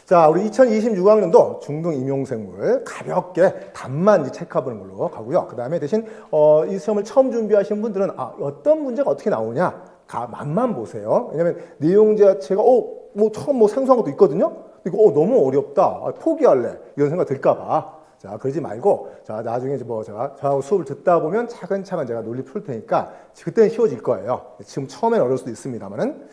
자, 우리 2026학년도 중등 임용생물 가볍게 답만 이제 체크해보는 걸로 가고요. 그 다음에 대신 이 시험을 처음 준비하신 분들은 어떤 문제가 어떻게 나오냐 맛만 보세요. 왜냐면 내용 자체가 뭐 처음 뭐 생소한 것도 있거든요. 이거 너무 어렵다, 포기할래 이런 생각 들까봐. 자, 그러지 말고, 자, 나중에 이제 뭐 저하고 수업을 듣다 보면 차근차근 제가 논리 풀 테니까 그때는 쉬워질 거예요. 지금 처음엔 어려울 수도 있습니다만은.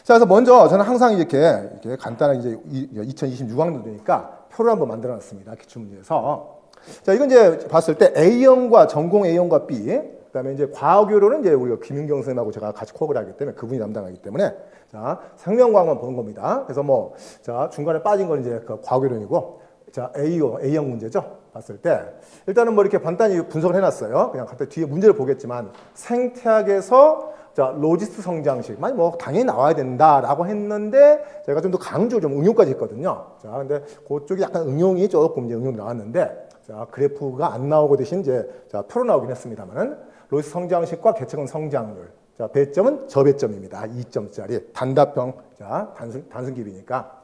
자, 그래서 먼저 저는 항상 이렇게 간단하게 이제 2026학년도니까 표를 한번 만들어 놨습니다. 기출문제에서. 자, 이건 이제 봤을 때 A형과 전공 A형과 B, 그 다음에 이제 과학교로는 이제 우리가 김윤경 선생님하고 제가 같이 코업을 하기 때문에 그분이 담당하기 때문에 자, 생명과학만 보는 겁니다. 그래서 뭐, 자, 중간에 빠진 건 이제 그 과학교론이고 자, A형 문제죠. 봤을 때 일단은 뭐 이렇게 간단히 분석을 해놨어요. 그냥 갑자기 뒤에 문제를 보겠지만 생태학에서 자, 로지스트 성장식 많이 뭐 당연히 나와야 된다라고 했는데 제가 좀 더 강조 좀 응용까지 했거든요. 자, 근데 그쪽이 약간 응용이 조금 이제 응용 나왔는데 자, 그래프가 안 나오고 대신 이제 자, 표로 나오긴 했습니다만은 로지스트 성장식과 개체군 성장률. 자, 배점은 저배점입니다. 2점짜리 단답형 자, 단순 기비니까.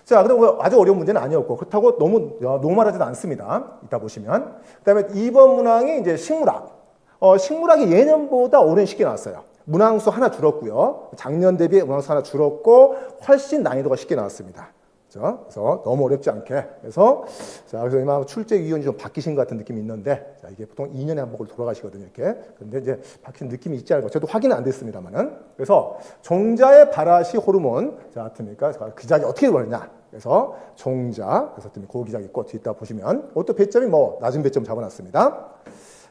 자, 근데 아주 어려운 문제는 아니었고, 그렇다고 너무 노멀하지도 않습니다. 이따 보시면. 그 다음에 2번 문항이 이제 식물학. 식물학이 예년보다 올해는 쉽게 나왔어요. 문항수 하나 줄었고요. 작년 대비 문항수 하나 줄었고, 훨씬 난이도가 쉽게 나왔습니다. 그래서 너무 어렵지 않게. 그래서 이만 출제위원이 좀 바뀌신 것 같은 느낌이 있는데, 자, 이게 보통 2년에 한 번을 돌아가시거든요, 이렇게. 근데 이제 바뀐 느낌이 있지 않을까. 저도 확인은 안 됐습니다만은. 그래서 종자의 발화시 호르몬. 자, 같으니까 그 기작이 어떻게 벌냐. 그래서 종자, 그래서 고기작 있고 뒤에다 보시면 그것도 배점이 뭐 낮은 배점 잡아놨습니다.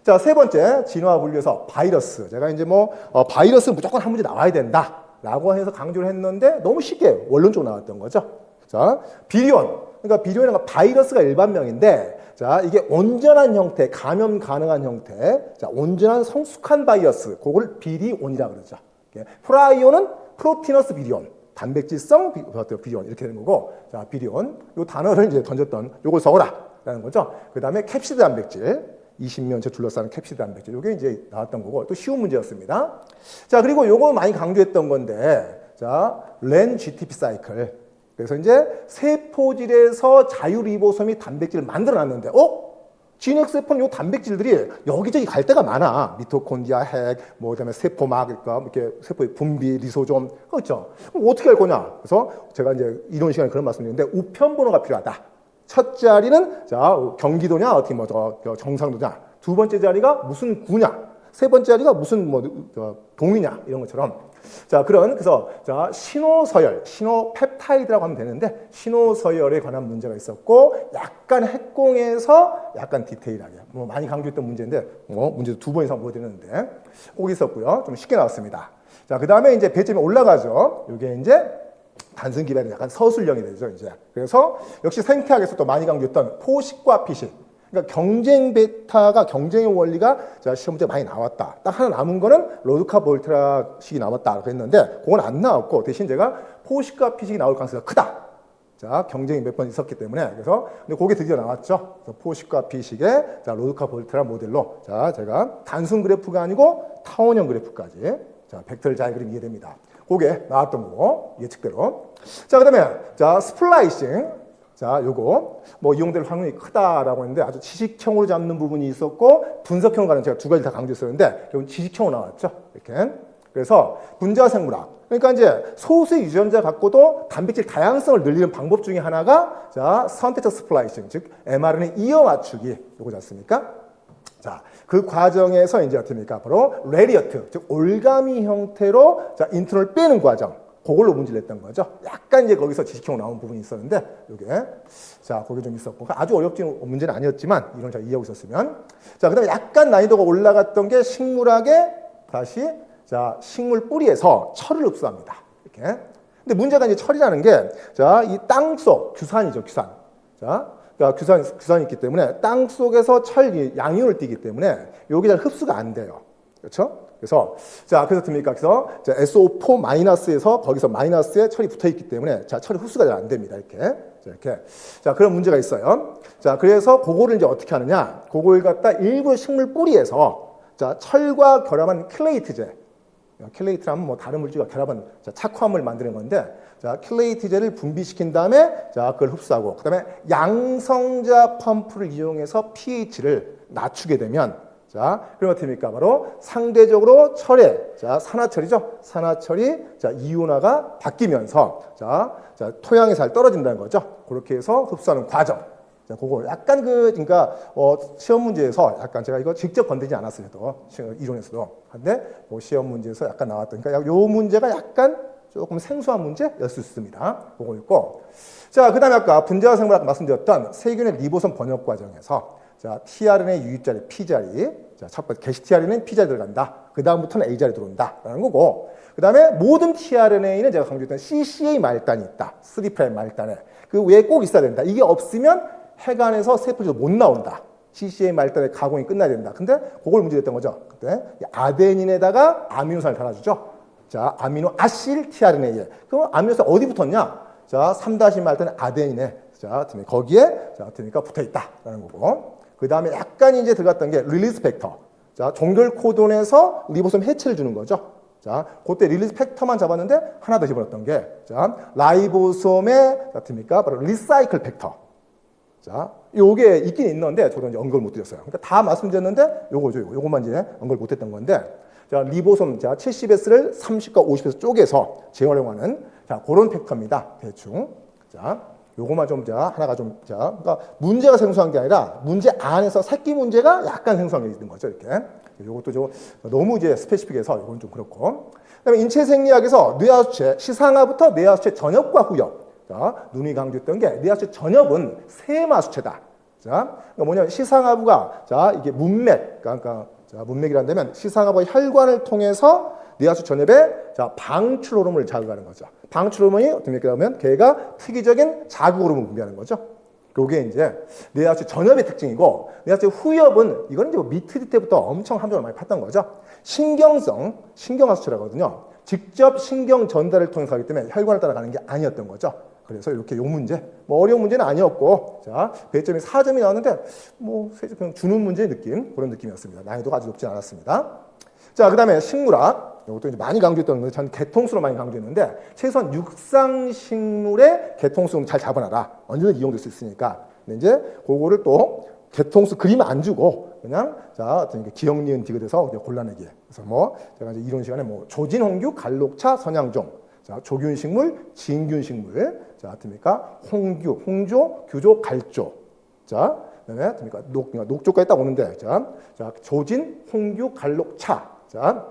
자, 세 번째 진화 분류에서 바이러스. 제가 이제 뭐 바이러스는 무조건 한 문제 나와야 된다라고 해서 강조를 했는데 너무 쉽게 원론적으로 나왔던 거죠. 자, 비리온. 그러니까 비리온은 바이러스가 일반명인데 자, 이게 온전한 형태, 감염 가능한 형태, 자, 온전한 성숙한 바이러스, 그걸 비리온이라고 그러죠. 프라이온은 프로티너스 비리온. 단백질성 비리온 이렇게 되는 거고, 자, 비리온 이 단어를 이제 던졌던 요걸 적어라라는 거죠. 그 다음에 캡시드 단백질 20년째 둘러싸는 캡시드 단백질 요게 이제 나왔던 거고 또 쉬운 문제였습니다. 자, 그리고 요거 많이 강조했던 건데, 자, 렌 GTP 사이클. 그래서 이제 세포질에서 자유리보솜이 단백질을 만들어놨는데, 진핵세포는 요 단백질들이 여기저기 갈 데가 많아. 미토콘드리아, 핵, 뭐, 그다음에 세포막, 이렇게 세포의 분비, 리소좀. 그렇죠. 그럼 어떻게 할 거냐? 그래서 제가 이제 이런 시간에 그런 말씀 드렸는데, 우편번호가 필요하다. 첫 자리는, 자, 경기도냐, 어떻게 뭐, 정상도냐. 두 번째 자리가 무슨 구냐. 세 번째 자리가 무슨 뭐, 동이냐. 이런 것처럼. 자, 그래서, 자, 신호서열, 신호펩타이드라고 하면 되는데, 신호서열에 관한 문제가 있었고, 약간 핵공에서 약간 디테일하게, 뭐 많이 강조했던 문제인데, 문제도 2번 이상 보여드렸는데, 거기 있었고요. 좀 쉽게 나왔습니다. 자, 그 다음에 이제 배점이 올라가죠. 이게 이제 단순 기반이 약간 서술형이 되죠, 이제. 그래서 역시 생태학에서 또 많이 강조했던 포식과 피식. 그러니까 경쟁 베타가 경쟁의 원리가 자, 시험 문제 많이 나왔다. 딱 하나 남은 거는 로드카 볼트라식이 나왔다고 했는데 그건 안 나왔고 대신 제가 포식과 피식이 나올 가능성이 크다. 자, 경쟁이 몇 번 있었기 때문에 그래서 근데 그게 드디어 나왔죠. 그래서 포식과 피식의 자, 로드카 볼트라 모델로 자, 제가 단순 그래프가 아니고 타원형 그래프까지 자, 벡터 다이그램 이해됩니다. 그게 나왔던 거고 예측대로. 자, 그다음에 자, 스플라이싱. 자, 요거 뭐 이용될 확률이 크다라고 했는데 아주 지식형으로 잡는 부분이 있었고 분석형으로 가는 제가 두 가지 다 강조했었는데 이건 지식형으로 나왔죠. 이렇게. 그래서 분자생물학. 그러니까 이제 소수의 유전자 갖고도 단백질 다양성을 늘리는 방법 중에 하나가 자, 선택적 스플라이싱, 즉 mRNA 이어 맞추기 요거지 않습니까? 자, 그 과정에서 이제 어떻습니까? 바로 레리어트, 즉 올가미 형태로 자, 인트론을 빼는 과정. 그걸로 문제를 냈던 거죠. 약간 이제 거기서 지식형으로 나온 부분이 있었는데, 요게. 자, 거기 좀 있었고. 아주 어렵진 문제는 아니었지만, 이런 잘 이해하고 있었으면. 자, 그 다음에 약간 난이도가 올라갔던 게 식물학의 다시, 자, 식물 뿌리에서 철을 흡수합니다. 이렇게. 근데 문제가 이제 철이라는 게, 자, 이 땅 속, 규산이죠, 규산. 자, 그러니까 규산이 있기 때문에 땅 속에서 철 양이온을 띠기 때문에 요게 잘 흡수가 안 돼요. 그렇죠? 그래서 그래서 됩니까? 그래서 SO4 마이너스에서 거기서 마이너스에 철이 붙어 있기 때문에 자, 철이 흡수가 잘 안 됩니다. 이렇게. 자, 그런 문제가 있어요. 자, 그래서 그거를 이제 어떻게 하느냐? 그걸 갖다 일부 식물 뿌리에서 자, 철과 결합한 켈레이트제. 켈레이트라면 뭐 다른 물질과 결합한 착화물을 만드는 건데 자, 킬레이티제를 분비시킨 다음에 자, 그걸 흡수하고 그다음에 양성자 펌프를 이용해서 pH를 낮추게 되면 자, 그럼 어떻게 됩니까? 바로 상대적으로 철의 자, 산화철이죠. 산화철이 자, 이온화가 바뀌면서 자, 토양이 잘 떨어진다는 거죠. 그렇게 해서 흡수하는 과정. 자, 그거 약간 그러니까 시험 문제에서 약간 제가 이거 직접 건드리지 않았어요. 이론에서도. 근데 뭐 시험 문제에서 약간 나왔던 그러니까 요 문제가 약간 조금 생소한 문제였을 수 있습니다. 그거 있고. 자, 그다음에 아까 분자와 생물학 말씀드렸던 세균의 리보솜 번역 과정에서 자, tRNA 유입자리 P자리. 자, 첫 번째 게시 tRNA는 P자리 들어간다. 그다음부터는 A자리 들어온다라는 거고. 그다음에 모든 tRNA는 제가 강조했던 CCA 말단이 있다. 3' 말단에. 그 외에 꼭 있어야 된다. 이게 없으면 핵안에서 세포에서 못 나온다. CCA 말단의 가공이 끝나야 된다. 근데 그걸 문제됐던 거죠. 그때 아데닌에다가 아미노산을 달아주죠. 자, 아미노 아실 tRNA에. 그럼 아미노산 어디 붙었냐? 자, 3' 말단의 아데닌에. 자, 거기에 자, 붙어 있다라는 거고. 그 다음에 약간 이제 들어갔던 게 릴리즈 팩터. 자, 종결 코돈에서 리보솜 해체를 주는 거죠. 자, 그때 릴리즈 팩터만 잡았는데 하나 더 집어넣었던 게 자, 라이보솜의 바로 리사이클 팩터. 자, 요게 있긴 있는데 저도 이제 언급을 못 드렸어요. 그러니까 다 말씀드렸는데 요거죠. 요거만 이제 언급을 못 했던 건데 자, 리보솜 자, 70S를 30과 50에서 쪼개서 재활용하는 자, 그런 팩터입니다. 대충. 자, 요거만 좀 자, 하나가 좀 자, 그러니까 문제가 생소한 게 아니라 문제 안에서 새끼 문제가 약간 생소한 게 있는 거죠. 이렇게. 요것도 좀 너무 이제 스페시픽해서 요건 좀 그렇고. 그다음에 인체 생리학에서 뇌하수체 시상하부터 뇌하수체 전엽과 후엽. 자, 눈이 강조했던 게 뇌하수체 전엽은 세마수체다. 자, 그러니까 뭐냐면 시상하부가 자, 이게 문맥, 그러니까 자, 문맥이란다면 시상하부가 혈관을 통해서 뇌하수 전엽에 자, 방출 호르몬을 자극하는 거죠. 방출 호르몬이 어떻게 하면 걔가 특이적인 자극 호르몬을 분비하는 거죠. 요게 이제 뇌하수 전엽의 특징이고 뇌하수 후엽은 이건 이제 미트리 때부터 엄청 함정을 많이 팠던 거죠. 신경성 신경하수체라거든요. 직접 신경 전달을 통해서 하기 때문에 혈관을 따라가는 게 아니었던 거죠. 그래서 이렇게 요 문제, 뭐 어려운 문제는 아니었고, 자, 배점이 4점이 나왔는데, 뭐, 그냥 주는 문제의 느낌, 그런 느낌이었습니다. 난이도가 아주 높지 않았습니다. 자, 그 다음에 식물학. 이것도 이제 많이 강조했던 건데, 전 개통수로 많이 강조했는데, 최소한 육상식물의 개통수 잘 잡아놔라. 언제든 이용될 수 있으니까. 근데 이제, 그거를 또, 개통수 그림 안 주고, 그냥, 자, 기억, 니은, 디귿에서 곤란하게. 그래서 뭐, 제가 이제 이론 시간에 뭐, 조진홍규, 갈록차, 선양종. 자, 조균식물, 진균식물. 자, 됩니까? 홍조, 규조, 갈조. 자, 그다음에 됩니까? 녹조까지 딱 오는데, 자, 조진, 홍규, 갈록, 차. 자,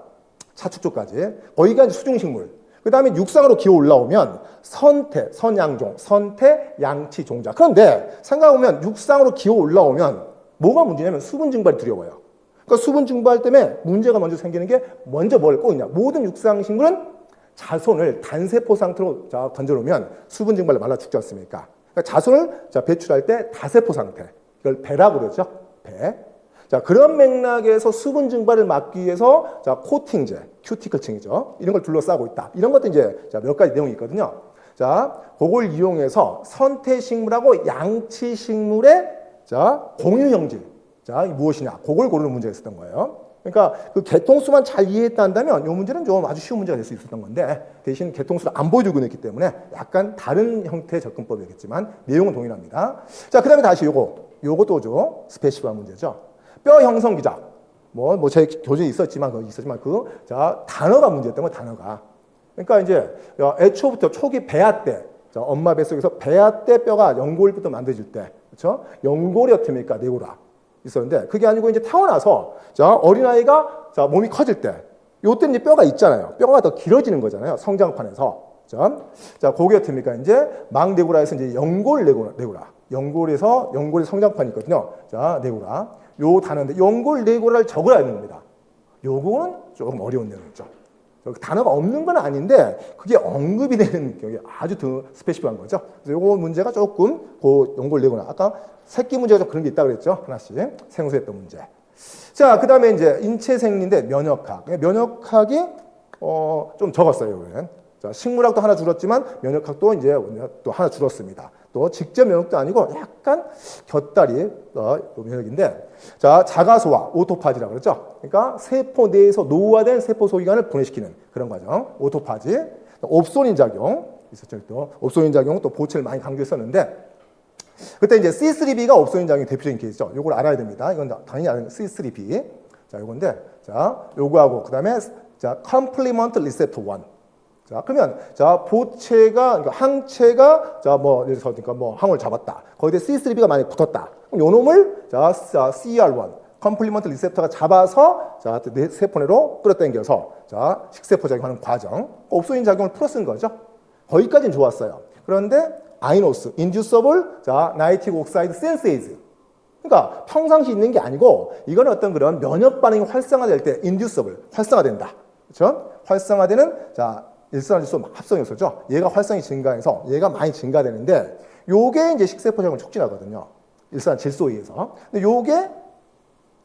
차축조까지. 거기가 이제 수중식물. 그 다음에 육상으로 기어 올라오면 선태, 선양종, 선태, 양치, 종자. 그런데 생각해보면 육상으로 기어 올라오면 뭐가 문제냐면 수분 증발이 두려워요. 그러니까 수분 증발 때문에 문제가 먼저 생기는 게 먼저 뭘 꼬이냐. 모든 육상식물은 자손을 단세포 상태로 자, 던져놓으면 수분 증발로 말라 죽지 않습니까? 그러니까 자손을 자, 배출할 때 다세포 상태. 이걸 배라고 그러죠. 배. 자, 그런 맥락에서 수분 증발을 막기 위해서 자, 코팅제, 큐티클층이죠. 이런 걸 둘러싸고 있다. 이런 것도 이제 자, 몇 가지 내용이 있거든요. 자, 그걸 이용해서 선태식물하고 양치식물의 자, 공유 형질. 자, 무엇이냐? 그걸 고르는 문제가 있었던 거예요. 그러니까 그 개통수만 잘 이해했다면 이 문제는 좀 아주 쉬운 문제가 될 수 있었던 건데 대신 개통수를 안 보여주고 있기 때문에 약간 다른 형태의 접근법이겠지만 내용은 동일합니다. 자, 그 다음에 다시 요것도 좀 스페시피한 문제죠. 뼈 형성 기작. 제 교재에 있었지만 자, 단어가 문제였던 거예요, 단어가. 그러니까 이제 애초부터 초기 배아 때, 자, 엄마 뱃속에서 배아 때 뼈가 연골부터 만들어질 때, 그렇죠? 연골이 어떻습니까? 네고라. 있었는데 그게 아니고 이제 태어나서 자, 어린아이가 자, 몸이 커질 때 요때 이제 뼈가 있잖아요. 뼈가 더 길어지는 거잖아요. 성장판에서. 자, 그게 어떻습니까? 이제 망네고라에서 이제 연골 네고라. 연골의 성장판이 있거든요. 자, 네고라. 요 단어인데 연골 네고라를 적어야 하는 겁니다. 요거는 조금 어려운 내용이죠. 단어가 없는 건 아닌데 그게 언급이 되는 경우에 아주 더 스페시피한 거죠. 그래서 요거 문제가 조금 그 연골 네고라. 아까 새끼 문제가 좀 그런 게 있다고 그랬죠. 하나씩 생소했던 문제. 자, 그 다음에 이제 인체 생리인데 면역학. 면역학이 좀 적었어요. 이번엔. 자, 식물학도 하나 줄었지만 면역학도 이제 또 하나 줄었습니다. 또 직접 면역도 아니고 약간 곁다리 면역인데, 자, 자가소화, 오토파지라고 그러죠. 그러니까 세포 내에서 노화된 세포 소기관을 분해시키는 그런 과정. 오토파지. 옵소닌 작용. 있었죠. 또 옵소닌 작용 또 보체를 많이 강조했었는데 그때 이제 C3B가 옵소닌 작용의 대표적인 케이스죠. 요걸 알아야 됩니다. 이건 당연히 아는 C3B. 자, 요건데 자, 요거하고 그다음에 자, complement receptor 1. 자, 그러면 자, 보체가 그러니까 항체가 자, 뭐 예를 들어서 그러니까 뭐 항을 잡았다. 거기에 C3B가 많이 붙었다. 그럼 요 놈을 자, CR1 컴플리먼트 리셉터가 잡아서 자, 세포내로 끌어당겨서 자, 식세포 작용하는 과정. 옵소닌 작용을 풀어 쓴 거죠. 거기까지는 좋았어요. 그런데 아이노스, 인듀서블 자, 나이트릭 옥사이드 센세이즈. 그러니까 평상시 있는 게 아니고 이건 어떤 그런 면역 반응이 활성화될 때 인듀서블 활성화된다. 그렇죠? 활성화되는 자, 일산화질소 합성 요소죠. 얘가 활성이 증가해서 얘가 많이 증가되는데 요게 이제 식세포 작용을 촉진하거든요. 일산화질소에 의해서. 근데 요게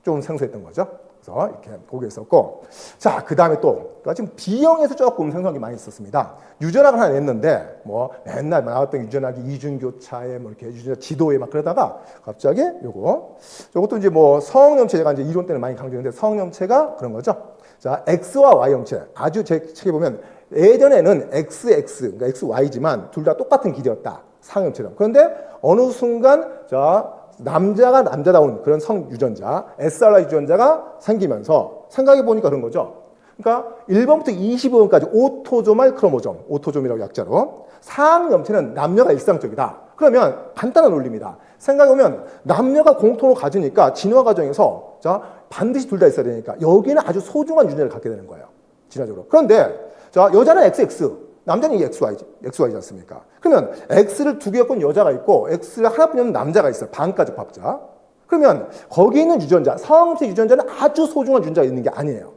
좀 생소했던 거죠. 그래서 이렇게 보게 있었고. 자, 그 다음에 또, 그러니까 지금 B형에서 조금 생성이 많이 있었습니다. 유전학을 하나 냈는데, 뭐, 맨날 나왔던 유전학이 이중교차에 뭐 이렇게 유전자 지도에 막 그러다가 갑자기 요것도 이제 뭐 성형염체 제가 이제 이론 때는 많이 강조했는데 성형염체가 그런 거죠. 자, X와 Y형체. 아주 제 책에 보면 예전에는 XX, 그러니까 XY지만 둘 다 똑같은 길이었다. 상형체럼. 그런데 어느 순간, 자, 남자가 남자다운 그런 성유전자, SRY 유전자가 생기면서 생각해 보니까 그런 거죠. 그러니까 1번부터 25번까지 오토조말 크로모점, 오토좀이라고 약자로 상염체는 남녀가 일상적이다. 그러면 간단한 논리입니다. 생각해보면 남녀가 공통으로 가지니까 진화 과정에서 자, 반드시 둘 다 있어야 되니까 여기는 아주 소중한 유전자를 갖게 되는 거예요. 진화적으로. 그런데 자, 여자는 XX, 남자는 XY지 않습니까? 그러면 X를 두 개 갖고 있는 여자가 있고 X를 하나뿐이 없는 남자가 있어요. 반가족 합자. 그러면 거기 있는 유전자, 성형체 유전자는 아주 소중한 유전자가 있는 게 아니에요.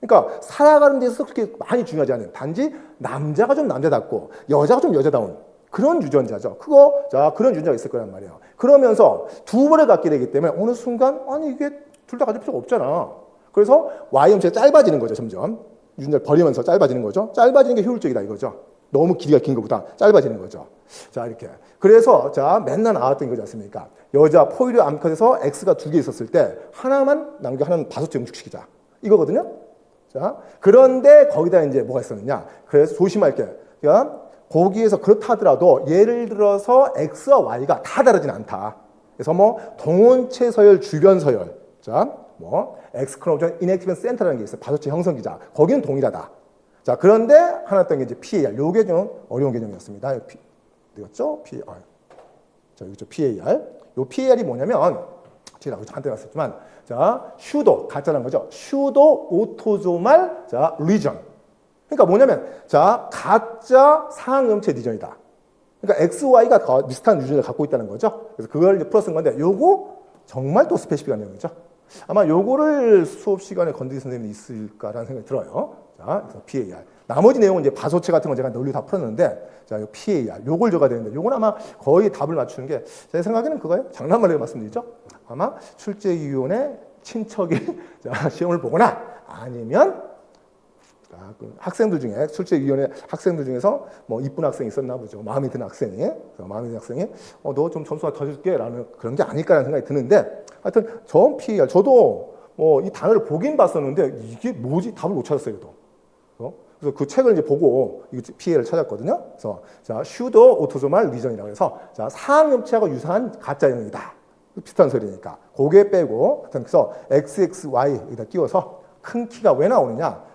그러니까 살아가는 데서 그렇게 많이 중요하지 않아요. 단지 남자가 좀 남자답고 여자가 좀 여자다운 그런 유전자죠. 자, 그런 유전자가 있을 거란 말이에요. 그러면서 두 번을 갖게 되기 때문에 어느 순간 아니 이게 둘 다 가질 필요가 없잖아. 그래서 Y형체가 짧아지는 거죠. 점점. 유전자를 버리면서 짧아지는 거죠. 짧아지는 게 효율적이다 이거죠. 너무 길이가 긴 것보다 짧아지는 거죠. 자, 이렇게. 그래서 자, 맨날 나왔던 거지 않습니까? 여자 포유류 암컷에서 X가 두 개 있었을 때 하나만 남겨 하나는 5째 응축시키자. 이거거든요. 자, 그런데 거기다 이제 뭐가 있었느냐? 그래서 조심할 게. 그러니까 거기에서 그렇다 하더라도 예를 들어서 X와 Y가 다 다르진 않다. 그래서 뭐 동원체 서열, 주변 서열. 자, 뭐 X 크로모존 이넥티브 센터라는 게 있어요. 5체 형성 기자. 거기는 동일하다. 자, 그런데 하나 떴던 게 이제 PAR. 요게 좀 어려운 개념이었습니다. 어디였죠? PAR. 자, 여기 있죠. PAR. 요 PAR이 뭐냐면 제가 한때 갔었지만 자, 슈도 가짜라는 거죠. 슈도 오토조말 자, 리전. 그러니까 뭐냐면 자, 가짜 상염체 리전이다. 그러니까 XY가 비슷한 유전을 갖고 있다는 거죠. 그래서 그걸 이제 풀어 쓴 건데 요거 정말 또 스페시픽한 내용이죠. 아마 요거를 수업 시간에 건드리 선생님이 있을까라는 생각이 들어요. 자, 그래서 PAR. 나머지 내용은 이제 바소체 같은 거 제가 논리 다 풀었는데, 자, 요 PAR. 요걸 적어야 되는데, 요건 아마 거의 답을 맞추는 게, 제 생각에는 그거예요. 장난말로 말씀드리죠. 아마 출제위원회 친척이 자, 시험을 보거나 아니면 학생들 중에 출제위원회 학생들 중에서 뭐 이쁜 학생이 있었나 보죠. 마음에 드는 학생이 너 좀 점수가 더 줄게라는 그런 게 아닐까라는 생각이 드는데 하여튼 전 PAR 저도 뭐 이 단어를 보긴 봤었는데 이게 뭐지 답을 못 찾았어요. 그래서 그 책을 이제 보고 이 PAR을 찾았거든요. 그래서 자 슈도 오토조말 리전이라고 해서 자 상염체하고 유사한 가짜형이다. 비슷한 소리니까 고개 빼고 그래서 XXY 여기다 끼워서 큰 키가 왜 나오느냐?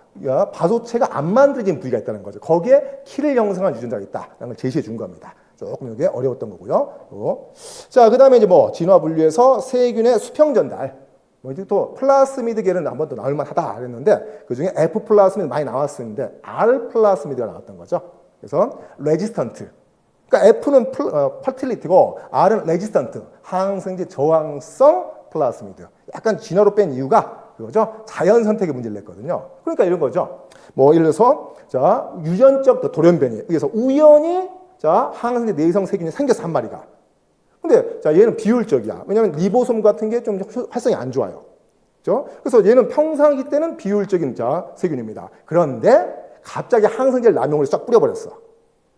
바소체가 안 만들어진 부위가 있다는 거죠. 거기에 키를 형성한 유전자가 있다라는 걸 제시해 준 겁니다. 조금 이게 어려웠던 거고요. 자, 그 다음에 이제 뭐 진화 분류에서 세균의 수평 전달. 뭐 이제 또 플라스미드계는 한번 또 나올 만하다 그랬는데 그 중에 F 플라스미드 많이 나왔었는데 R 플라스미드가 나왔던 거죠. 그래서 레지스턴트. 그러니까 F는 퍼틸리티고 R은 레지스턴트. 항생제 저항성 플라스미드. 약간 진화로 뺀 이유가 그거죠. 자연 선택의 문제를 냈거든요. 그러니까 이런 거죠. 뭐 예를 들어서 자 유전적 돌연변이 그래서 우연히 자 항생제 내성 세균이 생겨서 한 마리가. 근데 자 얘는 비효율적이야. 왜냐하면 리보솜 같은 게 좀 활성이 안 좋아요. 그렇죠? 그래서 얘는 평상시 때는 비효율적인 자 세균입니다. 그런데 갑자기 항생제를 남용을 싹 뿌려버렸어.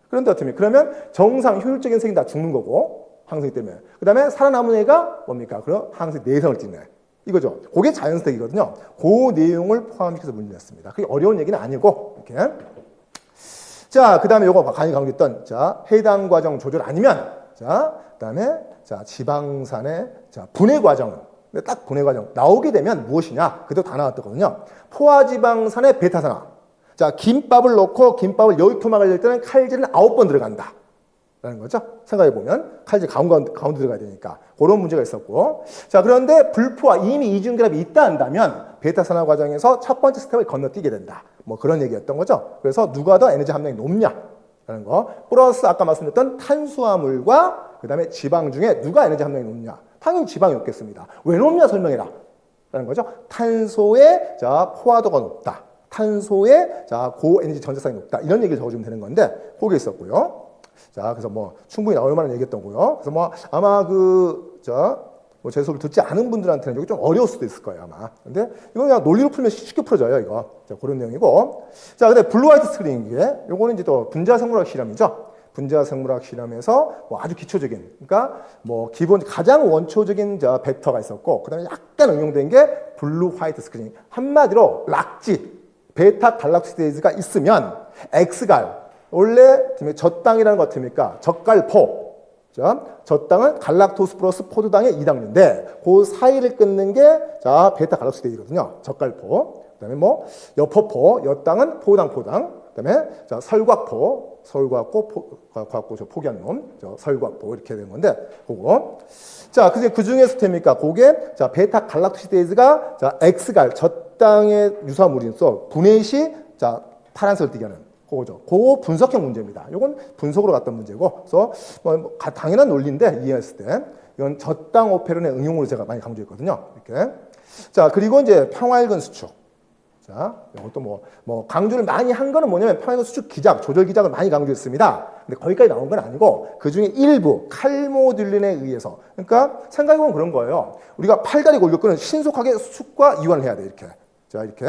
그런데 어떻게 그러면 정상 효율적인 세균 다 죽는 거고 항생제 때문에. 그다음에 살아남은 애가 뭡니까? 그럼 항생제 내성을 띠네. 이거죠. 그게 자연스택이거든요. 그 내용을 포함시켜서 문제 냈습니다. 그게 어려운 얘기는 아니고, 이렇게. 자, 그 다음에 요거 강의 강조했던, 자, 해당 과정 조절 아니면, 자, 그 다음에, 자, 지방산의, 자, 분해 과정은, 근데 딱 분해 과정 나오게 되면 무엇이냐? 그대로 다 나왔거든요. 포화지방산의 베타산화. 자, 김밥을 넣고 김밥을 여의토막을 낼 때는 칼질은 9번 들어간다. 라는 거죠. 생각해보면 칼질 가운데 들어가야 되니까 그런 문제가 있었고, 자, 그런데 불포화 이미 이중결합이 있다 한다면 베타산화 과정에서 첫 번째 스텝을 건너뛰게 된다. 뭐 그런 얘기였던 거죠. 그래서 누가 더 에너지 함량이 높냐라는 거, 플러스 아까 말씀드렸던 탄수화물과 그 다음에 지방 중에 누가 에너지 함량이 높냐. 당연히 지방이 높겠습니다. 왜 높냐 설명해라 라는 거죠. 탄소의, 자, 포화도가 높다. 탄소의, 자, 고에너지 전자성이 높다. 이런 얘기를 적어주면 되는 건데 그게 있었고요. 자, 그래서 뭐 충분히 나올 만한 얘기했던 거고요. 그래서 뭐 아마 뭐 제 수업을 듣지 않은 분들한테는 이게 좀 어려울 수도 있을 거예요, 아마. 근데 이거 그냥 논리로 풀면 쉽게 풀어져요, 이거. 자, 그런 내용이고. 자, 근데 블루 화이트 스크린인게 요거는 이제 또 분자생물학 실험이죠. 분자생물학 실험에서 뭐 아주 기초적인, 그러니까 뭐 기본 가장 원초적인 자 벡터가 있었고, 그다음에 약간 응용된 게 블루 화이트 스크린. 한마디로 락지, 베타 갈락시데이즈가 있으면 X갈, 원래 저 땅이라는 거 같으니까 젓갈포. 자, 저 땅은 갈락토스 플러스 포도당의 2당류인데 그 사이를 끊는 게, 자, 베타 갈락시데이거든요. 젓갈포. 그다음에 뭐 여포포, 여 땅은 포당. 그다음에 자, 설곽포, 과학고 저 포기한 놈, 저 설곽포 이렇게 되는 건데 그거. 자, 그 중에서 됩니까? 그게, 자, 베타 갈락시데이즈가, 자, X갈 저 땅의 유사물인서 분해 시, 자, 파란색을 띠게 하는 그거죠. 그 분석형 문제입니다. 이건 분석으로 갔던 문제고, 그래서 뭐 당연한 논리인데 이해했을 때 이건 저땅 오페론의 응용으로 제가 많이 강조했거든요. 이렇게. 자, 그리고 이제 평활근 수축. 자, 이것도 뭐 강조를 많이 한 거는 뭐냐면 평활근 수축 기작, 조절 기작을 많이 강조했습니다. 근데 거기까지 나온 건 아니고 그 중에 일부 칼모듈린에 의해서, 그러니까 생각해보면 그런 거예요. 우리가 팔다리 골격근은 신속하게 수축과 이완을 해야 돼, 이렇게. 자, 이렇게.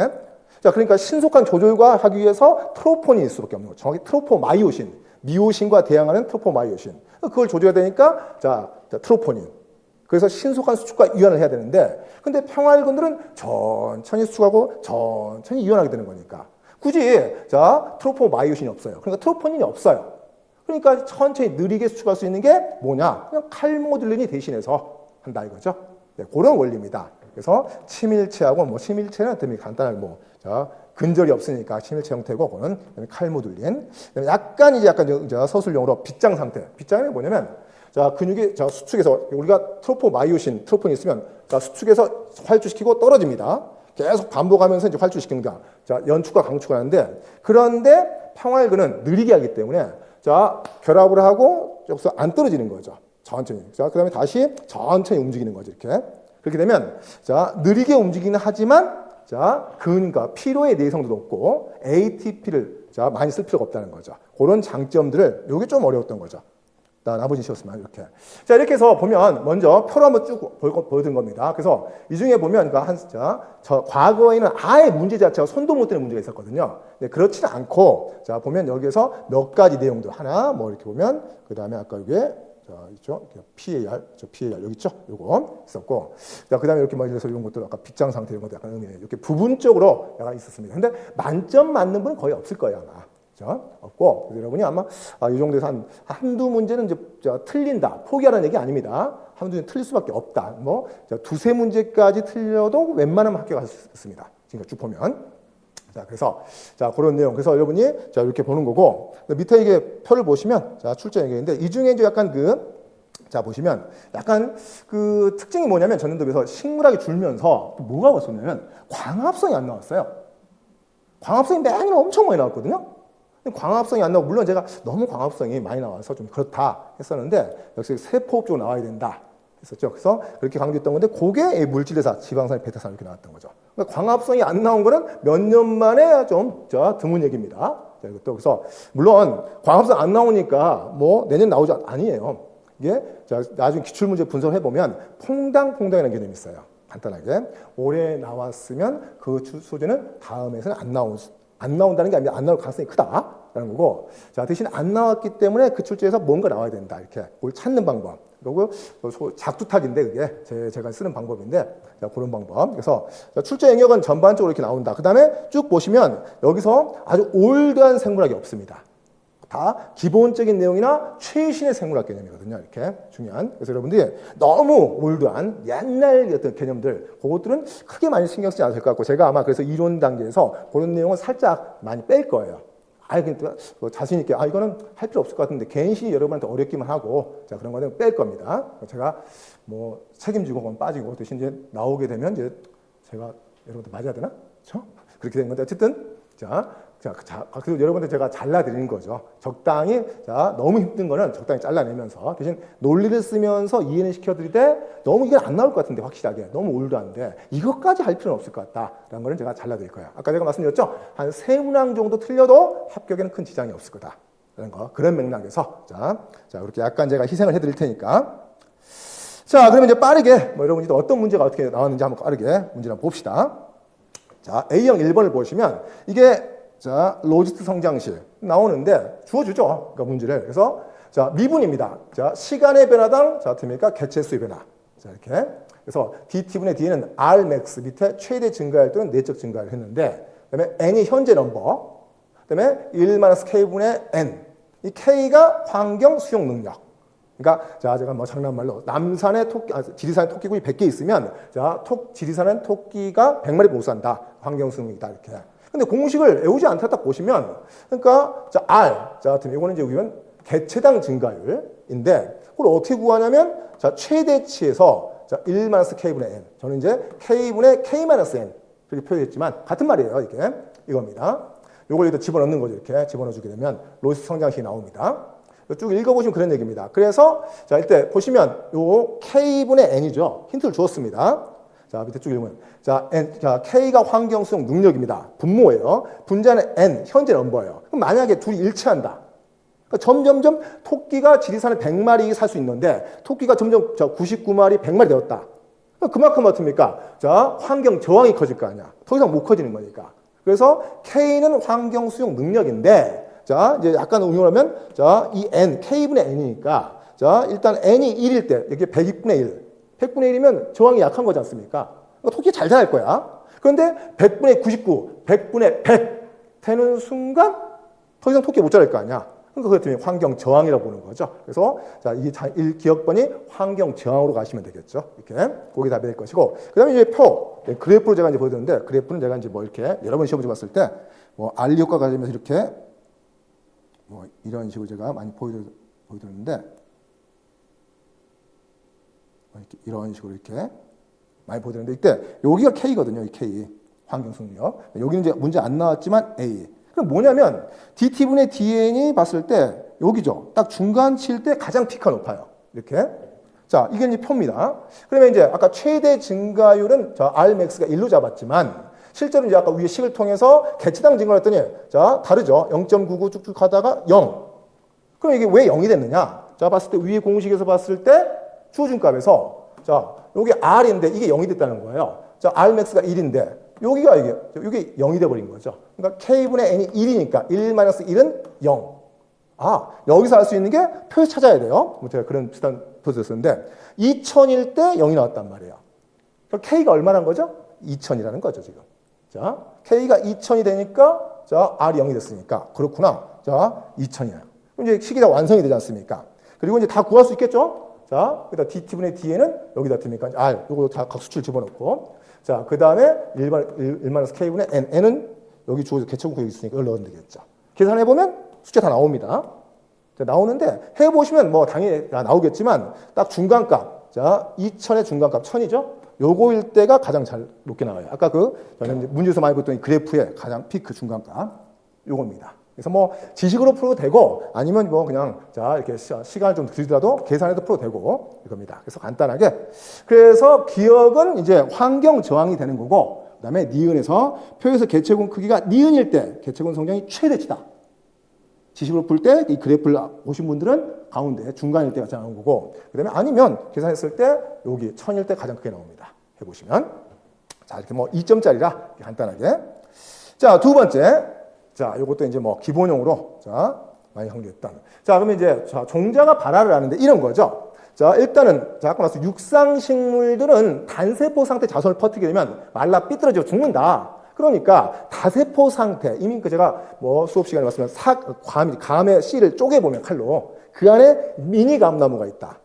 자, 그러니까 신속한 조절과 하기 위해서 트로포닌이 있을 수밖에 없는 거죠. 정확히 트로포마이오신, 미오신과 대항하는 트로포마이오신. 그걸 조절해야 되니까, 자, 트로포닌. 그래서 신속한 수축과 이완을 해야 되는데, 근데 평활근들은 천천히 수축하고 천천히 이완하게 되는 거니까. 굳이, 자, 트로포마이오신이 없어요. 그러니까 트로포닌이 없어요. 그러니까 천천히 느리게 수축할 수 있는 게 뭐냐? 그냥 칼모듈린이 대신해서 한다 이거죠. 네, 그런 원리입니다. 그래서 침일체하고 뭐 침일체는 되게 간단하게 자, 근절이 없으니까 침일체 형태고, 그거는 칼모듈린. 약간 서술용어로 빗장 상태. 빗장이 뭐냐면, 자, 근육이, 자, 수축에서 우리가 트로포마이오신, 트로포닌이 있으면, 자, 수축에서 활주시키고 떨어집니다. 계속 반복하면서 이제 활주시키는 거야. 자, 연축과 강축을 하는데, 그런데 평활근은 느리게 하기 때문에, 자, 결합을 하고 여기서 안 떨어지는 거죠. 천천히. 자, 그다음에 다시 천천히 움직이는 거죠. 이렇게. 그렇게 되면, 자, 느리게 움직이는 하지만, 자, 근과 피로의 내성도 높고 ATP를, 자, 많이 쓸 필요가 없다는 거죠. 그런 장점들을, 요게 좀 어려웠던 거죠. 나머지 쉬었으면 이렇게. 자, 이렇게 해서 보면 먼저 표로 한번 쭉 보여드린 겁니다. 그래서 이 중에 보면 저 과거에는 아예 문제 자체가 손도 못 대는 문제가 있었거든요. 근데 그렇지는 않고, 자, 보면 여기에서 몇 가지 내용들 하나 뭐 이렇게 보면, 그 다음에 아까 이게, 자, 있죠? PAR, PAR 여기 있죠? 요거 있었고, 자, 그 다음에 이렇게 그래서 이런 것도 아까 빗장 상태 이런 것도 약간 의미해요. 이렇게 부분적으로 약간 있었습니다. 근데 만점 맞는 분은 거의 없을 거예요, 아마. 자, 없고, 그래서 여러분이 아마 이 정도에서 한두 문제는 이제 틀린다, 포기하라는 얘기 아닙니다. 한두 문제 틀릴 수밖에 없다. 두세 문제까지 틀려도 웬만하면 합격할 수 있습니다. 지금까지 쭉 보면. 자, 그래서, 자, 그런 내용. 그래서 여러분이, 자, 이렇게 보는 거고, 밑에 이게 표를 보시면, 자, 출제 얘기인데, 이 중에 이제 약간 자, 보시면, 약간 특징이 뭐냐면, 전년도에서 식물학이 줄면서, 뭐가 왔었냐면, 광합성이 안 나왔어요. 광합성이 매년 엄청 많이 나왔거든요. 광합성이 안 나오고, 물론 제가 너무 광합성이 많이 나와서 좀 그렇다 했었는데, 역시 세포 쪽으로 나와야 된다 했었죠. 그래서 그렇게 강조했던 건데, 그게 물질대사, 지방산, 베타산 이렇게 나왔던 거죠. 그러니까 광합성이 안 나온 거는 몇 년 만에 좀 드문 얘기입니다. 자, 이것도 그래서 물론 광합성 안 나오니까 뭐 내년 나오지 아니에요. 이게 자, 나중에 기출문제 분석을 해보면 퐁당이라는 개념이 있어요. 간단하게 올해 나왔으면 그 소재는 다음에서는 안 나온다는 게 아니라 안 나올 가능성이 크다라는 거고, 자, 대신 안 나왔기 때문에 그 출제에서 뭔가 나와야 된다, 이렇게 그걸 찾는 방법. 그리고 작두탁인데 그게 제가 쓰는 방법인데, 자, 그런 방법. 그래서 출제 영역은 전반적으로 이렇게 나온다. 그 다음에 쭉 보시면 여기서 아주 올드한 생물학이 없습니다. 다 기본적인 내용이나 최신의 생물학 개념이거든요. 이렇게 중요한. 그래서 여러분들이 너무 올드한 옛날 어떤 개념들, 그것들은 크게 많이 신경 쓰지 않을 것 같고, 제가 아마 그래서 이론 단계에서 그런 내용을 살짝 많이 뺄 거예요. 그러니까 자신 있게 이거는 할 필요 없을 것 같은데 괜시 여러분한테 어렵기만 하고, 자, 그런 거는 뺄 겁니다. 제가 뭐 책임지고 그건 빠지고, 대신 이제 나오게 되면 이제 제가 여러분들 맞아야 되나? 그렇죠? 그렇게 된 건데, 어쨌든 그리고 여러분들 제가 잘라드리는 거죠. 적당히, 너무 힘든 거는 적당히 잘라내면서, 대신 논리를 쓰면서 이해는 시켜드릴 때 너무 이게 안 나올 것 같은데, 확실하게. 너무 올드한데, 이것까지 할 필요는 없을 것 같다라는 거는 제가 잘라드릴 거예요. 아까 제가 말씀드렸죠? 한 3문항 정도 틀려도 합격에는 큰 지장이 없을 거다. 라는 거. 그런 맥락에서, 자, 그렇게 약간 제가 희생을 해드릴 테니까. 자, 그러면 이제 빠르게, 여러분들 어떤 문제가 어떻게 나왔는지 한번 빠르게 문제를 한번 봅시다. 자, A형 1번을 보시면, 이게 로지스트 성장식 나오는데 주어주죠. 그러니까 문제를. 그래서 미분입니다. 시간의 변화당 됩니까? 개체수의 변화. 이렇게. 그래서 DT분의 D는 Rmax 밑에 최대 증가율 또는 내적 증가율을 했는데, 그다음에 N이 현재 넘버, 그다음에 1-K분의 N. 이 K가 환경 수용 능력. 그러니까 제가 뭐 장난말로 남산에 지리산에 토끼굴이 100개 있으면 지리산은 토끼가 100마리 못 산다. 환경 수용 능력이다. 이렇게. 근데 공식을 외우지 않다 딱 보시면, 그러니까 R, 이거는 이제 여기는 개체당 증가율인데, 그걸 어떻게 구하냐면, 최대치에서 1-K분의 N. 저는 이제 K분의 K-N 그렇게 표현했지만 같은 말이에요. 이게 이겁니다. 요걸 여기다 집어넣는 거죠. 이렇게 집어넣어주게 되면 로지스트 성장식이 나옵니다. 쭉 읽어보시면 그런 얘기입니다. 그래서 이때 보시면 요 K분의 N이죠. 힌트를 주었습니다. 밑에 쭉 읽으면 K가 환경 수용 능력입니다. 분모예요. 분자는 N, 현재 넘버예요. 그럼 만약에 둘이 일치한다. 그러니까 점점점 토끼가 지리산에 100마리 살 수 있는데 토끼가 점점 99마리, 100마리 되었다. 그만큼 어떻습니까? 환경 저항이 커질 거 아니야. 더 이상 못 커지는 거니까. 그래서 K는 환경 수용 능력인데, 이제 약간 응용하면, 이 N, K분의 N이니까, 일단 N이 1일 때, 이게 100분의 1. 100분의 1이면 저항이 약한 거지 않습니까? 그러니까 토끼 잘 자랄 거야. 그런데 100분의 99, 100분의 100 되는 순간 더 이상 토끼 못 자랄 거 아니야. 그러니까 그것 때문에 환경 저항이라고 보는 거죠. 그래서 이 기억번이 환경 저항으로 가시면 되겠죠. 이렇게 거기 답이 될 것이고, 그다음에 이제 그래프로 제가 이제 보여드렸는데, 그래프는 제가 이제 이렇게 여러 번 시험을 봤을 때 R 효과가 가지면서 이렇게 이런 식으로 제가 많이 보여드렸는데, 이런 식으로 이렇게 많이 보여드렸는데, 이때 여기가 K거든요. 이 K 환경 수용력. 여기는 이제 문제 안 나왔지만 A. 그럼 뭐냐면 DT분의 DN이 봤을 때 여기죠. 딱 중간치일 때 가장 피크가 높아요. 이렇게. 이게 이제 표입니다. 그러면 이제 아까 최대 증가율은 Rmax가 1로 잡았지만, 실제로 이제 아까 위에 식을 통해서 개체당 증가를 했더니 다르죠. 0.99 쭉쭉 하다가 0. 그럼 이게 왜 0이 됐느냐? 봤을 때 위에 공식에서 봤을 때 주어진 값에서 여기 R인데 이게 0이 됐다는 거예요. Rmax가 1인데 여기가 이게 0이 돼버린 거죠. 그러니까 K분의 N이 1이니까 1-1은 0. 여기서 알 수 있는 게 표에서 찾아야 돼요. 제가 그런 비슷한 표에서 썼는데 2000일 때 0이 나왔단 말이에요. 그러니까 K가 얼마란 거죠? 2000이라는 거죠, 지금. K가 2000이 되니까 R이 0이 됐으니까 그렇구나. 2000이에요. 그럼 이제 식이 다 완성이 되지 않습니까? 그리고 이제 다 구할 수 있겠죠? 그다음 DT분의 D에는 여기다 듭니까? R, 요거 다 각수치를 집어넣고. 그 다음에 1-K분의 N. N은 여기 주어져 개체분포 여기 있으니까 이걸 넣으면 되겠죠. 계산해보면 숫자 다 나옵니다. 나오는데 해보시면 당연히 나오겠지만 딱 중간값. 2000의 중간값 1000이죠? 요거일 때가 가장 잘 높게 나와요. 아까 저는 문제에서 많이 봤던 이 그래프의 가장 피크 중간값. 요겁니다. 그래서 지식으로 풀어도 되고 아니면 그냥 이렇게 시간을 좀 들이더라도 계산해도 풀어도 되고 이겁니다. 그래서 간단하게. 그래서 기억은 이제 환경 저항이 되는 거고, 그다음에 니은에서 표에서 개체군 크기가 니은일 때 개체군 성장이 최대치다. 지식으로 풀 때 이 그래프를 보신 분들은 가운데 중간일 때가 나온 거고, 그다음에 아니면 계산했을 때 여기 1000일 때 가장 크게 나옵니다. 해보시면 이렇게 2점짜리라 간단하게. 두 번째. 요것도 이제 기본용으로, 많이 강조했던. 그러면 이제, 종자가 발화를 하는데 이런 거죠. 일단은, 아까 말씀 육상식물들은 단세포 상태 자손을 퍼뜨리게 되면 말라 삐뚤어지고 죽는다. 그러니까 다세포 상태, 이미 그 제가 뭐 수업 시간에 말씀드린 감의 씨를 쪼개보면 칼로 그 안에 미니 감나무가 있다.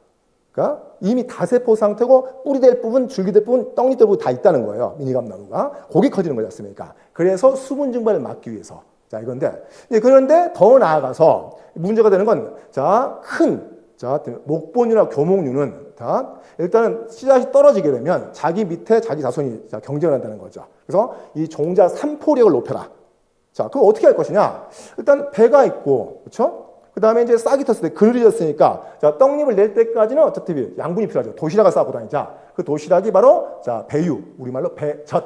그러니까 이미 다세포 상태고 뿌리 될 부분, 줄기 될 부분, 떡잎 될 부분 다 있다는 거예요. 미니 감나무가. 거기 커지는 거지 않습니까? 그래서 수분 증발을 막기 위해서. 자, 이건데. 그런데 더 나아가서 문제가 되는 건, 자, 목본이나 교목류는 일단은 씨앗이 떨어지게 되면 자기 밑에 자기 자손이 경쟁을 한다는 거죠. 그래서 이 종자 산포력을 높여라. 자, 그럼 어떻게 할 것이냐? 일단 배가 있고, 그렇죠? 그 다음에 이제 싹이 텄을 때 그늘이 졌으니까, 자, 떡잎을 낼 때까지는 어차피 양분이 필요하죠. 도시락을 싸고 다니자. 그 도시락이 바로, 자, 배유. 우리말로 배젖.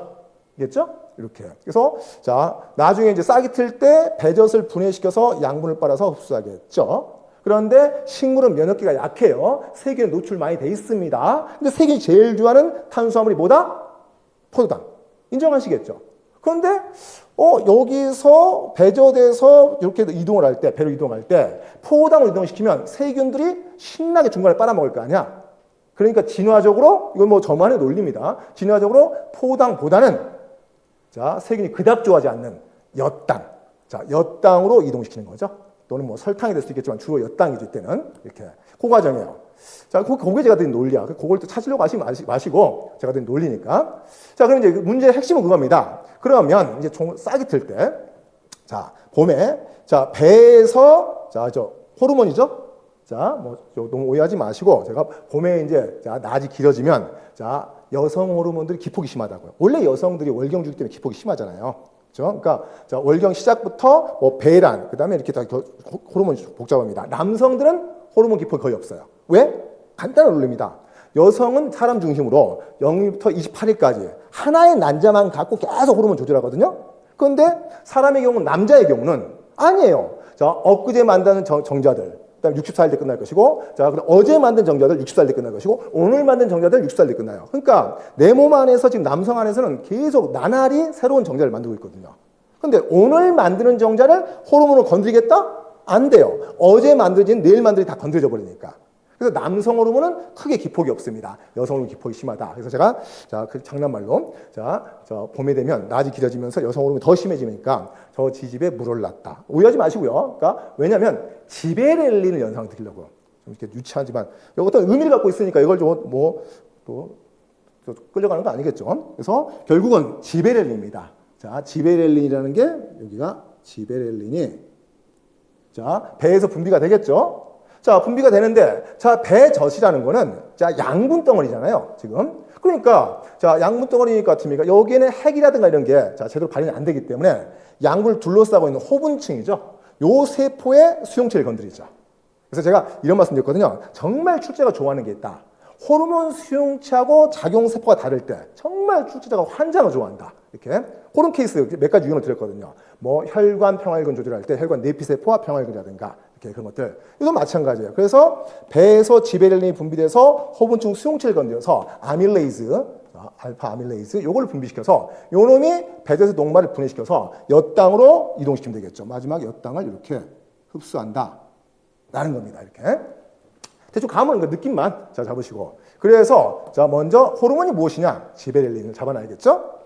겠죠? 이렇게. 그래서, 자, 나중에 이제 싹이 틀 때 배젖을 분해시켜서 양분을 빨아서 흡수하겠죠. 그런데 식물은 면역기가 약해요. 세균에 노출 많이 돼 있습니다. 근데 세균이 제일 좋아하는 탄수화물이 뭐다? 포도당. 인정하시겠죠? 그런데 여기서 배젖에서 이렇게 이동을 할 때, 배로 이동할 때 포도당을 이동시키면 세균들이 신나게 중간에 빨아먹을 거 아니야? 그러니까 진화적으로, 이건 뭐 저만의 논리입니다. 진화적으로 포도당보다는, 자, 세균이 그닥 좋아하지 않는 엿당. 자, 엿당으로 이동시키는 거죠. 또는 뭐 설탕이 될 수도 있겠지만 주로 엿당이죠, 이때는. 이렇게. 그 과정이에요. 자, 그게 제가 드린 논리야. 그걸 또 찾으려고 하지 마시고, 제가 드린 논리니까. 자, 그럼 이제 문제의 핵심은 그겁니다. 그러면 이제 싹이 틀 때, 자, 봄에, 자, 배에서, 자, 호르몬이죠? 자, 뭐, 너무 오해하지 마시고, 제가 봄에 이제, 자, 낮이 길어지면, 자, 여성 호르몬들이 기폭이 심하다고요. 원래 여성들이 월경주기 때문에 기폭이 심하잖아요. 그렇죠? 그러니까, 자, 월경 시작부터 뭐 배란, 그 다음에 이렇게 다 호르몬이 복잡합니다. 남성들은 호르몬 기폭이 거의 없어요. 왜? 간단한 논리입니다. 여성은 사람 중심으로 0일부터 28일까지 하나의 난자만 갖고 계속 호르몬 조절하거든요. 그런데 사람의 경우는, 남자의 경우는 아니에요. 자, 엊그제 만든 정자들, 그다음 64일 때 끝날 것이고, 자, 그럼 어제 만든 정자들 64일 때 끝날 것이고, 오늘 만든 정자들 64일 때 끝나요. 그러니까 내 몸 안에서 지금 남성 안에서는 계속 나날이 새로운 정자를 만들고 있거든요. 근데 오늘 만드는 정자를 호르몬으로 건드리겠다? 안 돼요. 어제 만들어진 내일 만들이 다 건드려져 버리니까. 그래서 남성 호르몬은 크게 기폭이 없습니다. 여성 호르몬 기폭이 심하다. 그래서 제가, 자, 그 장난말로, 자, 봄에 되면 낮이 길어지면서 여성 호르몬이 더 심해지니까 저 지집에 물 올랐다. 오해하지 마시고요. 그러니까 왜냐면 지베렐린을 연상을 드리려고요. 좀 이렇게 유치하지만 어떤 의미를 갖고 있으니까 이걸 좀 또 끌려가는 거 아니겠죠. 그래서 결국은 지베렐린입니다. 자, 지베렐린이라는 게 여기가 지베렐린이, 자, 배에서 분비가 되겠죠. 자, 분비가 되는데, 자, 배젖이라는 거는, 자, 양분 덩어리잖아요, 지금. 그러니까, 자, 양분 덩어리 같으니까, 여기에는 핵이라든가 이런 게, 자, 제대로 발현이 안 되기 때문에, 양분을 둘러싸고 있는 호분층이죠. 요 세포의 수용체를 건드리죠. 그래서 제가 이런 말씀 드렸거든요. 정말 출제가 좋아하는 게 있다. 호르몬 수용체하고 작용세포가 다를 때, 정말 출제자가 환장을 좋아한다. 이렇게. 그런 케이스 몇 가지 유형을 드렸거든요. 뭐, 혈관 평활근 조절할 때, 혈관 내피세포와 평활근이라든가, 이렇게 그런 것들. 이건 마찬가지예요. 그래서 배에서 지베렐린이 분비돼서 호분층 수용체를 건드려서 아밀레이즈, 알파 아밀레이즈, 요걸 분비시켜서 요 놈이 배에서 녹말을 분해시켜서 엿당으로 이동시키면 되겠죠. 마지막 엿당을 이렇게 흡수한다. 라는 겁니다. 이렇게. 대충 감은 그 느낌만 자, 잡으시고. 그래서 자, 먼저 호르몬이 무엇이냐? 지베렐린을 잡아놔야겠죠?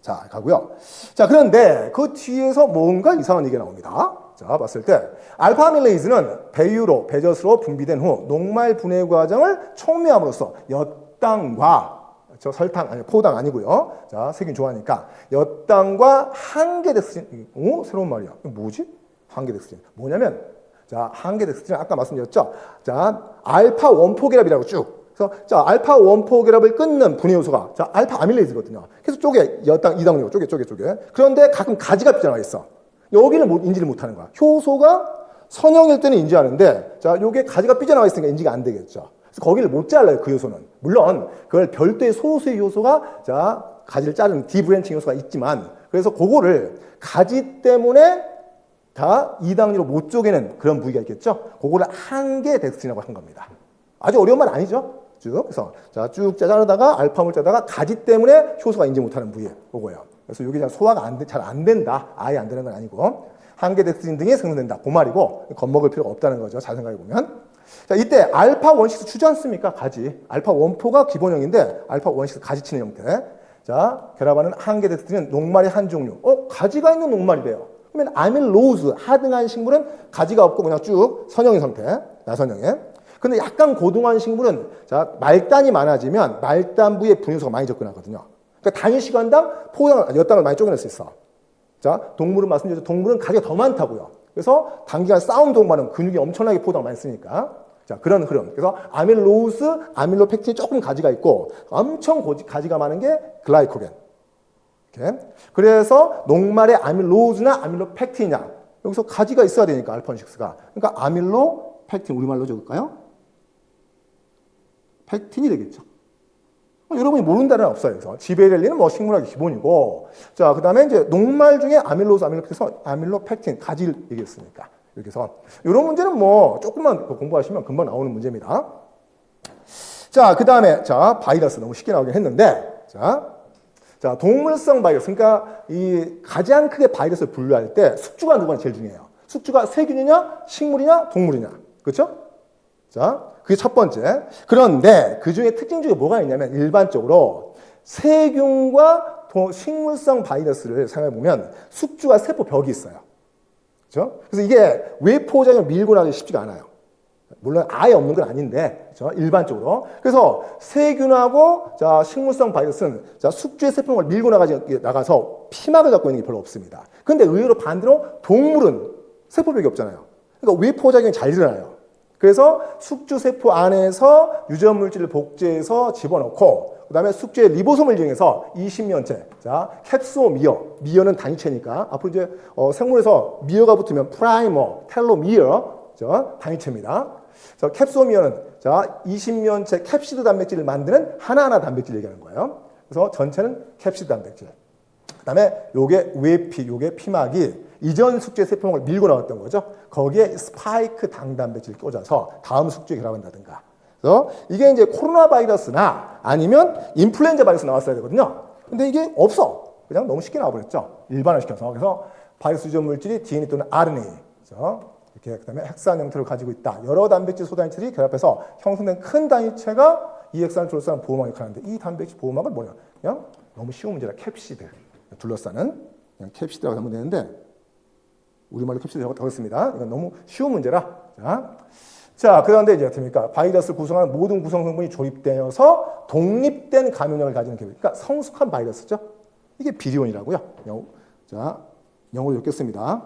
자, 가고요. 자, 그런데 그 뒤에서 뭔가 이상한 얘기가 나옵니다. 자, 봤을 때 알파 아밀레이즈는 배유로, 배젖으로 분비된 후 녹말 분해 과정을 촉매함으로써 엿당과, 저 설탕, 아니 포당 아니고요. 자, 세균 좋아하니까 엿당과 한계덱스트린, 새로운 말이야. 뭐지? 한계덱스트린. 뭐냐면, 자, 한계덱스트린 아까 말씀드렸죠. 자, 알파 원포결합이라고 쭉. 그래서 자, 알파 원포결합을 끊는 분해 요소가 자, 알파 아밀레이즈거든요. 그래서 쪼개, 엿당, 이당류, 쪼개. 그런데 가끔 가지가 삐져나와 있어. 여기를 인지를 못하는 거야. 효소가 선형일 때는 인지하는데, 자, 요게 가지가 삐져나와 있으니까 인지가 안 되겠죠. 그래서 거기를 못 잘라요, 그 요소는. 물론, 그걸 별도의 소수의 요소가, 자, 가지를 자르는 디브랜칭 요소가 있지만, 그래서 그거를 가지 때문에 다 이당류로 못 쪼개는 그런 부위가 있겠죠. 그거를 한계덱스트린이라고 한 겁니다. 아주 어려운 말 아니죠? 쭉. 그래서, 자, 쭉 자르다가 알파물 짜다가 가지 때문에 효소가 인지 못하는 부위, 그거예요. 그래서 이게 소화가 잘 안 된다. 아예 안 되는 건 아니고. 한계덱스트린 등이 생성된다. 그 말이고, 겁먹을 필요가 없다는 거죠. 잘 생각해 보면. 자, 이때 알파 원식스 주지 않습니까? 가지. 알파 원포가 기본형인데, 알파 원식스 가지 치는 형태. 자, 결합하는 한계덱스트린은 녹말의 한 종류. 가지가 있는 녹말이래요. 그러면 아밀로즈, 하등한 식물은 가지가 없고 그냥 쭉 선형인 상태, 나선형에. 근데 약간 고등한 식물은 자, 말단이 많아지면 말단부의 분유소가 많이 접근하거든요. 그러니까 단위 시간당 포장을, 엿당을 많이 쪼개낼 수 있어. 자, 동물은 말씀드렸죠. 동물은 가지가 더 많다고요. 그래서 단기간 싸움 동반은 근육이 엄청나게 포장을 많이 쓰니까. 자, 그런 흐름. 그래서 아밀로즈, 아밀로펙틴이 조금 가지가 있고 엄청 가지가 많은 게 글라이코겐. 이렇게. 그래서 녹말의 아밀로즈나 아밀로펙틴이냐. 여기서 가지가 있어야 되니까 알파6가. 그러니까 아밀로펙틴 우리말로 적을까요? 펙틴이 되겠죠. 여러분이 모른다는 없어요. 그래서 지베렐린은 뭐 식물학의 기본이고, 자, 그 다음에 이제 녹말 중에 아밀로즈, 아밀로펙틴, 가지를 얘기했으니까. 이렇게 해서, 이런 문제는 뭐 조금만 공부하시면 금방 나오는 문제입니다. 자, 그 다음에, 자, 바이러스 너무 쉽게 나오긴 했는데, 자, 동물성 바이러스. 그러니까 이 가장 크게 바이러스를 분류할 때 숙주가 누가 제일 중요해요. 숙주가 세균이냐, 식물이냐, 동물이냐. 그렇죠? 자, 그게 첫 번째. 그런데 그 중에 특징 중에 뭐가 있냐면 일반적으로 세균과 식물성 바이러스를 생각해 보면 숙주가 세포 벽이 있어요. 그렇죠? 그래서 이게 외포장을 밀고 나가기 쉽지가 않아요. 물론 아예 없는 건 아닌데, 그렇죠? 일반적으로. 그래서 세균하고 자, 식물성 바이러스는 자, 숙주의 세포를 밀고 나가서 피막을 갖고 있는 게 별로 없습니다. 근데 의외로 반대로 동물은 세포벽이 없잖아요. 그러니까 외포작용이 잘 일어나요. 그래서 숙주세포 안에서 유전물질을 복제해서 집어넣고 그 다음에 숙주의 리보솜을 이용해서 20년째 자 캡소미어, 미어는 단위체니까 앞으로 이제 생물에서 미어가 붙으면 프라이머, 텔로미어 단위체입니다. 자, 캡소미어는 자 20년째 캡시드 단백질을 만드는 하나하나 단백질 얘기하는 거예요. 그래서 전체는 캡시드 단백질. 그 다음에 요게 외피, 요게 피막이 이전 숙주의 세포를 밀고 나왔던 거죠. 거기에 스파이크 당단백질을 꽂아서 다음 숙주에 결합한다든가. 그래서 이게 이제 코로나 바이러스나 아니면 인플루엔자 바이러스 나왔어야 되거든요. 근데 이게 없어. 그냥 너무 쉽게 나와버렸죠. 일반화시켜서. 그래서 바이러스 유전 물질이 DNA 또는 RNA. 이렇게 그다음에 핵산 형태를 가지고 있다. 여러 단백질 소단위들이 결합해서 형성된 큰 단위체가 이 핵산을 둘러싸는 보호막을 하는데 이 단백질 보호막을 뭐냐? 그냥 너무 쉬운 문제라 캡시드. 둘러싸는 그냥 캡시드라고 하면 되는데 우리말로 캡시드라고 하겠습니다. 이건 너무 쉬운 문제라. 자, 그런데 이제 어떻습니까? 바이러스를 구성하는 모든 구성 성분이 조립되어서 독립된 감염력을 가지는 개별. 그러니까 성숙한 바이러스죠. 이게 비리온이라고요. 자, 영어로 적겠습니다.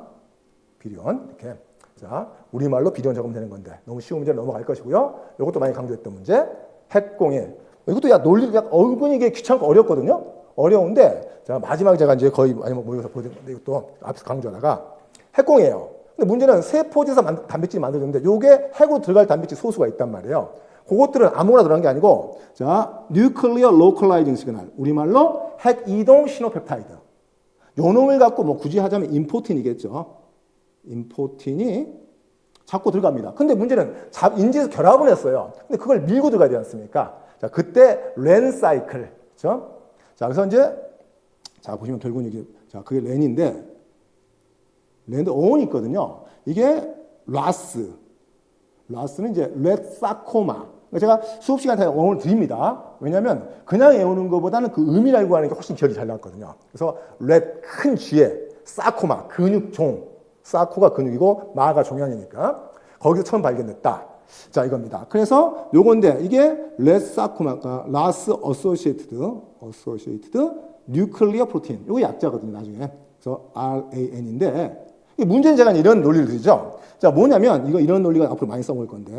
비리온. 이렇게. 자, 우리말로 비리온 적으면 되는 건데 너무 쉬운 문제를 넘어갈 것이고요. 이것도 많이 강조했던 문제. 핵공해. 이것도 야 논리가 은근히 이게 귀찮고 어렵거든요. 어려운데 자, 마지막에 제가 이제 거의 많이 모여서 보여드렸는데 이것도 앞에서 강조하다가 핵공이에요. 근데 문제는 세포에서 단백질이 만들어졌는데 요게 핵으로 들어갈 단백질 소수가 있단 말이에요. 그것들은 아무거나 들어간 게 아니고 자, 뉴클리어 로컬라이징 시그널. 우리말로 핵 이동 신호펩타이드. 요 놈을 갖고 뭐 굳이 하자면 임포틴이겠죠. 임포틴이 자꾸 들어갑니다. 근데 문제는 인지에서 결합을 했어요. 근데 그걸 밀고 들어가야 되지 않습니까? 자, 그때 렌 사이클. 그렇죠? 자, 그래서 이제 자, 보시면 결국은 이게 자, 그게 렌인데 렌드 어원이 있거든요. 이게 라스는 이제 렛사코마. 제가 수업 시간에 어원을 드립니다. 왜냐하면 그냥 외우는 것보다는 그 의미를 알고 하는 게 훨씬 기억이 잘 나거든요. 그래서 렛 큰 쥐에 사코마 근육종. 사코가 근육이고 마가 종양이니까 거기서 처음 발견됐다. 자, 이겁니다. 그래서 요건데 이게 렛사코마가 라스 어소시에이티드 뉴클리어 프로틴. 요거 약자거든요, 나중에. 그래서 RAN인데 문제는 제가 이런 논리를 드리죠. 자, 뭐냐면 이런 논리가 앞으로 많이 써볼 건데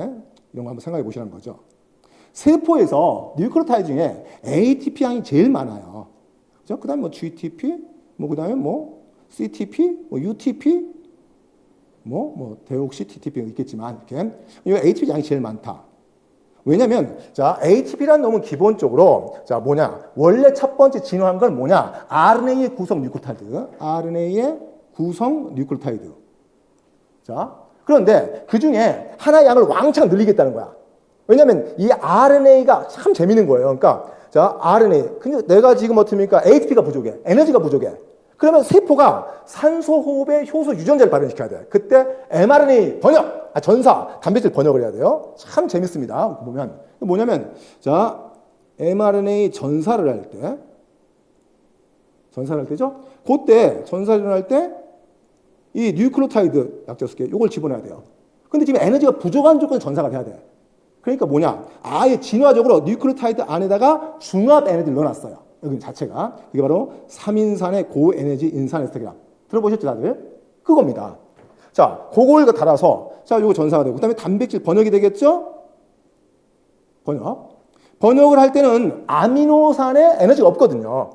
이런 거 한번 생각해 보시라는 거죠. 세포에서 뉴클리오타이드 중에 ATP 양이 제일 많아요. 그죠? 그다음에 뭐 GTP, 뭐 그다음에 뭐 CTP, 뭐 UTP, 뭐 데옥시 TTP 있겠지만 이렇게 이 ATP 양이 제일 많다. 왜냐면 자, ATP란 놈은 기본적으로 자, 뭐냐? 원래 첫 번째 진화한 건 뭐냐? RNA의 구성 뉴클리오타이드. RNA의 구성 뉴클리오타이드. 자, 그런데 그 중에 하나의 양을 왕창 늘리겠다는 거야. 왜냐면 이 RNA가 참 재밌는 거예요. 그러니까 자, RNA. 근데 내가 지금 어떻습니까? ATP가 부족해. 에너지가 부족해. 그러면 세포가 산소 호흡의 효소 유전자를 발현시켜야 돼. 그때 mRNA 전사, 단백질 번역을 해야 돼요. 참 재밌습니다. 보면. 뭐냐면, 자, mRNA 전사를 할 때, 전사를 할 때죠. 그때 전사를 일어날 때 이 뉴클리오타이드 약자수계 이걸 집어넣어야 돼요. 근데 지금 에너지가 부족한 조건에 전사가 돼야 돼. 그러니까 뭐냐? 아예 진화적으로 뉴클리오타이드 안에다가 중합 에너지를 넣어놨어요. 여기 자체가. 그게 바로 3인산의 고에너지 인산에스테그램. 들어보셨죠, 다들? 그겁니다. 자, 그걸 달아서 자, 요거 전사가 되고 그다음에 단백질 번역이 되겠죠? 번역을 할 때는 아미노산에 에너지가 없거든요.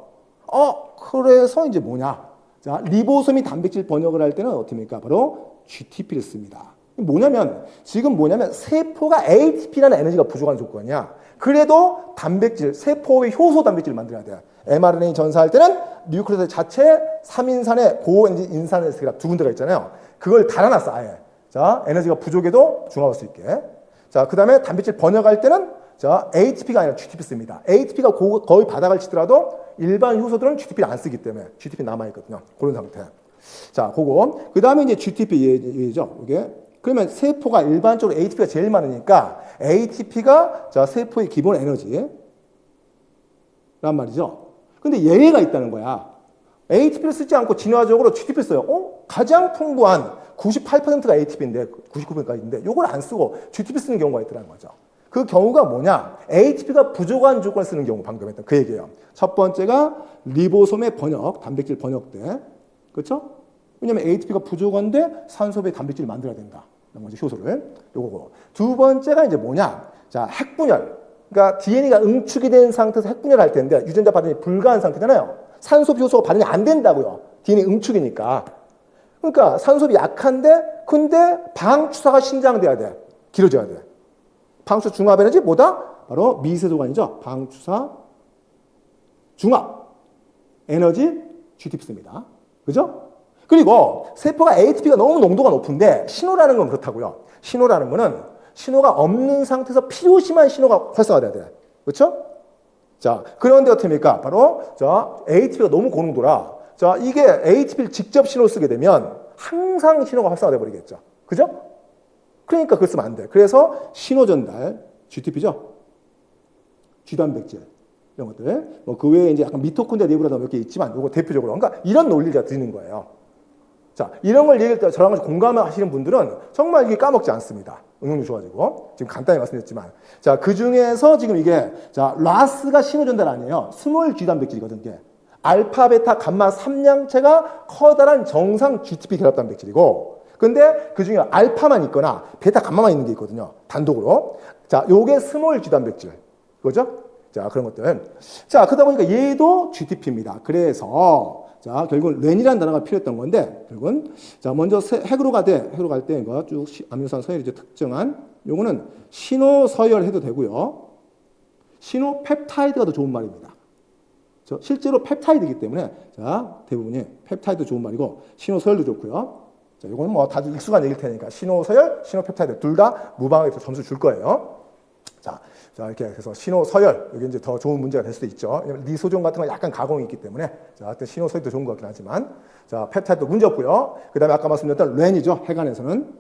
그래서 이제 뭐냐? 자, 리보솜이 단백질 번역을 할 때는 어떻습니까? 바로 GTP를 씁니다. 지금 세포가 ATP라는 에너지가 부족한 조건이야. 그래도 단백질, 세포의 효소 단백질을 만들어야 돼. mRNA 전사할 때는 뉴클레오타이드 자체 3인산의 고에너지 인산에스테그램 두 군데가 있잖아요. 그걸 달아놨어, 아예. 자, 에너지가 부족해도 중화할 수 있게. 자, 그 다음에 단백질 번역할 때는 자, ATP가 아니라 GTP 씁니다. ATP가 거의 바닥을 치더라도 일반 효소들은 GTP를 안 쓰기 때문에 GTP 남아있거든요. 그런 상태. 자, 그거. 그 다음에 이제 GTP죠. 이게. 그러면 세포가 일반적으로 ATP가 제일 많으니까 ATP가 자, 세포의 기본 에너지란 말이죠. 근데 예외가 있다는 거야. ATP를 쓰지 않고 진화적으로 GTP를 써요. 가장 풍부한 98%가 ATP인데, 99%까지인데, 이걸 안 쓰고 GTP 쓰는 경우가 있더라는 거죠. 그 경우가 뭐냐? ATP가 부족한 조건을 쓰는 경우, 방금 했던 그 얘기예요. 첫 번째가 리보솜의 번역, 단백질 번역 때. 그렇죠? 왜냐면 ATP가 부족한데 산소배 단백질을 만들어야 된다. 이런 거지, 효소를. 요거고. 두 번째가 이제 뭐냐? 자, 핵분열. 그러니까 DNA가 응축이 된 상태에서 핵분열을 할 텐데 유전자 발현이 불가한 상태잖아요. 산소비 효소가 발현이 안 된다고요. DNA 응축이니까. 그러니까 산소비 약한데 근데 방추사가 신장돼야 돼. 길어져야 돼. 방추사 중합 에너지 뭐다? 바로 미세도관이죠. 방추사 중합 에너지 GTP입니다. 그죠? 그리고 세포가 ATP가 너무 농도가 높은데 신호라는 건 그렇다고요. 신호라는 거는 신호가 없는 상태에서 필요시만 신호가 활성화돼야 돼. 그렇죠? 자, 그런데 어떻습니까? 바로 자, ATP가 너무 고농도라. 자, 이게 ATP를 직접 신호를 쓰게 되면 항상 신호가 활성화돼 버리겠죠. 그죠? 그러니까 그걸 쓰면 안 돼. 그래서 신호 전달 GTP죠. G단백질 이런 것들. 뭐 그 외에 이제 약간 미토콘드리아 내부라도 몇 개 있지만 이거 대표적으로 그러니까 이런 논리를 제가 드리는 거예요. 자, 이런 걸 얘기할 때 저랑 같이 공감하시는 분들은 정말 이게 까먹지 않습니다. 응용력 좋아지고. 지금 간단히 말씀드렸지만. 자, 그 중에서 지금 이게, 자, 라스가 신호 전달 아니에요. 스몰 G 단백질이거든요. 이게. 알파, 베타, 감마 3량체가 커다란 정상 GTP 결합 단백질이고, 근데 그 중에 알파만 있거나 베타, 감마만 있는 게 있거든요. 단독으로. 자, 요게 스몰 G 단백질. 그거죠? 자, 그런 것들. 자, 그러다 보니까 얘도 GTP입니다. 그래서, 자, 결국은 렌이라는 단어가 필요했던 건데, 결국은, 자, 먼저 핵으로 갈 때, 이거 쭉 아미노산 서열이 이제 특정한, 요거는 신호서열 해도 되고요. 신호펩타이드가 더 좋은 말입니다. 실제로 펩타이드이기 때문에, 자, 대부분이 펩타이드 좋은 말이고, 신호서열도 좋고요. 자, 요거는 뭐 다들 익숙한 얘기일 테니까, 신호서열, 신호펩타이드 둘 다 무방하게 점수 줄 거예요. 자, 이렇게 해서 신호서열, 여기 이제 더 좋은 문제가 될 수도 있죠. 왜냐면 리소존 같은 건 약간 가공이 있기 때문에, 자, 하여튼 신호서열도 좋은 것 같긴 하지만, 자, 펩타이드도 문제 없고요. 그 다음에 아까 말씀드렸던 렌이죠. 핵안에서는.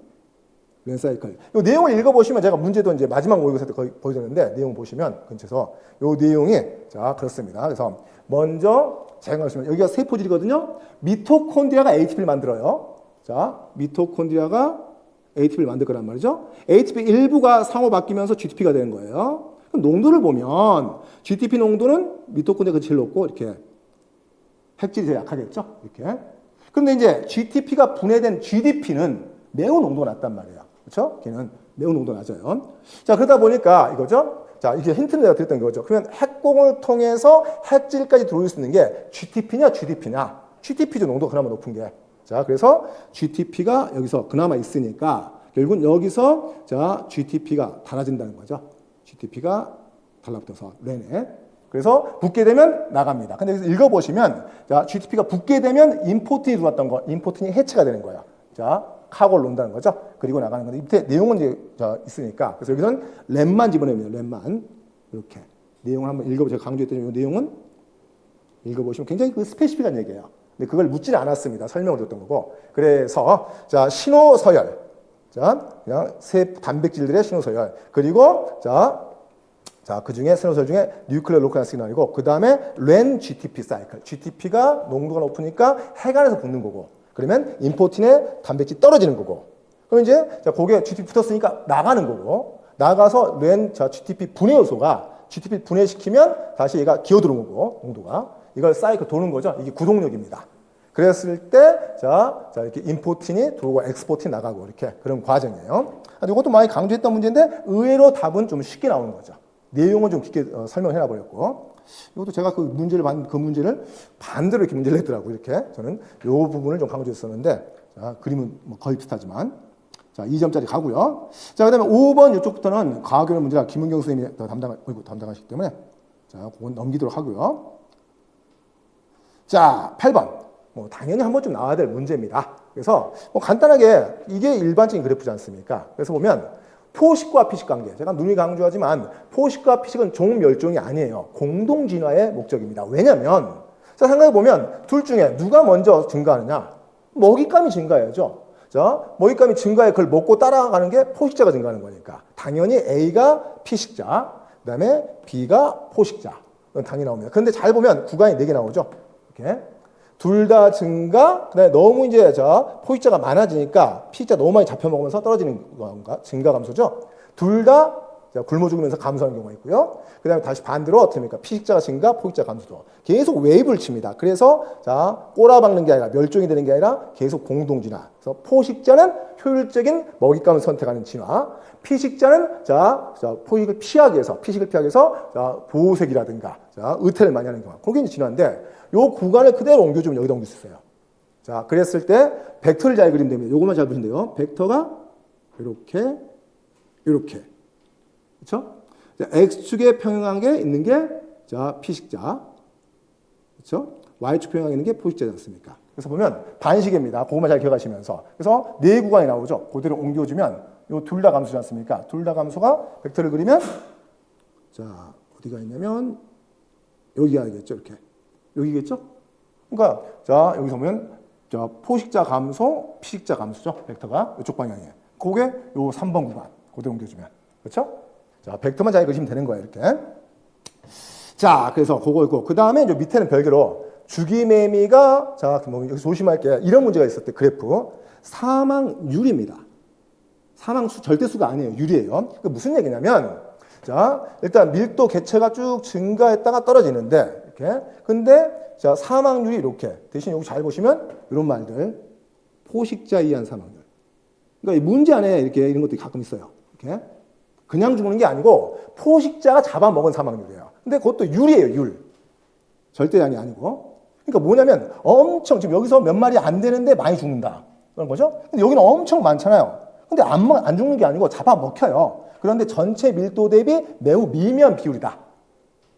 렌 사이클. 이 내용을 읽어보시면 제가 문제도 이제 마지막 모의고사 때 거의 보여줬는데, 내용 보시면 근처에서 이 내용이, 자, 그렇습니다. 그래서 먼저 제가 말씀드리면 여기가 세포질이거든요. 미토콘드리아가 ATP를 만들어요. 자, 미토콘드리아가 ATP를 만들 거란 말이죠. ATP 일부가 상호 바뀌면서 GTP가 되는 거예요. 그럼 농도를 보면 GTP 농도는 미토콘드리아가 제일 높고 이렇게 핵질이 제일 약하겠죠. 이렇게. 그런데 이제 GTP가 분해된 GDP는 매우 농도가 낮단 말이에요. 그렇죠? 걔는 매우 농도가 낮아요. 자, 그러다 보니까 이거죠. 자, 이게 힌트를 내가 드렸던 거죠. 그러면 핵공을 통해서 핵질까지 들어올 수 있는 게 GTP냐 GDP냐. GTP죠. 농도가 그나마 높은 게. 자, 그래서 GTP가 여기서 그나마 있으니까 결국은 여기서 자, GTP가 달아진다는 거죠. GTP가 달라붙어서 렌에. 그래서 붙게 되면 나갑니다. 근데 여기서 읽어보시면 자, GTP가 붙게 되면 임포틴이 들어왔던 거, 임포틴이 해체가 되는 거예요. 자, 카고를 놓는다는 거죠. 그리고 나가는 건데 밑에 내용은 이제 자, 있으니까 그래서 여기서는 렌만 집어내면 렌만 이렇게 내용을 한번 읽어보세요. 제가 강조했던 이 내용은 읽어보시면 굉장히 그 스페시픽한 얘기예요. 근데 그걸 묻지는 않았습니다. 설명을 드렸던 거고. 그래서 자, 신호서열. 자, 그냥 세 단백질들의 신호서열. 그리고 자, 자, 그 중에 세노설 중에 뉴클레어 로컬 시그널이고, 그 다음에 렌 GTP 사이클. GTP가 농도가 높으니까 해간에서 붙는 거고, 그러면 임포틴의 단백질 떨어지는 거고, 그럼 이제 자, 거기에 GTP 붙었으니까 나가는 거고, 나가서 렌 자, GTP 분해 요소가 GTP 분해시키면 다시 얘가 기어들어온 거고, 농도가. 이걸 사이클 도는 거죠. 이게 구동력입니다. 그랬을 때, 자, 이렇게 임포틴이 들어오고 엑스포틴이 나가고, 이렇게 그런 과정이에요. 이것도 많이 강조했던 문제인데, 의외로 답은 좀 쉽게 나오는 거죠. 내용은 좀 깊게 설명해 놔버렸고, 이것도 제가 그 문제를 반대로 이렇게 문제를 냈더라고요. 이렇게. 저는 이 부분을 좀 강조했었는데, 자, 그림은 뭐 거의 비슷하지만. 자, 2점짜리 가고요. 자, 그 다음에 5번 이쪽부터는 과학연화 문제가 김은경 선생님이 담당하시기 때문에, 자, 그건 넘기도록 하고요. 자, 8번. 뭐, 당연히 한 번쯤 나와야 될 문제입니다. 그래서, 뭐, 간단하게, 이게 일반적인 그래프지 않습니까? 그래서 보면, 포식과 피식 관계. 제가 누누이 강조하지만, 포식과 피식은 종멸종이 아니에요. 공동 진화의 목적입니다. 왜냐면, 자, 생각해보면, 둘 중에 누가 먼저 증가하느냐? 먹잇감이 증가해야죠. 자, 먹잇감이 증가해 그걸 먹고 따라가는 게 포식자가 증가하는 거니까. 당연히 A가 피식자, 그 다음에 B가 포식자. 이건 당연히 나옵니다. 그런데 잘 보면 구간이 4개 나오죠. 이렇게. 둘 다 증가, 그다음에 너무 이제 포식자가 많아지니까 피식자 너무 많이 잡혀 먹으면서 떨어지는 건가? 증가 감소죠. 둘 다 굶어 죽으면서 감소하는 경우가 있고요. 그다음에 다시 반대로 어떻게 합니까? 피식자가 증가, 포식자 감소. 계속 웨이브를 칩니다. 그래서 꼬라박는 게 아니라 멸종이 되는 게 아니라 계속 공동 진화. 그래서 포식자는 효율적인 먹잇감을 선택하는 진화. 피식자는 포식을 피하기 위해서 보호색이라든가 의태를 많이 하는 경우. 그게 이제 진화인데 요 구간을 그대로 옮겨주면 여기다 옮길 수 있어요. 자, 그랬을 때 벡터를 잘 그리면 됩니다. 요것만 잘 보시면 돼요. 벡터가 이렇게 그렇죠? X축에 평행한 게 있는 게 피식자. 그렇죠? Y축 평행하게 있는 게 포식자지 않습니까? 그래서 보면 반식입니다. 그것만 잘 기억하시면서. 그래서 4구간이 나오죠. 그대로 옮겨주면 요 둘 다 감소지 않습니까? 둘 다 감소가 벡터를 그리면 자, 어디가 있냐면 여기가 되겠죠. 이렇게. 여기겠죠? 그러니까 자, 여기서 보면 포식자 감소, 피식자 감소죠. 벡터가 이쪽 방향이에요. 그게 요 3번 구간. 그대로 옮겨주면. 그렇죠? 자, 벡터만 잘 그리시면 되는 거예요. 이렇게. 자, 그래서 그거 있고 그 다음에 이제 밑에는 별개로 주기매미가 뭐 여기 조심할 게 이런 문제가 있었대. 그래프. 사망률입니다. 사망수 절대수가 아니에요. 율이에요. 그 무슨 얘기냐면 자, 일단 밀도 개체가 쭉 증가했다가 떨어지는데 이렇게. 근데 사망률이 이렇게. 대신 여기 잘 보시면 이런 말들. 포식자에 의한 사망률. 그러니까 이 문제 안에 이렇게 이런 것들이 가끔 있어요. 이렇게. 그냥 죽는 게 아니고 포식자가 잡아먹은 사망률이에요. 근데 그것도 율이에요, 율. 절대량이 아니고. 그러니까 뭐냐면 엄청 지금 여기서 몇 마리 안 되는데 많이 죽는다. 그런 거죠. 근데 여기는 엄청 많잖아요. 근데 안 죽는 게 아니고 잡아먹혀요. 그런데 전체 밀도 대비 매우 미미한 비율이다.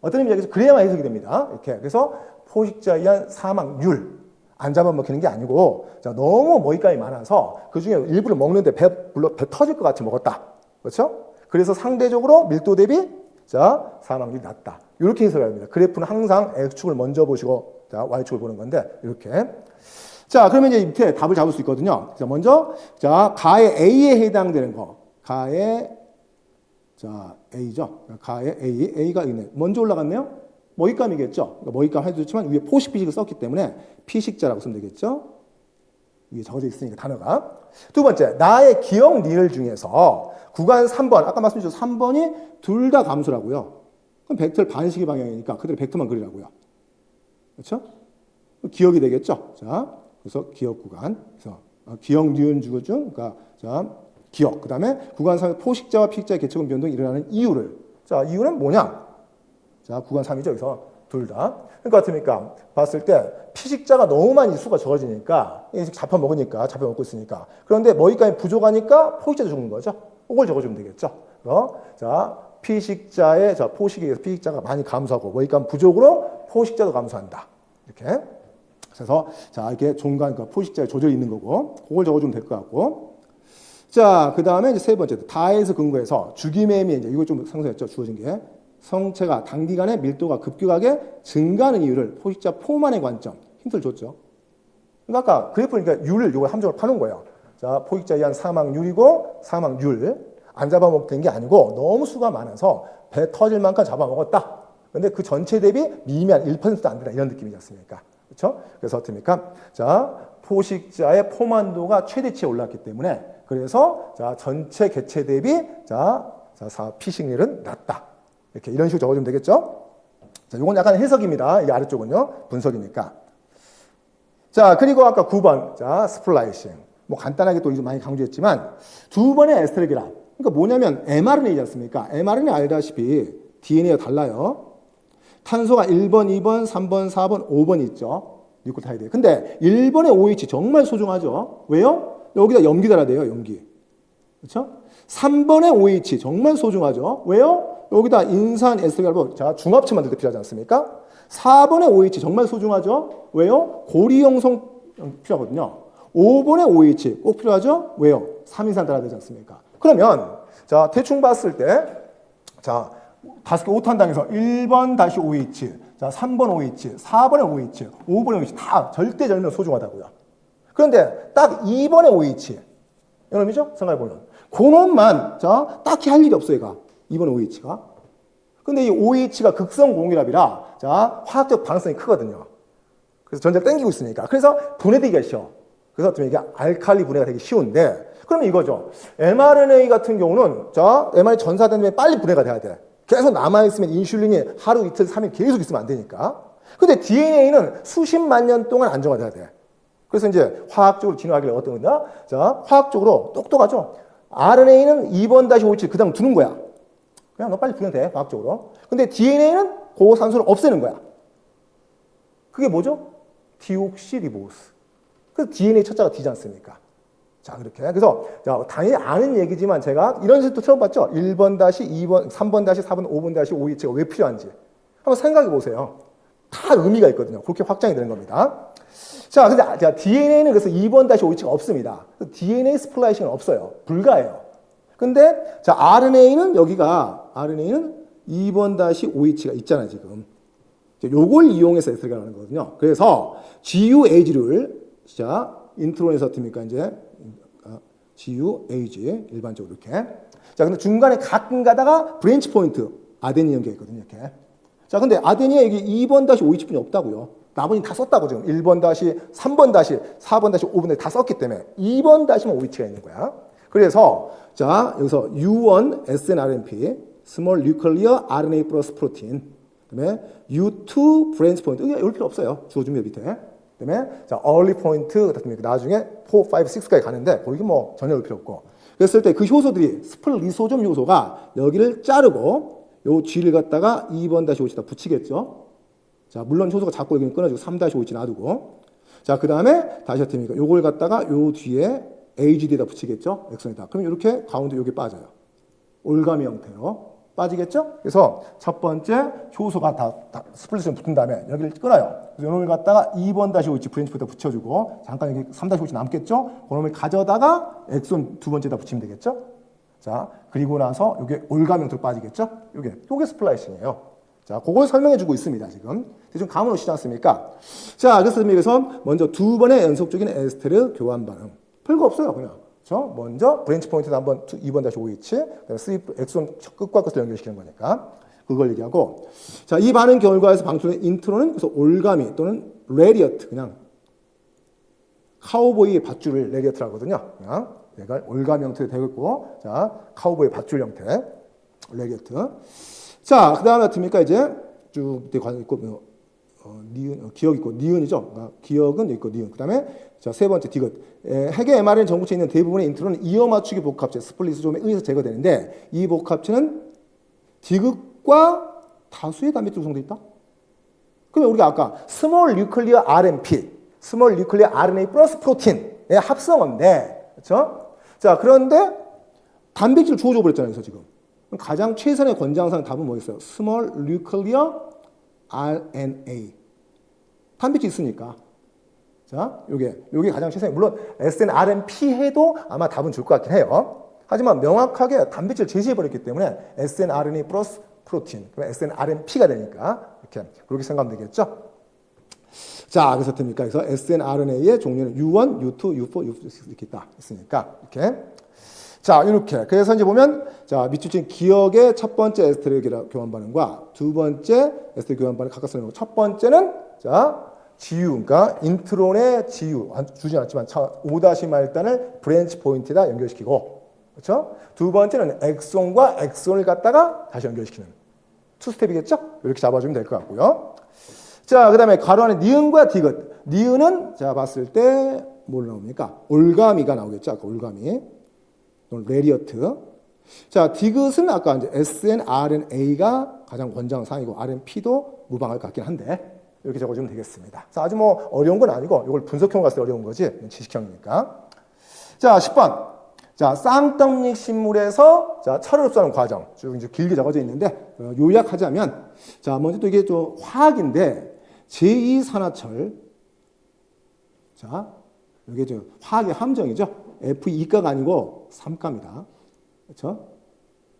어떤 의미죠? 그래야만 해석이 됩니다. 이렇게. 그래서 포식자에 의한 사망률. 안 잡아먹히는 게 아니고 너무 먹잇감이 많아서 그중에 일부를 먹는데 배 터질 것 같이 먹었다. 그렇죠? 그래서 상대적으로 밀도 대비 사망률이 낮다. 이렇게 해석해야 합니다. 그래프는 항상 X축을 먼저 보시고 Y축을 보는 건데 이렇게. 자, 그러면 이제 밑에 답을 잡을 수 있거든요. 자, 먼저 가의 A에 해당되는 거. 가의 A죠. 가의 A가 있네. 먼저 올라갔네요. 먹잇감이겠죠. 그러니까 먹잇감 해줬지만 위에 포식 피식을 썼기 때문에 피식자라고 쓰면 되겠죠. 위에 적어져 있으니까 단어가. 두 번째, 나의 기억 니을 중에서 구간 3번, 아까 말씀드렸죠. 3번이 둘 다 감소라고요. 그럼 벡터를 반식의 방향이니까 그대로 벡터만 그리라고요. 그렇죠? 기억이 되겠죠. 자, 그래서 기억 구간. 그래서 기억 니은 주거 중, 그러니까 기억. 그 다음에 구간 3의 포식자와 피식자의 개체군 변동이 일어나는 이유를. 자, 이유는 뭐냐? 자, 구간 3이죠. 여기서 둘 다. 그러니까 어떻습니까? 봤을 때 피식자가 너무 많이 수가 적어지니까 잡혀먹으니까 잡혀먹고 있으니까. 그런데 먹잇감이 부족하니까 포식자도 죽는 거죠. 그걸 적어주면 되겠죠. 그래서 피식자의 포식에 의해서 피식자가 많이 감소하고 먹잇감 부족으로 포식자도 감소한다. 이렇게. 그래서 이렇게 종간 포식자의 조절이 있는 거고 그걸 적어주면 될 것 같고. 자, 그 다음에 이제 세 번째 다에서 근거해서 주기매미 이제 이거 좀 상세했죠. 주어진 게. 성체가 단기간에 밀도가 급격하게 증가하는 이유를 포식자 포만의 관점 힌트를 줬죠. 그러니까 아까 그래프니까 율을 이거 함정을 파는 거예요. 자, 포식자에 의한 사망률이고 사망률. 안 잡아먹는 게 아니고 너무 수가 많아서 배 터질 만큼 잡아먹었다. 근데 그 전체 대비 미미한 1%도 안 된다. 이런 느낌이지 않습니까? 그렇죠? 그래서 어떻습니까? 자, 포식자의 포만도가 최대치에 올랐기 때문에 그래서 자, 전체 개체 대비 피식률은 낮다. 이렇게 이런 식으로 적어주면 되겠죠? 자, 이건 약간 해석입니다. 이 아래쪽은요. 분석이니까. 자, 그리고 아까 9번. 자, 스플라이싱. 뭐 간단하게 또 많이 강조했지만 두 번의 에스테르기라. 그러니까 뭐냐면 mRNA이지 않습니까? mRNA 알다시피 DNA가 달라요. 탄소가 1번, 2번, 3번, 4번, 5번 있죠. 뉴클타이드. 근데 1번의 OH 정말 소중하죠. 왜요? 여기다 염기 달아야 돼요. 염기. 그렇죠? 3번의 OH 정말 소중하죠. 왜요? 여기다 인산 에스테르기라고 자, 중합체 만들 때 필요하지 않습니까? 4번의 OH 정말 소중하죠. 왜요? 고리 형성 필요하거든요. 5번의 OH 꼭 필요하죠. 왜요? 3인산 달아야 되지 않습니까? 그러면 자, 대충 봤을 때 자, 5개 오탄당에서 1번 다시 OH, 자, 3번 OH, 4번의 OH, 5번의 OH 다 절대절명 소중하다고요. 그런데 딱 2번의 OH, 여러분이죠? 생각해보면. 그놈만, 자, 딱히 할 일이 없어요, 얘가. 2번의 OH가. 근데 이 OH가 극성 공유랍이라, 자, 화학적 방성이 크거든요. 그래서 전자를 땡기고 있으니까. 그래서 분해되기가 쉬워. 그래서 어쩌면 이게 알칼리 분해가 되기 쉬운데, 그러면 이거죠. mRNA 같은 경우는, 자, mRNA 전사된 다음에 빨리 분해가 돼야 돼. 계속 남아있으면 인슐린이 하루, 이틀, 3일 계속 있으면 안 되니까. 근데 DNA는 수십만 년 동안 안정화돼야 돼. 그래서 이제 화학적으로 진화하기를 어떤 거냐? 자, 화학적으로 똑똑하죠. RNA는 2번 다시 OH 그 다음 두는 거야. 그냥 너 빨리 분해돼, 화학적으로. 근데 DNA는 그 산소를 없애는 거야. 그게 뭐죠? 디옥시리보스. 그래서 DNA 첫자가 D지 않습니까? 자, 그렇게. 그래서, 자, 당연히 아는 얘기지만 제가 이런 식으로 들어봤죠? 1번 다시 2번, 3번 다시 4번, 5번 다시 OH가 왜 필요한지. 한번 생각해 보세요. 다 의미가 있거든요. 그렇게 확장이 되는 겁니다. 자, 근데 자, DNA는 그래서 2번 다시 OH가 없습니다. DNA 스플라이싱은 없어요. 불가해요. 근데, 자, RNA는 여기가, RNA는 2번 다시 OH가 있잖아요, 지금. 요걸 이용해서 에스테르기라를 하는 거거든요. 그래서 GUAG를, 자, 인트론에서 어떻습니까, 이제. GUAG 일반적으로 이렇게. 자, 근데 중간에 가끔 가다가 브랜치 포인트 아데닌 연결 있거든요, 이렇게. 자, 근데 아데닌에 여기 2번 다시 OH뿐이 없다고요. 나머지 다 썼다고 지금 1번 다시, 3번 다시, 4번 다시, 5번 다시 다 썼기 때문에 2번 다시만 OH가 있는 거야. 그래서 자, 여기서 U1 snRNP 스몰 뉴클리어 RNA 플러스 프로틴. 그다음에 U2 브랜치 포인트. 이게 올 필요 없어요. 주어주면 밑에. 그다음에 자, early 포인트 같은 게 나중에 4, 5, 6까지 가는데 거기 뭐 전혀 올 필요 없고. 그랬을 때 그 효소들이 스플리소점 효소가 여기를 자르고 요 G를 갖다가 2번 다시 OH에다 붙이겠죠. 자, 물론 효소가 자꾸 여기는 끊어지고 3 다시 OH 놔두고. 자, 그다음에 다시 어떻습니까? 요걸 갖다가 요 뒤에 AGD에다 붙이겠죠. 엑선에다. 그럼 이렇게 가운데 여기 빠져요. 올가미 형태로 빠지겠죠? 그래서 첫 번째 효소가 다 스플릿으로 붙은 다음에 여기를 끊어요. 그래서 이놈을 갖다가 2번 다시 OH 브랜치 포인트에다 붙여주고 잠깐 여기 3 다시 OH 남겠죠? 그놈을 가져다가 엑선 두 번째에다 붙이면 되겠죠? 자, 그리고 나서 이게 올가미 형태로 빠지겠죠? 요게 스플라이싱이에요. 자, 그걸 설명해주고 있습니다, 지금. 대충 감은 오시지 않습니까? 자, 그래서 먼저 두 번의 연속적인 에스테르 교환 반응. 별거 없어요, 그냥. 그렇죠? 먼저 브랜치 포인트에다 한번 2번 다시 OH, 그다음에 3 엑손 끝과 끝을 연결시키는 거니까 그걸 얘기하고, 자, 이 반응 결과에서 방출된 인트로는 그래서 올가미 또는 레리어트, 그냥 카우보이의 밧줄을 레리어트라고 하거든요. 그냥 얘가 올가미 형태로 되어 있고, 자, 카우보이 밧줄 형태 레리어트. 자, 그 다음에 어떻습니까? 이제 쭉 관계 있고, 니은, 기억 있고, 니은이죠. 그러니까 기억은 있고, 니은. 그 다음에 자, 세 번째, 디귿. 핵의 mRNA 전구체에 있는 대부분의 인트로는 이어 맞추기 복합체, 스플리스좀에 의해서 제거되는데, 이 복합체는 디귿과 다수의 단백질 구성되어 있다? 그러면 우리가 아까 스몰 뉴클리어 RNP, 스몰 뉴클리어 RNA 플러스 프로틴의 합성어인데, 그렇죠? 자, 그런데 단백질을 주워줘 버렸잖아요, 그래서 지금. 가장 최선의 권장상 답은 뭐겠어요? 스몰 뉴클리어 RNA. 단백질 있으니까. 자, 요게 가장 최선의, 물론 snRNP 해도 아마 답은 줄 것 같긴 해요. 하지만 명확하게 단백질 제시해버렸기 때문에 snRNA 플러스 프로틴, 그러면 snRNP가 되니까 이렇게 그렇게 생각하면 되겠죠. 자, 그래서 됩니까? 그래서 snRNA의 종류는 U1, U2, U4, U6 이렇게 있다. 있으니까 이렇게. 자, 이렇게. 그래서 이제 보면, 자, 밑줄 기억의 첫 번째 에스테르 교환 반응과 두 번째 에스테르 교환 반응 각각 설명하고, 첫 번째는, 자, 지유, 그러니까 인트론의 지유, 주진 않지만 5'-말단을 브랜치 포인트에다 연결시키고, 그렇죠? 두 번째는 엑손과 엑손을 갖다가 다시 연결시키는 투 스텝이겠죠? 이렇게 잡아주면 될 것 같고요. 자, 그 다음에 가로 안에 니은과 디귿. 니은은 제가 봤을 때 뭘 나옵니까? 올가미가 나오겠죠? 아까 올가미. 레리어트. 자, 디귿은 아까 이제 SNRNA가 가장 권장한 사항이고 RNP도 무방할 것 같긴 한데 이렇게 적어주면 되겠습니다. 자, 아주 뭐 어려운 건 아니고 이걸 분석형 갔을 때 어려운 거지 지식형이니까. 자, 10번. 자, 쌍떡잎 식물에서 자, 철을 흡수하는 과정. 쭉 이제 길게 적어져 있는데 요약하자면 자, 먼저 또 이게 좀 화학인데 제2산화철. 자, 이게 좀 화학의 함정이죠. Fe2가가 아니고 3가입니다. 그렇죠?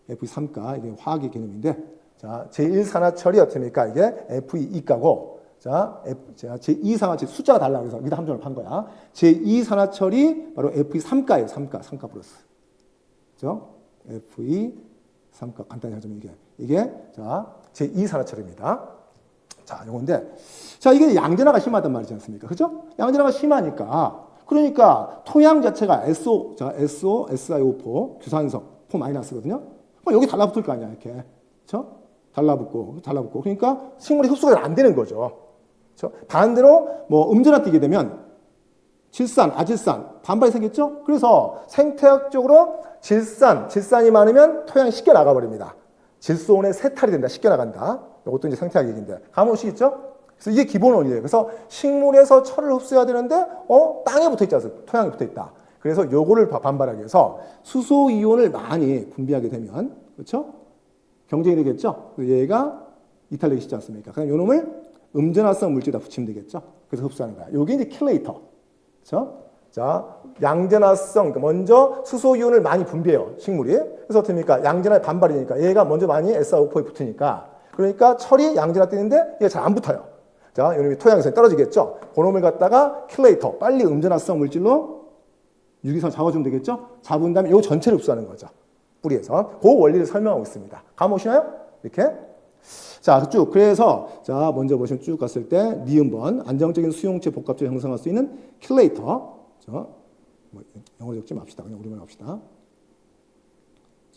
Fe3가 이게 화학의 개념인데 자, 제1산화철이 어떻습니까? 이게 Fe2가고 자, 제2산화철 숫자가 달라 그래서 여기다 함정을 판 거야. 제2산화철이 바로 Fe3가예요. 3가 플러스. 그렇죠? Fe3가 간단히 하자면 이게 자, 제2산화철입니다. 자, 요건데 자, 이게 양전화가 심하단 말이지 않습니까? 그죠? 양전화가 심하니까 그러니까 토양 자체가 SO, 자, SO, SiO4, 규산성, 4-거든요. 여기 달라붙을 거 아니야, 이렇게. 그렇죠? 달라붙고. 그러니까 식물이 흡수가 안 되는 거죠. 그렇죠? 반대로 뭐 음전화 띄게 되면 질산, 아질산 반발이 생겼죠? 그래서 생태학적으로 질산이 많으면 토양이 쉽게 나가버립니다. 질소온의 세탈이 된다, 쉽게 나간다. 이것도 이제 생태학 얘기인데 감은 오시겠죠? 그래서 이게 기본 원리예요. 그래서 식물에서 철을 흡수해야 되는데 땅에 붙어 있지 않습니까? 토양에 붙어 있다. 그래서 요거를 반발하기 위해서 수소 이온을 많이 분비하게 되면 그렇죠? 경쟁이 되겠죠? 얘가 이탈되기 쉽지 않습니까? 그럼 요 놈을 음전화성 물질에다 붙이면 되겠죠? 그래서 흡수하는 거야. 요게 이제 킬레이터. 그렇죠? 자, 양전화성, 그러니까 먼저 수소 이온을 많이 분비해요, 식물이. 그래서 어떻습니까? 양전화의 반발이니까 얘가 먼저 많이 SiO4에 붙으니까 그러니까 철이 양전화 뛰는데 얘가 잘 안 붙어요. 자, 이놈이 토양에서 떨어지겠죠? 그놈을 갖다가 킬레이터, 빨리 음전화성 물질로 유기성 잡아주면 되겠죠? 잡은 다음에 이 전체를 흡수하는 거죠. 뿌리에서. 그 원리를 설명하고 있습니다. 감 오시나요? 이렇게. 자, 쭉. 그래서, 자, 먼저 보시면 쭉 갔을 때, 니은번, 안정적인 수용체 복합체를 형성할 수 있는 킬레이터. 자, 뭐, 영어로 적지 맙시다. 그냥 우리말로 합시다.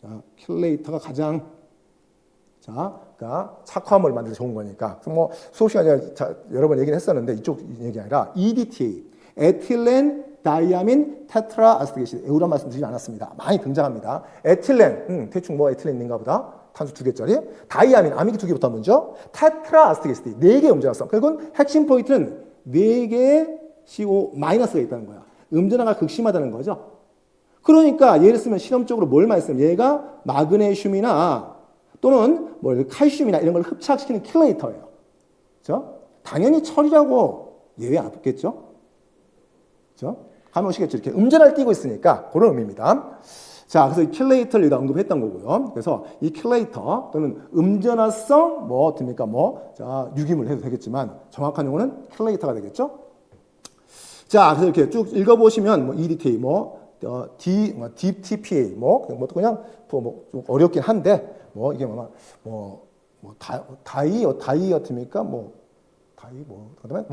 자, 킬레이터가 가장 그러니까 착화물을 만들어서 좋은 거니까. 그래서 뭐 수업 시간에 여러 번 얘기는 했었는데 이쪽 얘기 아니라 EDTA, 에틸렌 다이아민 테트라 아세트게시드. 이런 말씀 드리지 않았습니다. 많이 등장합니다. 에틸렌, 대충 뭐 에틸렌인가 보다. 탄소 2개짜리. 다이아민, 아미기 2개 붙어 먼저. 테트라 아세트게시드, 4개의 음전화성. 결국은 핵심 포인트는 4개의 CO-가 있다는 거야. 음전화가 극심하다는 거죠. 그러니까 예를 들면 실험적으로 뭘 많이 쓰면 얘가 마그네슘이나 또는 뭐 칼슘이나 이런 걸 흡착시키는 킬레이터예요. 그렇죠? 당연히 철이라고 예외 안 붙겠죠? 그렇죠? 가면 오시겠죠? 이렇게 음전화를 띄고 있으니까 그런 의미입니다. 자, 그래서 이 킬레이터를 여기다 언급했던 거고요. 그래서 이 킬레이터 또는 음전화성 뭐 어떻습니까? 자, 유기물 해도 되겠지만 정확한 용어는 킬레이터가 되겠죠? 자, 그래서 이렇게 쭉 읽어보시면 뭐 EDTA, DTPA, 그냥 좀 어렵긴 한데 이게 다이어트입니까? 그다음에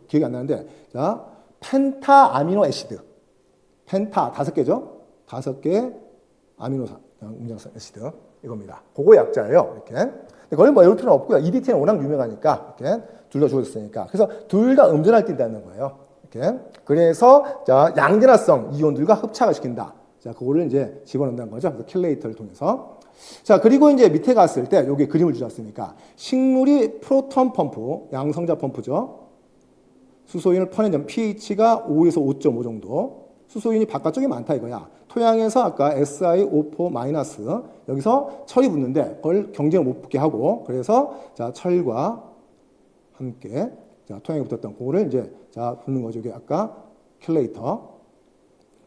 기억이 안 나는데, 자, 펜타 아미노 애시드. 펜타 5개죠? 5개 아미노산, 음전화성 애시드. 이겁니다. 그거 약자예요. 이렇게. 근데 그걸 외울 필요는 없고요. EDT는 워낙 유명하니까, 이렇게. 둘 다 주어졌으니까. 그래서 둘 다 음전화를 띈다는 거예요. 이렇게. 그래서, 자, 양전화성 이온들과 흡착을 시킨다. 자, 그거를 이제 집어넣는다는 거죠. 그래서 킬레이터를 통해서. 자, 그리고 이제 밑에 갔을 때 여기 그림을 주셨으니까 식물이 프로톤 펌프, 양성자 펌프죠. 수소인을 퍼낸 점 pH가 5에서 5.5 정도. 수소인이 바깥쪽에 많다 이거야. 토양에서 아까 SiO4- 여기서 철이 붙는데 그걸 경쟁을 못 붙게 하고 그래서 자, 철과 함께 자, 토양에 붙었던 그거를 이제 자, 붙는 거죠. 이게 아까 킬레이터.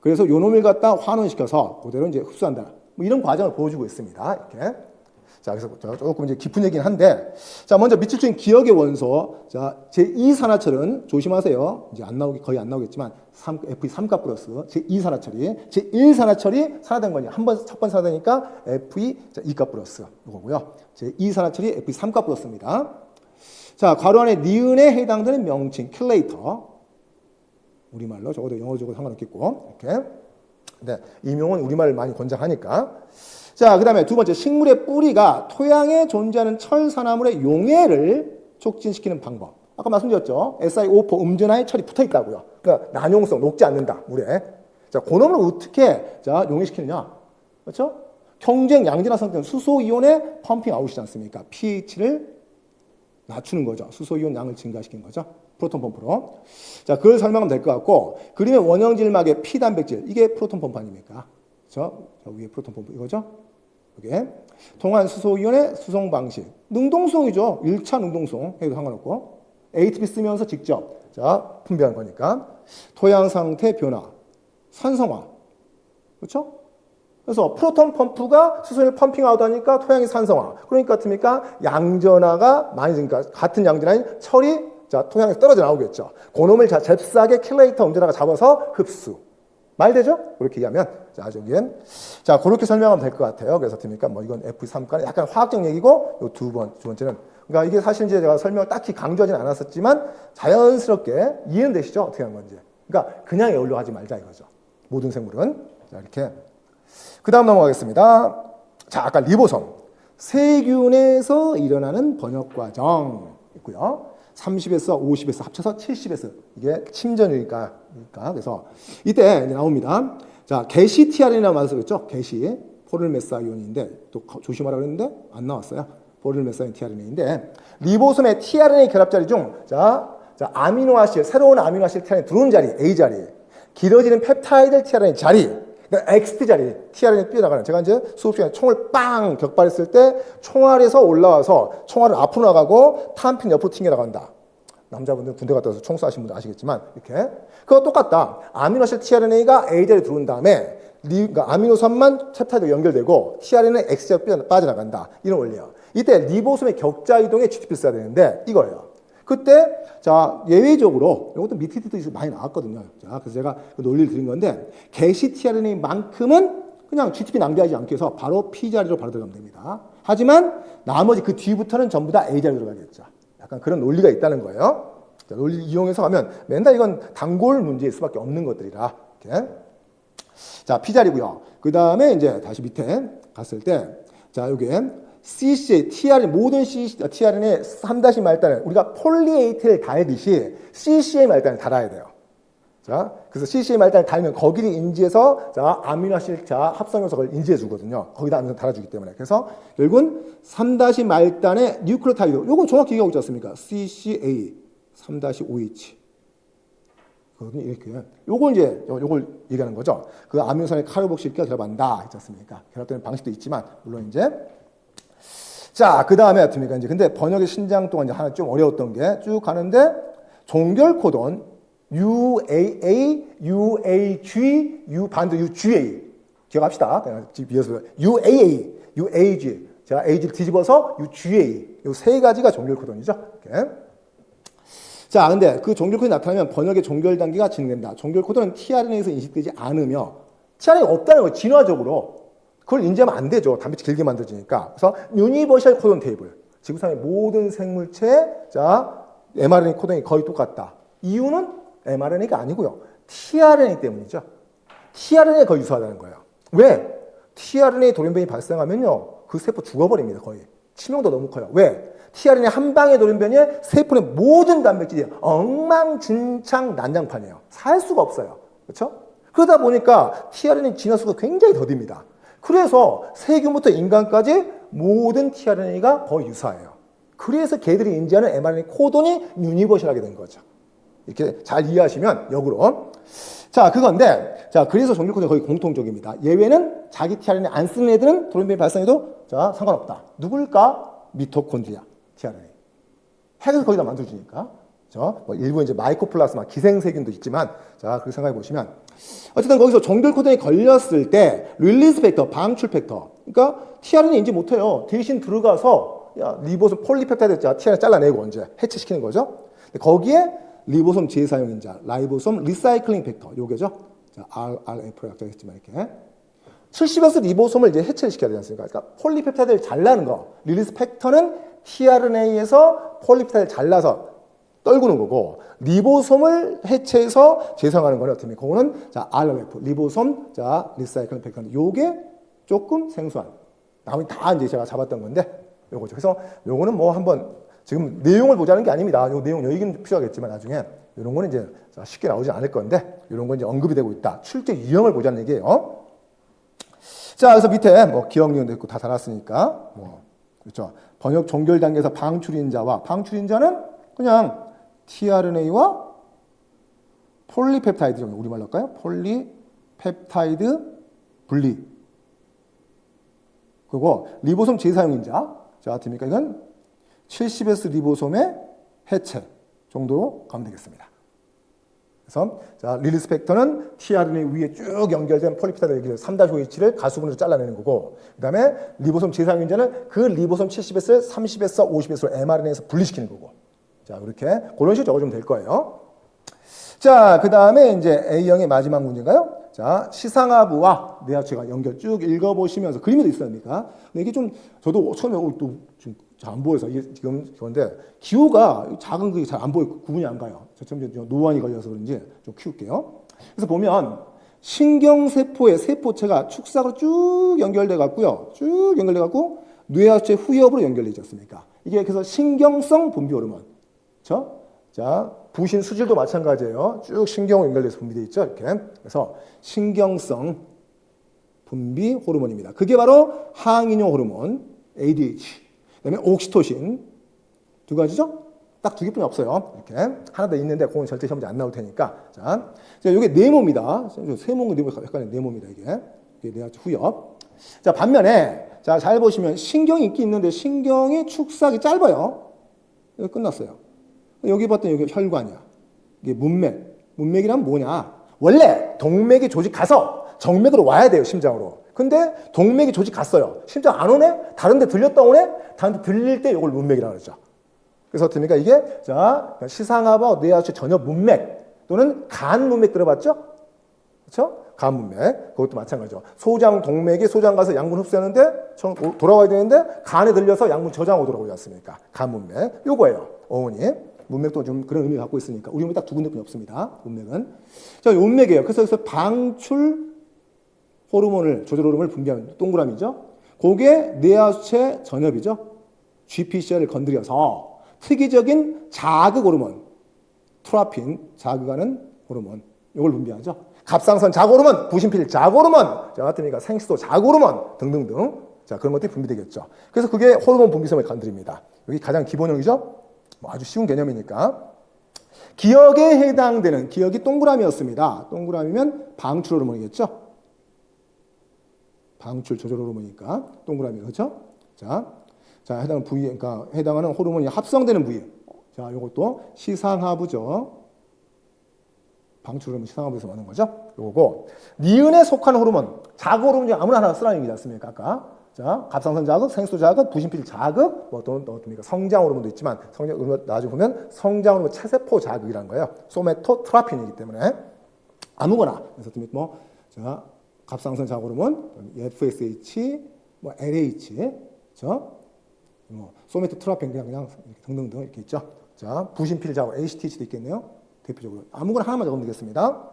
그래서 요 놈을 갖다 환원시켜서 그대로 이제 흡수한다. 뭐 이런 과정을 보여주고 있습니다. 이렇게. 자, 그래서 조금 이제 깊은 얘기긴 한데, 자, 먼저 밀집적인 기억의 원소. 자, 제2산화철은 조심하세요. 이제 안 나오기, 거의 안 나오겠지만, Fe3가 플러스, 제2산화철이, 제1산화철이 산화된 거니, 첫 번 산화되니까 Fe2가 플러스, 이거고요. 제2산화철이 Fe3가 플러스입니다. 자, 괄호 안에 니은에 해당되는 명칭, 킬레이터. 우리말로, 적어도 영어로 적어도 상관없겠고, 이렇게. 네, 임용은 우리말을 많이 권장하니까. 자, 그 다음에 두 번째, 식물의 뿌리가 토양에 존재하는 철산화물의 용해를 촉진시키는 방법. 아까 말씀드렸죠. SiO4 음전하에 철이 붙어 있다고요. 그러니까 난용성, 녹지 않는다, 물에. 자, 그 놈을 어떻게 용해시키느냐? 그렇죠? 경쟁 양질화 상태는 수소이온의 펌핑 아웃이지 않습니까? pH를 낮추는 거죠. 수소이온 양을 증가시킨 거죠. 프로톤 펌프로. 자, 그걸 설명하면 될 것 같고, 그림의 원형질막의 P단백질, 이게 프로톤 펌프 아닙니까? 저 위에 프로톤 펌프 이거죠? 이게 통한 수소이온의 수송 방식. 능동성이죠. 1차 능동성 해도 상관없고. ATP 쓰면서 직접 분비한 거니까. 토양 상태 변화, 산성화. 그렇죠? 그래서 프로톤 펌프가 수소를 펌핑아웃 하니까 토양이 산성화. 그러니까 어떻습니까? 양전화가 많이 되니까 같은 양전화인 철이 토양에서 떨어져 나오겠죠. 그놈을 잽싸게 킬레이터 음전화가 잡아서 흡수. 말되죠? 그렇게 얘기하면 그렇게 설명하면 될 것 같아요. 그래서 어떻습니까? 이건 F3과는 약간 화학적 얘기고 요 두 번째는 그러니까 이게 사실 이제 제가 설명을 딱히 강조하지는 않았었지만 자연스럽게 이해는 되시죠? 어떻게 하는 건지. 그러니까 그냥 에올로 하지 말자 이거죠. 모든 생물은. 자, 이렇게. 그 다음 넘어가겠습니다. 자, 아까 리보솜. 세균에서 일어나는 번역 과정 있고요. 30에서 50에서 합쳐서 70에서 이게 침전이니까 그래서 이때 이제 나옵니다. 자, 게시 tRNA라고 말했었죠. 게시 포르메사이온인데 또 조심하라고 했는데 안 나왔어요. 포르메사이온 tRNA인데 리보솜의 tRNA 결합 자리 중 아미노아실 새로운 아미노아실 tRNA 들어온 자리 A 자리 길어지는 펩타이드 tRNA 자리 그러니까 XT 자리 tRNA 뛰어나가는 제가 이제 수업 시간에 총을 빵 격발했을 때 총알에서 올라와서 총알은 앞으로 나가고 탄핀 옆으로 튕겨 나간다. 남자분들 군대 갔다 와서 총 쏴신 분들 아시겠지만 이렇게 그거 똑같다. 아미노아실 tRNA가 A 자리에 들어온 다음에 그러니까 아미노산만 펩타이드가 연결되고 tRNA X자리로 빠져나간다. 이런 원리예요. 이때 리보솜의 격자 이동에 GTP를 써야 되는데 이거예요. 그때 예외적으로 이것도 밑에 많이 나왔거든요. 그래서 제가 그 논리를 드린 건데 게시 tRNA만큼은 그냥 GTP 낭비하지 않기 위해서 바로 P 자리로 바로 들어가면 됩니다. 하지만 나머지 그 뒤부터는 전부 다 A 자리로 들어가겠죠. 약간 그런 논리가 있다는 거예요. 논리를 이용해서 가면 맨날 이건 단골 문제일 수밖에 없는 것들이라. 이렇게. 자, P 자리고요. 그 다음에 이제 다시 밑에 갔을 때, 여기에 CCA, tRNA, 모든 tRNA 3- 말단을 우리가 폴리에이트를 달듯이 CCA 말단을 달아야 돼요. 자, 그래서 CCA 말단을 달면 거기를 인지해서 아미노아실 합성 요소를 인지해 주거든요. 거기다 아미노 달아주기 때문에. 그래서 결국은 3- 말단의 뉴클레오타이드. 요거 정확히 얘기하고 있지 않습니까? CCA 3-OH. 이렇게. 요걸 얘기하는 거죠. 그 아미노산의 카르복실과 결합한다. 있지 않습니까? 결합되는 방식도 있지만, 물론 이제. 자, 그 다음에 어떻습니까? 이제 근데 번역의 신장 동안 이제 하나 좀 어려웠던 게 쭉 가는데, 종결 코돈, UAA, UAG, 반대 UGA. 기억합시다. 비어서 UAA, UAG. 제가 AG를 뒤집어서 UGA. 이 세 가지가 종결 코돈이죠. 이렇게. 자, 근데 그 종결 코돈이 나타나면 번역의 종결 단계가 진행된다. 종결 코돈은 tRNA에서 인식되지 않으며 tRNA가 없다는 거예요. 진화적으로. 그걸 인지하면 안 되죠. 단백질 길게 만들어지니까. 그래서 유니버셜 코돈 테이블. 지구상의 모든 생물체에 mRNA 코돈이 거의 똑같다. 이유는 mRNA가 아니고요. tRNA 때문이죠. tRNA가 거의 유사하다는 거예요. 왜? tRNA 돌연변이 발생하면요. 그 세포 죽어버립니다. 거의. 치명도 너무 커요. 왜? tRNA 한 방의 돌연변이에 세포의 모든 단백질이 엉망진창 난장판이에요. 살 수가 없어요. 그렇죠? 그러다 보니까 tRNA 진화수가 굉장히 더딥니다. 그래서 세균부터 인간까지 모든 tRNA가 거의 유사해요. 그래서 걔들이 인지하는 mRNA 코돈이 유니버셜하게 된 거죠. 이렇게 잘 이해하시면 역으로. 자, 그건데, 그래서 종결 코돈이 거의 공통적입니다. 예외는 자기 tRNA 안 쓰는 애들은 돌연변이 발생해도 상관없다. 누굴까? 미토콘드리아 tRNA. 핵에서 거의 다 만들어주니까. 일부 이제 마이코플라스마, 기생세균도 있지만, 그렇게 생각해 보시면. 어쨌든 거기서 종결 코돈이 걸렸을 때, 릴리스 팩터, 방출 팩터. 그러니까 tRNA 인지 못해요. 대신 들어가서 야, 리보솜 폴리펩타이드 tRNA 잘라내고 언제 해체시키는 거죠. 거기에 리보솜 재사용인자, 라이보솜 리사이클링 팩터, 요게죠. 자, RF 약자가 했지만 이렇게 70S 리보솜을 이제 해체를 시켜야 되지 않습니까? 그러니까 폴리펩타이드를 잘라는 거. 릴리스 팩터는 tRNA에서 폴리펩타이드를 잘라서 떨구는 거고, 리보솜을 해체해서 재사용하는 거는 어떻게 그거는 자, RF, 리보솜, 자, 리사이클링 팩터. 요게 조금 생소한. 나머지 다 이제 제가 잡았던 건데, 요거죠. 그래서 요거는 뭐 한번 지금 내용을 보자는 게 아닙니다. 요 내용 여기는 필요하겠지만 나중에 이런 거는 이제 쉽게 나오지 않을 건데, 이런 건 이제 언급이 되고 있다. 출제 유형을 보자는 얘기예요. 자, 그래서 밑에 뭐 기억 내용도 있고 다 달았으니까 뭐 그렇죠. 번역 종결 단계에서 방출인자와 방출인자는 그냥 tRNA와 폴리펩타이드 정도 우리말로 할까요? 폴리펩타이드 분리. 그리고 리보솜 재사용인자. 자, 됩니까? 이건 70S 리보솜의 해체 정도로 가면 되겠습니다. 그래서 자, 릴리스 팩터는 tRNA 위에 쭉 연결된 폴리펩타이드 3-OH를 가수분으로 잘라내는 거고, 그 다음에 리보솜 재사용인자는 그 리보솜 70S를 30S, 50S로 mRNA에서 분리시키는 거고. 자, 이렇게 그런 식으로 적어주면 될 거예요. 자, 그 다음에 이제 A형의 마지막 문제인가요? 자, 시상하부와 내하체가 연결 쭉 읽어보시면서 그림도 있습니까? 근데 이게 좀 저도 처음에 또 좀 잘 안 보여서 이게 지금 그런데 기호가 작은 게 잘 안 보여 구분이 안 가요. 저처럼 노안이 걸려서 그런지 좀 키울게요. 그래서 보면 신경세포의 세포체가 축삭으로 쭉 연결돼 갖고요. 쭉 연결돼 갖고 뇌하체 후엽으로 연결돼 있지 않습니까? 이게 그래서 신경성 분비 호르몬. 그렇죠? 자, 부신 수질도 마찬가지예요. 쭉 신경으로 연결돼서 분비돼 있죠. 이렇게. 그래서 신경성 분비 호르몬입니다. 그게 바로 항인용 호르몬 ADH. 그다음에 옥시토신 두 가지죠. 딱 두 개뿐이 없어요. 이렇게 하나 더 있는데 그건 절대 시험지 안 나올 테니까. 자, 이게 네모입니다. 세모는 네모 약간 네모입니다. 이게 뇌하체 후엽. 자, 반면에 자, 잘 보시면 신경이 있긴 있는데 신경이 축삭이 짧아요. 여기 끝났어요. 여기 봤더니 여기 혈관이야. 이게 문맥. 문맥이란 뭐냐? 원래 동맥이 조직 가서 정맥으로 와야 돼요, 심장으로. 근데 동맥이 조직 갔어요. 심장 안 오네? 다른 데 들렸다 오네? 다른 데 들릴 때 이걸 문맥이라고 그러죠. 그래서 어떻습니까? 이게 자, 시상하부 뇌하체 전엽 문맥 또는 간 문맥 들어봤죠? 그렇죠? 간 문맥. 그것도 마찬가지죠. 소장 동맥이 소장 가서 양분 흡수하는데 돌아와야 되는데 간에 들려서 양분 저장 오도록 오지 않습니까? 간 문맥. 요거예요. 어머니. 문맥도 좀 그런 의미를 갖고 있으니까 우리 몸에 딱 두 군데뿐이 없습니다. 문맥은. 자, 문맥이에요. 그래서 방출 호르몬을 조절 호르몬을 분비하는 동그라미죠. 그게 뇌하체 전엽이죠. GPCR을 건드려서 특이적인 자극 호르몬, 트라핀 자극하는 호르몬 이걸 분비하죠. 갑상선 자극 호르몬, 부신필 자극 호르몬, 자 같으니까 생수도 자극 호르몬 등등등. 자, 그런 것들이 분비되겠죠. 그래서 그게 호르몬 분비성을 건드립니다. 여기 가장 기본형이죠. 뭐 아주 쉬운 개념이니까. 기억에 해당되는 기억이 동그라미였습니다. 동그라미면 방출 호르몬이겠죠. 방출 조절 호르몬이니까 동그라미 그렇죠? 자, 해당하는 부위, 그러니까 해당하는 호르몬이 합성되는 부위. 자, 이것도 시상하부죠. 방출 호르몬 시상하부에서 많은 거죠. 요거고 니은에 속한 호르몬, 자극 호르몬 중에 아무나 하나 쓰라는 얘기지 않습니까? 아까 자, 갑상선 자극, 생수 자극, 부신필 자극, 뭐 또 성장 호르몬도 있지만 성장 나중에 보면 성장 호르몬 체세포 자극이라는 거예요. 소메토트라핀이기 때문에 아무거나 그래서 뭐 자. 갑상선 자극 호르몬, FSH, 뭐 LH, 그렇죠? 뭐 소메토트라핀 그냥 등등등 이렇게 있죠. 자, 부신필 자극 ACTH도 있겠네요. 대표적으로 아무거나 하나만 적으면 되겠습니다.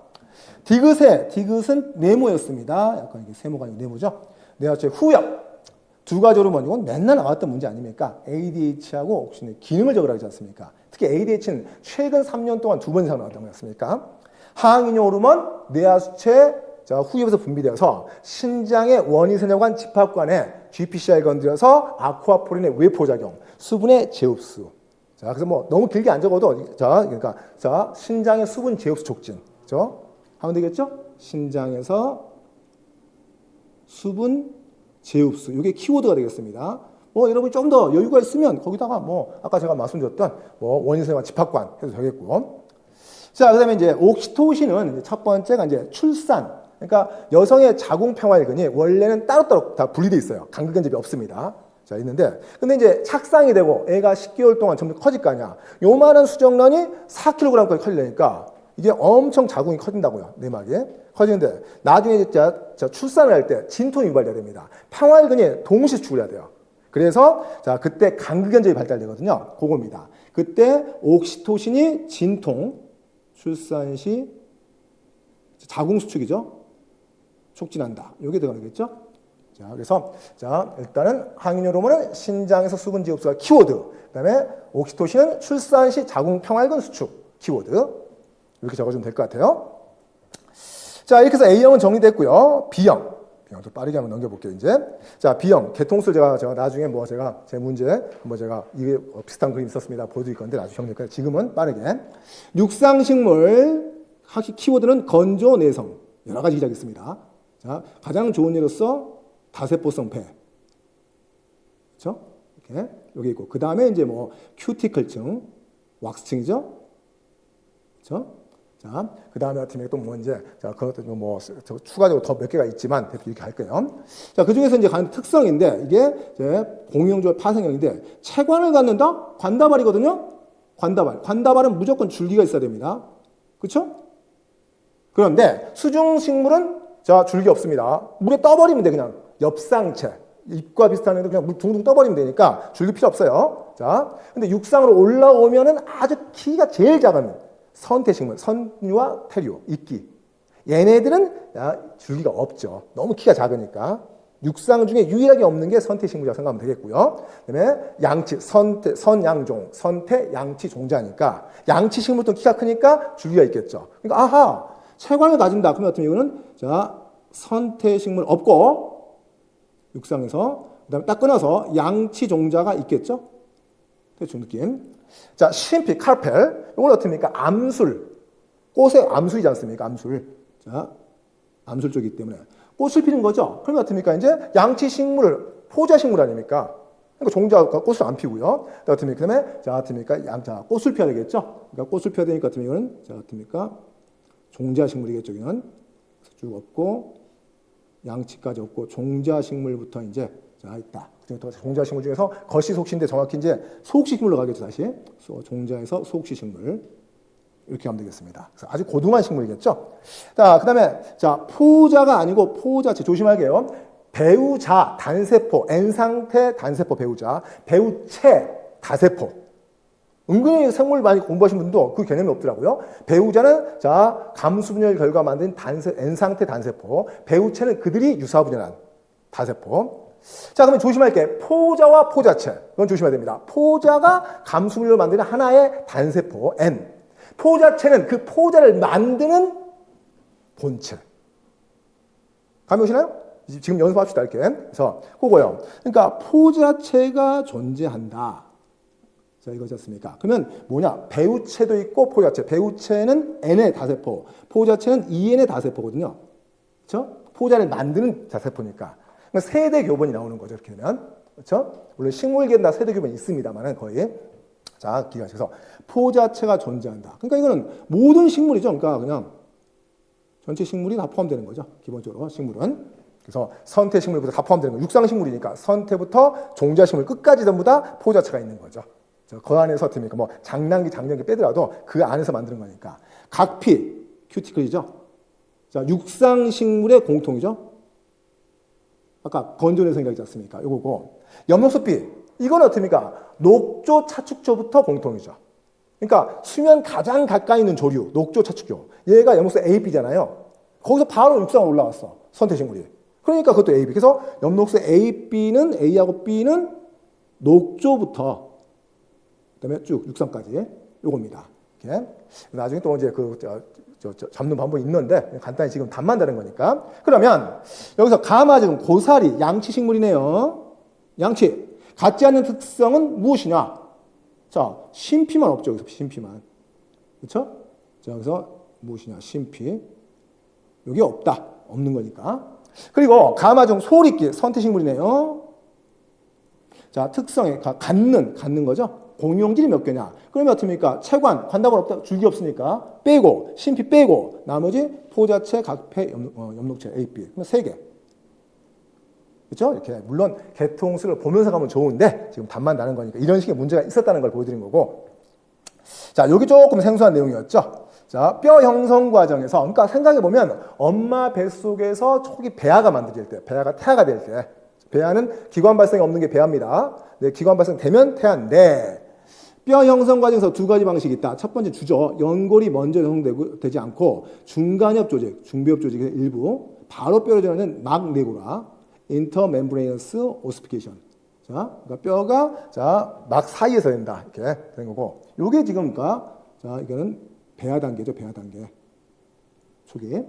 디귿은 네모였습니다. 약간 이게 세모가 아니고 네모죠. 뇌하체 후엽 두 가지 호르몬 이건 맨날 나왔던 문제 아닙니까? ADH하고 옥신의 기능을 적으라 하지 않습니까? 특히 ADH는 최근 3년 동안 2번 이상 나왔던 거 같습니까? 항인용 호르몬, 뇌하체 자, 후엽에서 분비되어서 신장의 원위세뇨관 집합관에 GPCR 건드려서 아쿠아포린의 외포작용, 수분의 재흡수. 자, 그래서 뭐 너무 길게 안 적어도 자, 신장의 수분 재흡수 촉진. 그렇죠? 하면 되겠죠? 신장에서 수분 재흡수. 이게 키워드가 되겠습니다. 뭐 여러분이 좀 더 여유가 있으면 거기다가 뭐 아까 제가 말씀드렸던 뭐 원위세뇨관 집합관 해도 되겠고. 자, 그다음에 이제 옥시토신은 첫 번째가 이제 출산. 그러니까 여성의 자궁평활근이 원래는 따로따로 다 분리돼 있어요. 간극연접이 없습니다. 자, 있는데, 근데 이제 착상이 되고 애가 10개월 동안 점점 커질 거 아니야. 요만한 수정란이 4kg까지 커지려니까 이게 엄청 자궁이 커진다고요. 내막에 커지는데 나중에 진짜 출산을 할 때 진통이 유발돼야 됩니다. 평활근이 동시에 수축을 해야 돼요. 그래서 자, 그때 간극연접이 발달되거든요. 그겁니다. 그때 옥시토신이 진통, 출산 시 자궁 수축이죠. 촉진한다. 이게 들어가겠죠? 자, 그래서 자, 일단은 항인 호르몬은 신장에서 수분 지흡수가 키워드. 그다음에 옥시토신은 출산 시 자궁 평활근 수축 키워드. 이렇게 적어주면 될 것 같아요. 자, 이렇게 해서 A형은 정리됐고요. B형. 좀 빠르게 한번 넘겨볼게요, 이제. 자, B형. 개통술 제가 나중에 제 문제, 제가 이게 비슷한 그림 있었습니다. 보여드릴 건데, 나중에 정리할까요? 지금은 빠르게. 육상식물, 키워드는 건조, 내성. 여러 가지 시작했습니다. 자, 가장 좋은 예로서 다세포성 폐. 그렇죠? 이렇게. 여기 있고. 그 다음에 이제 큐티클층, 왁스층이죠? 그렇죠? 자, 그 다음에 같은 경우에 또 이제, 자, 그것도 추가적으로 더 몇 개가 있지만, 대충 이렇게 할게요. 자, 그 중에서 이제 가는 특성인데, 이게 이제 공유형조 파생형인데, 체관을 갖는다? 관다발이거든요? 관다발은 무조건 줄기가 있어야 됩니다. 그쵸? 그런데, 수중식물은, 자, 줄기 없습니다. 물에 떠버리면 돼, 그냥. 엽상체. 잎과 비슷한 애도 그냥 물 둥둥 떠버리면 되니까, 줄기 필요 없어요. 자, 근데 육상으로 올라오면은 아주 키가 제일 작은, 선태식물, 선유와 태류, 이끼. 얘네들은 줄기가 없죠. 너무 키가 작으니까. 육상 중에 유일하게 없는 게 선태식물이라고 생각하면 되겠고요. 그다음에 양치, 선양종, 선태, 양치 종자니까 양치식물도 키가 크니까 줄기가 있겠죠. 그러니까 아하, 체관을 가진다. 그럼 같은 경우는 자, 선태식물 없고 육상에서 그다음에 딱 끊어서 양치 종자가 있겠죠. 대충 느낌. 자, 심피, 카르펠. 이건 어떻습니까? 암술. 꽃의 암술이지 않습니까? 암술. 자, 암술 쪽이기 때문에. 꽃을 피는 거죠? 그럼 어떻습니까? 이제 양치식물, 포자식물 아닙니까? 그러니까 종자가 꽃을 안 피고요. 어떻습니까? 그다음에, 자, 어떻습니까? 꽃을 피워야 되겠죠? 그러니까 꽃을 피워야 되니까 어떻습니까? 이거는, 자, 어떻습니까? 종자식물이겠죠? 이건. 쭉 없고, 양치까지 없고, 종자식물부터 이제, 자, 있다. 종자식물 중에서 거시속시인데 정확히 이제 소옥시식물로 가겠죠, 다시. 종자에서 소옥시식물. 이렇게 하면 되겠습니다. 그래서 아주 고등한 식물이겠죠. 자, 그 다음에, 자, 포자가 아니고 포자체. 조심할게요. 배우자, 단세포, N상태 단세포 배우자, 배우체, 다세포. 은근히 생물 많이 공부하신 분도 그 개념이 없더라고요. 배우자는, 자, 감수분열 결과 만든 N상태 단세포, 배우체는 그들이 유사분열한 다세포. 자, 그러면 조심할 게 포자와 포자체. 이건 조심해야 됩니다. 포자가 감수물로 만드는 하나의 단세포 N. 포자체는 그 포자를 만드는 본체. 감이 오시나요? 지금 연습합시다, 이렇게. 그래서 그거요. 그러니까 포자체가 존재한다. 자, 이거지 않습니까? 그러면 뭐냐? 배우체도 있고 포자체. 배우체는 N의 다세포, 포자체는 EN의 다세포거든요. 그렇죠? 포자를 만드는 다세포니까. 세대 교본이 나오는 거죠. 이렇게 되면. 그렇죠? 물론 식물계는 다 세대 교본이 있습니다만은 거의. 자, 기가셔서 포자체가 존재한다. 그러니까 이거는 모든 식물이죠. 그러니까 그냥 전체 식물이 다 포함되는 거죠. 기본적으로 식물은. 그래서 선태 식물부터 다 포함되는 거예요. 육상 식물이니까 선태부터 종자 식물 끝까지 전부 다 포자체가 있는 거죠. 그 안에서 어떻습니까? 장량기 빼더라도 그 안에서 만드는 거니까. 각피, 큐티클이죠. 자, 육상 식물의 공통이죠. 아까 건조내성이라고 했지 않습니까? 이거고. 엽록소피, 이건 어떻습니까? 녹조 차축조부터 공통이죠. 그러니까 수면 가장 가까이 있는 조류, 녹조 차축조. 얘가 엽록소 AB잖아요. 거기서 바로 육상으로 올라왔어. 선태식물이. 그러니까 그것도 AB. 그래서 엽록소 A, B는, A하고 B는 녹조부터 그다음에 쭉 육상까지 요겁니다. 이렇게. 나중에 또 이제 잡는 방법이 있는데 간단히 지금 답만 다른 거니까. 그러면 여기서 가마지금 고사리 양치식물이네요. 양치 갖지 않는 특성은 무엇이냐? 자, 심피만 없죠. 여기서 심피만. 그렇죠? 자, 여기서 무엇이냐? 심피. 여기 없다. 없는 거니까. 그리고 가마중 소리끼 선태식물이네요. 자, 특성이 갖는 거죠. 공용질이 몇 개냐? 그러면 어떻습니까? 체관, 관답은 없다, 줄기 없으니까 빼고, 심피 빼고, 나머지 포자체, 각폐, 엽록체, A, B. 그러면 3개. 그렇죠? 이렇게 물론 개통수를 보면서 가면 좋은데 지금 답만 나는 거니까 이런 식의 문제가 있었다는 걸 보여드린 거고. 자, 여기 조금 생소한 내용이었죠. 자, 뼈 형성 과정에서, 그러니까 생각해 보면 엄마 뱃속에서 초기 배아가 만들어질 때, 배아가 태아가 될 때, 배아는 기관 발성이 없는 게 배아입니다. 네, 기관 발성 되면 태아인데. 뼈 형성 과정에서 2가지 방식이 있다. 첫 번째 주죠. 연골이 먼저 형성되지 않고 중간엽 조직, 중배엽 조직의 일부, 바로 뼈로 전하는 막내고라, 인터멤브레이너스 오시피케이션. 자, 그러니까 뼈가 막 사이에서 된다. 이렇게 되는 거고. 요게 지금 그러니까 이거는 배아 단계죠. 배아 단계. 초기.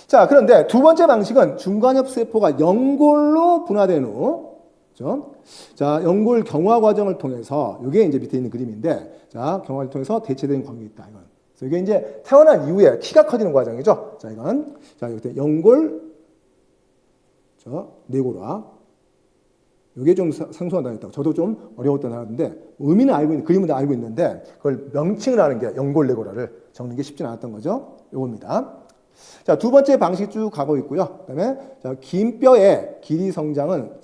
자, 그런데 두 번째 방식은 중간엽 세포가 연골로 분화된 후, 그렇죠? 자, 연골 경화 과정을 통해서, 이게 이제 밑에 있는 그림인데, 자, 경화를 통해서 대체되는 광경이 있다. 이건. 그래서 이게 이제 태어난 이후에 키가 커지는 과정이죠. 자, 이건 여기 연골, 네고라. 이게 좀 생소한 단어였다고. 저도 좀 어려웠던 단어인데, 의미는 알고 있는, 그림은 알고 있는데, 그걸 명칭을 하는 게 연골 네고라를 적는 게 쉽지 않았던 거죠. 요겁니다. 자, 두 번째 방식 쭉 가고 있고요. 그 다음에, 긴 뼈의 길이 성장은,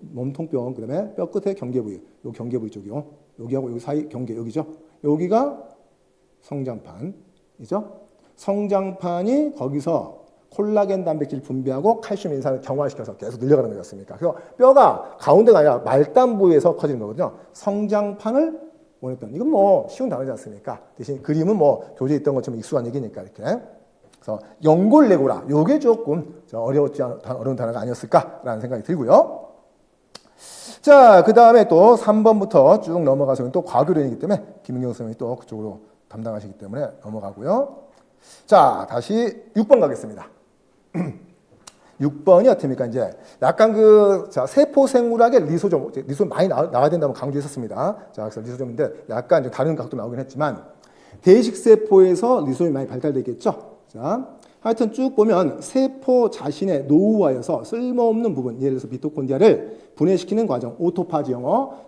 몸통뼈, 그 다음에 뼈 끝에 경계부위, 요 경계부위 쪽이요. 여기하고 여기 사이 경계, 여기죠. 여기가 성장판이죠. 성장판이 거기서 콜라겐 단백질 분비하고 칼슘 인산을 경화시켜서 계속 늘려가는 거였습니까? 그래서 뼈가 가운데가 아니라 말단 부위에서 커지는 거거든요. 성장판을 원했던. 이건 뭐 쉬운 단어지 않습니까? 대신 그림은 뭐 교재에 있던 것처럼 익숙한 얘기니까 이렇게. 그래서 연골 네고라. 요게 조금 어려운 단어가 아니었을까라는 생각이 들고요. 자, 그 다음에 또 3번부터 쭉 넘어가서 또 과교련이기 때문에 김은경 선생님이 또 그쪽으로 담당하시기 때문에 넘어가고요. 자, 다시 6번 가겠습니다. 6번이 어떻습니까? 이제 약간 세포 생물학의 리소좀 많이 나와야 된다고 강조했었습니다. 자, 그래서 리소좀인데 약간 이제 다른 각도 나오긴 했지만 대식 세포에서 리소좀이 많이 발달되겠죠. 자, 하여튼 쭉 보면 세포 자신의 노후화여서 쓸모없는 부분, 예를 들어서 미토콘드리아를 분해시키는 과정, 오토파지 영어,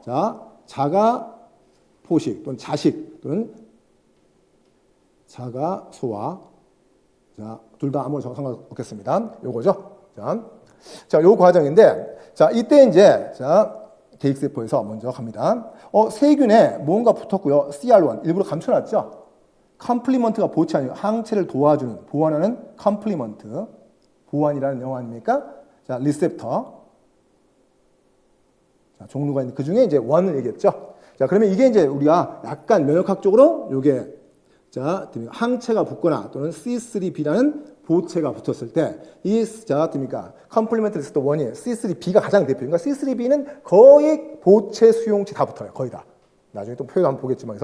자가 포식 또는 자식 또는 자가 소화. 자, 둘 다 아무나 상관없겠습니다. 요거죠. 자, 요 과정인데, 자, 이때 이제, 대익세포에서 먼저 갑니다. 세균에 뭔가 붙었고요. CR1, 일부러 감춰놨죠? 컴플리먼트가 보치 아니고 항체를 도와주는, 보완하는 컴플리먼트. 보완이라는 영어 아닙니까? 자, 리셉터. 자, 종류가 있는데, 그 중에 이제 1을 얘기했죠? 자, 그러면 이게 이제 우리가 약간 면역학적으로 요게 자, 항체가 붙거나 또는 C3B라는 보체가 붙었을 때, 컴플리멘트 리스트 1이 C3B가 가장 대표인가? C3B는 거의 보체, 수용체 다 붙어요. 거의 다. 나중에 또 표현 한번 보겠지만,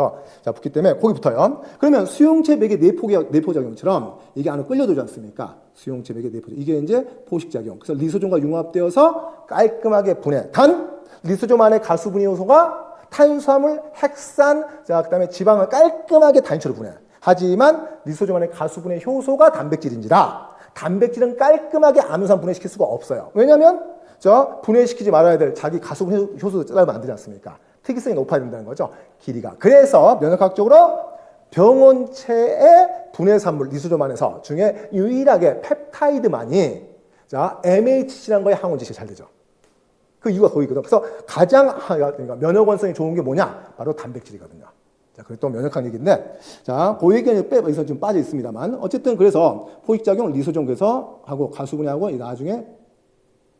붙기 때문에 거기 붙어요. 그러면 수용체 맥의 내포작용처럼 이게 안으로 끌려들지 않습니까? 수용체 맥의 내포작용. 이게 이제 포식작용. 그래서 리소좀과 융합되어서 깔끔하게 분해. 단, 리소좀 안에 가수분해 요소가 탄수화물, 핵산, 그 다음에 지방을 깔끔하게 단위처로 분해. 하지만 리소좀 안에 가수분해 효소가 단백질인지라 단백질은 깔끔하게 아미노산 분해시킬 수가 없어요. 왜냐하면 분해시키지 말아야 될 자기 가수분해 효소도 짜면 안 되지 않습니까? 특이성이 높아야 된다는 거죠. 길이가. 그래서 면역학적으로 병원체의 분해산물 리소좀 안에서 중에 유일하게 펩타이드만이 MHC라는 거에 항원 지시가 잘 되죠. 그 이유가 거기거든요. 그래서 가장 면역원성이 좋은 게 뭐냐? 바로 단백질이거든요. 자, 그리고 또 면역학 얘기인데, 자, 그 얘기는 여기서 좀 빠져 있습니다만, 어쨌든 그래서 포식작용, 리소좀 그래서 하고 가수분해하고 나중에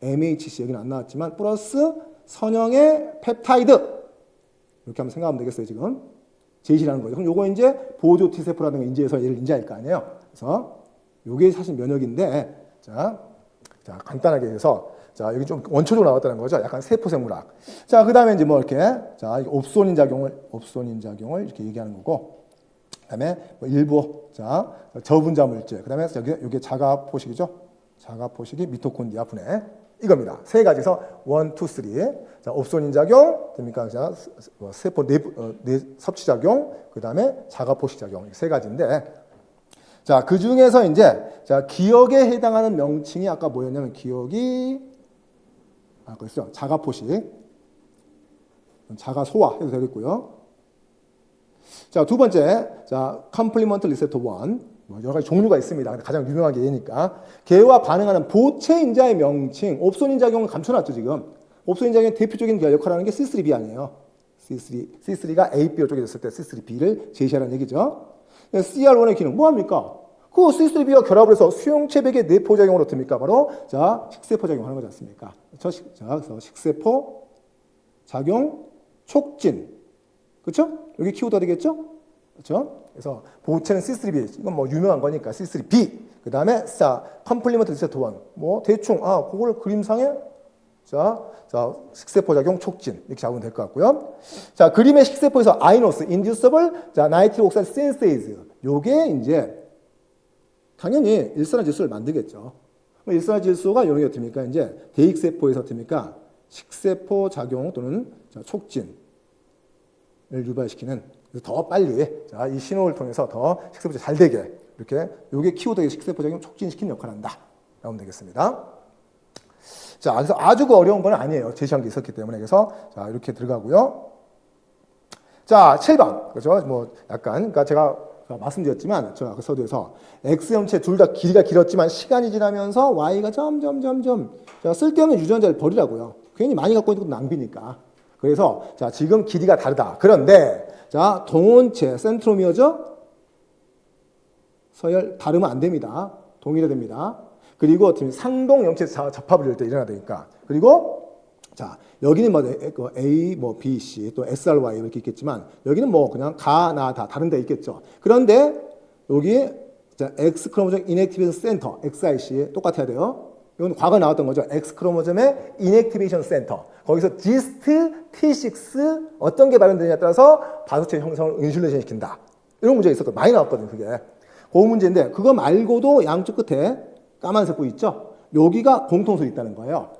MHC 여기는 안 나왔지만 플러스 선형의 펩타이드 이렇게 한번 생각하면 되겠어요. 지금 제시라는 거죠. 그럼 요거 이제 보조 T세포라든가 인지해서 얘를 인지할 거 아니에요. 그래서 요게 사실 면역인데, 자 간단하게 해서. 자, 여기 좀 원초적으로 나왔다는 거죠. 약간 세포생물학. 자, 그 다음에 이제 뭐 이렇게, 옵소닌 작용을 이렇게 얘기하는 거고, 그 다음에 뭐 일부, 저분자 물질, 그 다음에 여기 자가포식이죠. 자가포식이 미토콘드리아 분해. 이겁니다. 세 가지에서 1, 2, 3. 자, 옵소닌 작용, 됩니까? 세포 섭취 작용, 그 다음에 자가포식 작용. 세 가지인데, 자, 그 중에서 이제, 기억에 해당하는 명칭이 아까 뭐였냐면, 기억이, 그렇죠. 자가포식. 자가 소화해도 되겠고요. 자, 두 번째, 자, 컴플리먼트 리셉터 1. 여러 가지 종류가 있습니다. 근데 가장 유명한 게 얘니까. 걔와 반응하는 보체 인자의 명칭, 옵소닌 작용을 감춰놨죠, 지금. 옵소닌 작용의 대표적인 역할을 하는 게 C3B 아니에요. C3가 A, B로 쪼개졌을 때 C3B를 제시하라는 얘기죠. CR1의 기능, 뭐합니까? 그 C3B와 결합을 해서 수용체백의 내포작용으로 어떻습니까? 바로, 자, 식세포작용 하는 거지 않습니까? 그래서 식세포 작용 촉진. 그렇죠? 여기 키워드가 되겠죠? 그렇죠? 그래서 보체는 C3B, 이건 뭐 유명한 거니까 C3B. 그 다음에 컴플리먼트 리셉터 1. 뭐 대충 그걸 그림상에 자 식세포 작용 촉진 이렇게 잡으면 될 것 같고요. 자, 그림의 식세포에서 아이노스, 인듀서블, 자 나이트릭 옥사이드 신세이즈. 요게 이제 당연히 일산화질소를 만들겠죠. 일산화질소가 이런 게 어떻습니까? 이제 대익세포에서 어떻습니까? 식세포 작용 또는 촉진을 유발시키는 더 빨리 자, 이 신호를 통해서 더 식세포가 잘 되게 이렇게 요게 키워드의 식세포 작용 촉진시키는 역할을 한다. 라면 되겠습니다. 자, 그래서 아주 어려운 건 아니에요. 제시한 게 있었기 때문에. 그래서 자, 이렇게 들어가고요. 자, 7번. 그렇죠? 뭐 약간 그러니까 제가 말씀드렸지만 저 아까 서두에서 X형체 둘 다 길이가 길었지만 시간이 지나면서 Y가 점점 자, 쓸데없는 유전자를 버리라고요. 괜히 많이 갖고 있는 것도 낭비니까. 그래서 자, 지금 길이가 다르다. 그런데 자, 동원체 센트로미어죠? 서열 다르면 안 됩니다. 동일해야 됩니다. 그리고 어떻게 상동 염체 접합을 이룰 때 일어나야 되니까. 그리고 자, 여기는 뭐 A, 뭐 B, C, 또 SRY 이렇게 있겠지만 여기는 뭐 그냥 가, 나, 다 다른 데 있겠죠. 그런데 여기 자, X 크로모점 이넥티베이션 센터, XIC 똑같아야 돼요. 이건 과거에 나왔던 거죠. X 크로모점의 이넥티베이션 센터. 거기서 GIST, T6 어떤 게 발현되느냐에 따라서 바소체 형성을 인슐레이션 시킨다. 이런 문제가 있었거든요. 많이 나왔거든요, 그게. 그 문제인데 그거 말고도 양쪽 끝에 까만색 보 있죠? 여기가 공통성이 있다는 거예요.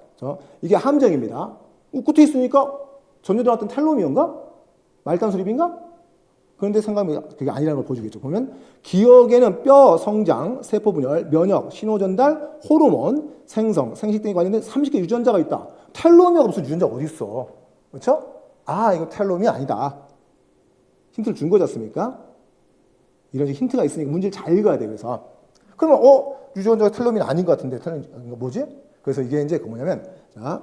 이게 함정입니다. 끝에 있으니까 전혀 나왔던 텔로미어인가? 말단수립인가? 그런데 생각하면 그게 아니라는 걸 보여주겠죠. 보면 기억에는 뼈 성장, 세포 분열, 면역, 신호 전달, 호르몬, 생성, 생식 등에 관련된 30개 유전자가 있다. 텔로미어가 무슨 유전자가 어디 있어? 그렇죠? 이거 텔로미어 아니다. 힌트를 준 거지 않습니까? 이런 힌트가 있으니까 문제를 잘 읽어야 돼요. 그래서 그러면 유전자가 텔로미어는 아닌 것 같은데 텔로미어 뭐지? 그래서 이게 이제 뭐냐면 자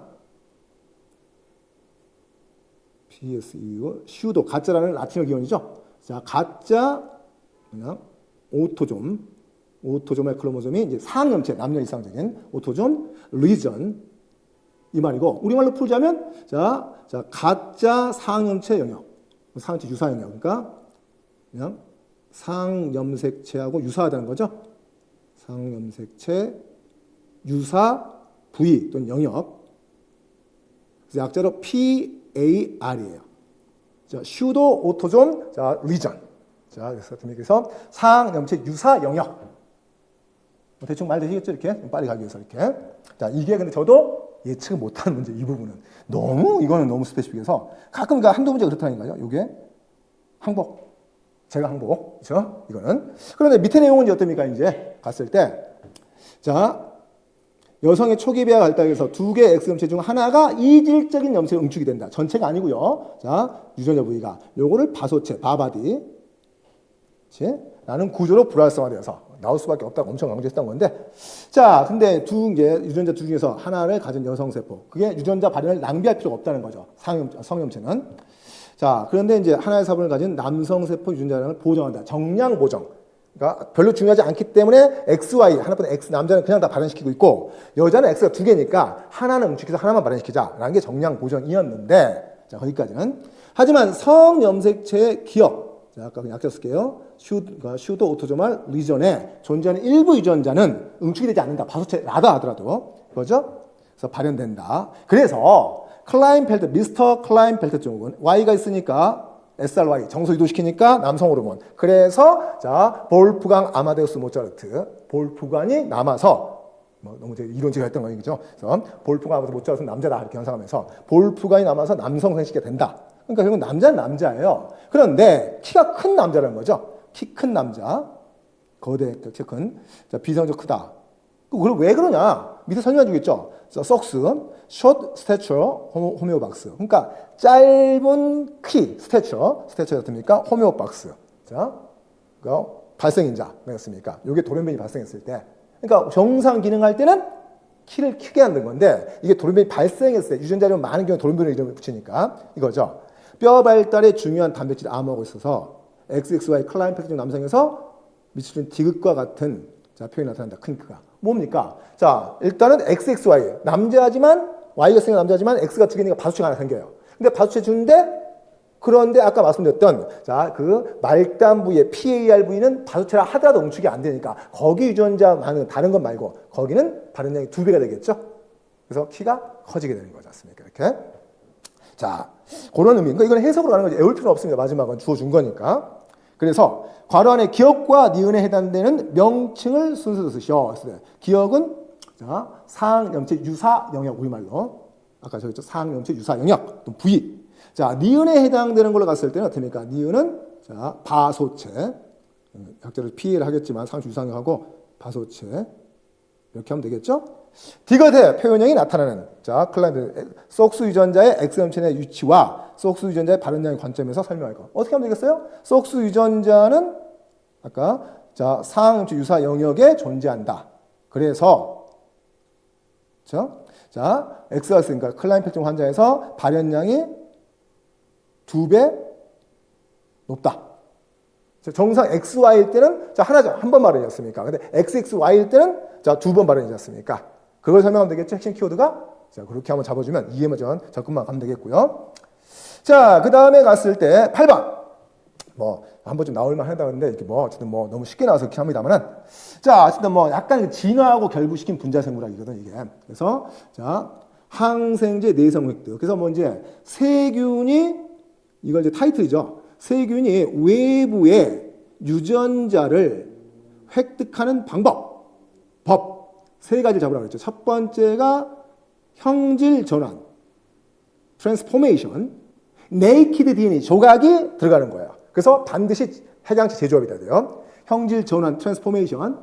PSE고 슈도 가짜라는 라틴어 기원이죠. 자, 가짜 그냥 오토조말 크로모솜이 이제 상염체 남녀 이상적인 오토존 리전 이 말이고 우리말로 풀자면 자 가짜 상염체 영역, 상염체 유사 영역 그러니까 그냥 상염색체하고 유사하다는 거죠. 상염색체 유사 부위 또는 영역. 그래서 약자로 PAR이에요. 자, 슈도 오토존 자 리전. 자, 그래서 상염체 유사 영역. 대충 말 되시겠죠? 이렇게 빨리 가기 위해서 이렇게. 자, 이게 근데 저도 예측을 못하는 문제 이 부분은 이거는 너무 스페시픽해서 가끔 한두 문제가 그렇다니까요. 이게 항복. 제가 항복. 그렇죠? 이거는. 그런데 밑에 내용은 이제 어떻습니까? 이제 갔을 때 자, 여성의 초기 배아 발달에서 두 개의 X염체 중 하나가 이질적인 염체로 응축이 된다. 전체가 아니고요. 자, 유전자 부위가 요거를 바소체, 바바디 라는 구조로 불활성화되어서 나올 수밖에 없다고 엄청 강조했던 건데 자, 근데 유전자 두 중에서 하나를 가진 여성세포 그게 유전자 발현을 낭비할 필요가 없다는 거죠. 성염체는. 자, 그런데 이제 하나의 사본을 가진 남성세포 유전자량을 보정한다. 정량 보정. 그러니까 별로 중요하지 않기 때문에 XY, 하나뿐인 X, 남자는 그냥 다 발현시키고 있고 여자는 X가 두 개니까 하나는 응축해서 하나만 발현시키자라는 게 정량 보정이었는데 자, 거기까지는. 하지만 성염색체의 기억, 자, 아까 그냥 약자 쓸게요. 슈도 오토조말 리전에 존재하는 일부 유전자는 응축이 되지 않는다. 바소체라다 하더라도. 그거죠? 그래서 발현된다. 그래서 미스터 클라인펠트 증후군, Y가 있으니까 SRY, 정서 유도시키니까 남성 호르몬. 그래서, 자, 볼프강 아마데우스 모차르트. 볼프강이 남아서, 너무 이론적으로 했던 거 얘기죠. 그래서, 볼프강 아마데우스 모차르트는 남자다. 이렇게 연상하면서, 볼프강이 남아서 남성 생식이 된다. 그러니까 결국 남자는 남자예요. 그런데, 키가 큰 남자라는 거죠. 키 큰 남자. 거대, 키 큰. 자, 비성적 크다. 그럼 왜 그러냐? 밑에 설명해 주겠죠. SOX, Short Stature Homeobox. 그러니까 짧은 키, 스태처가 됩니까? 호메오박스. 자, 그러니까 발생인자 되겠습니까? 이게 돌연변이 발생했을 때, 그러니까 정상 기능할 때는 키를 크게 하는 건데, 이게 돌연변이 발생했을 때 유전자量많은 경우 돌연변이 이름을 붙이니까 이거죠. 뼈 발달에 중요한 단백질 암호하고 있어서 XXY 클라인 패키지 남성에서 미치는 디귿과 같은 표현이 나타난다. 큰 크가. 뭡니까? 자, 일단은 XXY. 남자지만, Y가 생긴 남자지만 X가 두 개니까 바수체가 하나 생겨요. 근데 바수체 주인데, 그런데 아까 말씀드렸던, 그 말단 부위의 PAR 부위는 바수체라 하더라도 응축이 안 되니까, 거기 유전자 많은, 다른 것 말고, 거기는 발현량이 2배가 되겠죠? 그래서 키가 커지게 되는 거지 않습니까? 이렇게. 자, 그런 의미. 그러니까 이건 해석으로 가는 거지. 외울 필요는 없습니다. 마지막은 주어준 거니까. 그래서 괄호 안에 기억과 니은에 해당되는 명칭을 순서로 쓰시오. 기억은 상항염체 유사 영역, 우리말로 아까 저기 상항염체 유사 영역 또 부위. 자, 니은에 해당되는 걸로 갔을 때는 어떻습니까? 니은은 바소체, 약자로 피해를 하겠지만 상수 유사영역하고 바소체 이렇게 하면 되겠죠? 디귿의 표현형이 나타나는 클라이드 속수 유전자의 X염체의 위치와 속수 유전자의 발현량의 관점에서 설명할 거. 어떻게 하면 되겠어요? 속수 유전자는 아까 상항염체 유사 영역에 존재한다. 그래서 X가 있으니까 클라인펠팅 환자에서 발현량이 2배 높다. 정상 XY일 때는 하나죠. 한 번 발현이었습니까? 근데 XXY일 때는 2번 발현이지 않습니까? 그걸 설명하면 되겠죠. 핵심 키워드가. 그렇게 한번 잡아주면 이해만 접근만 가면 되겠고요. 자, 그 다음에 갔을 때 8번. 한 번쯤 나올만 하다는데, 이렇게 어쨌든 너무 쉽게 나와서 이렇게 합니다만은. 자, 어쨌든 약간 진화하고 결부시킨 분자생물학이거든, 이게. 그래서, 항생제 내성 획득. 그래서 이제 세균이, 이걸 이제 타이틀이죠. 세균이 외부의 유전자를 획득하는 법 세 가지를 잡으라고 했죠. 첫 번째가 형질 전환, 트랜스포메이션, 네이키드 DNA 조각이 들어가는 거예요. 그래서 반드시 해장치 재조합이 돼요. 형질 전환, 트랜스포메이션.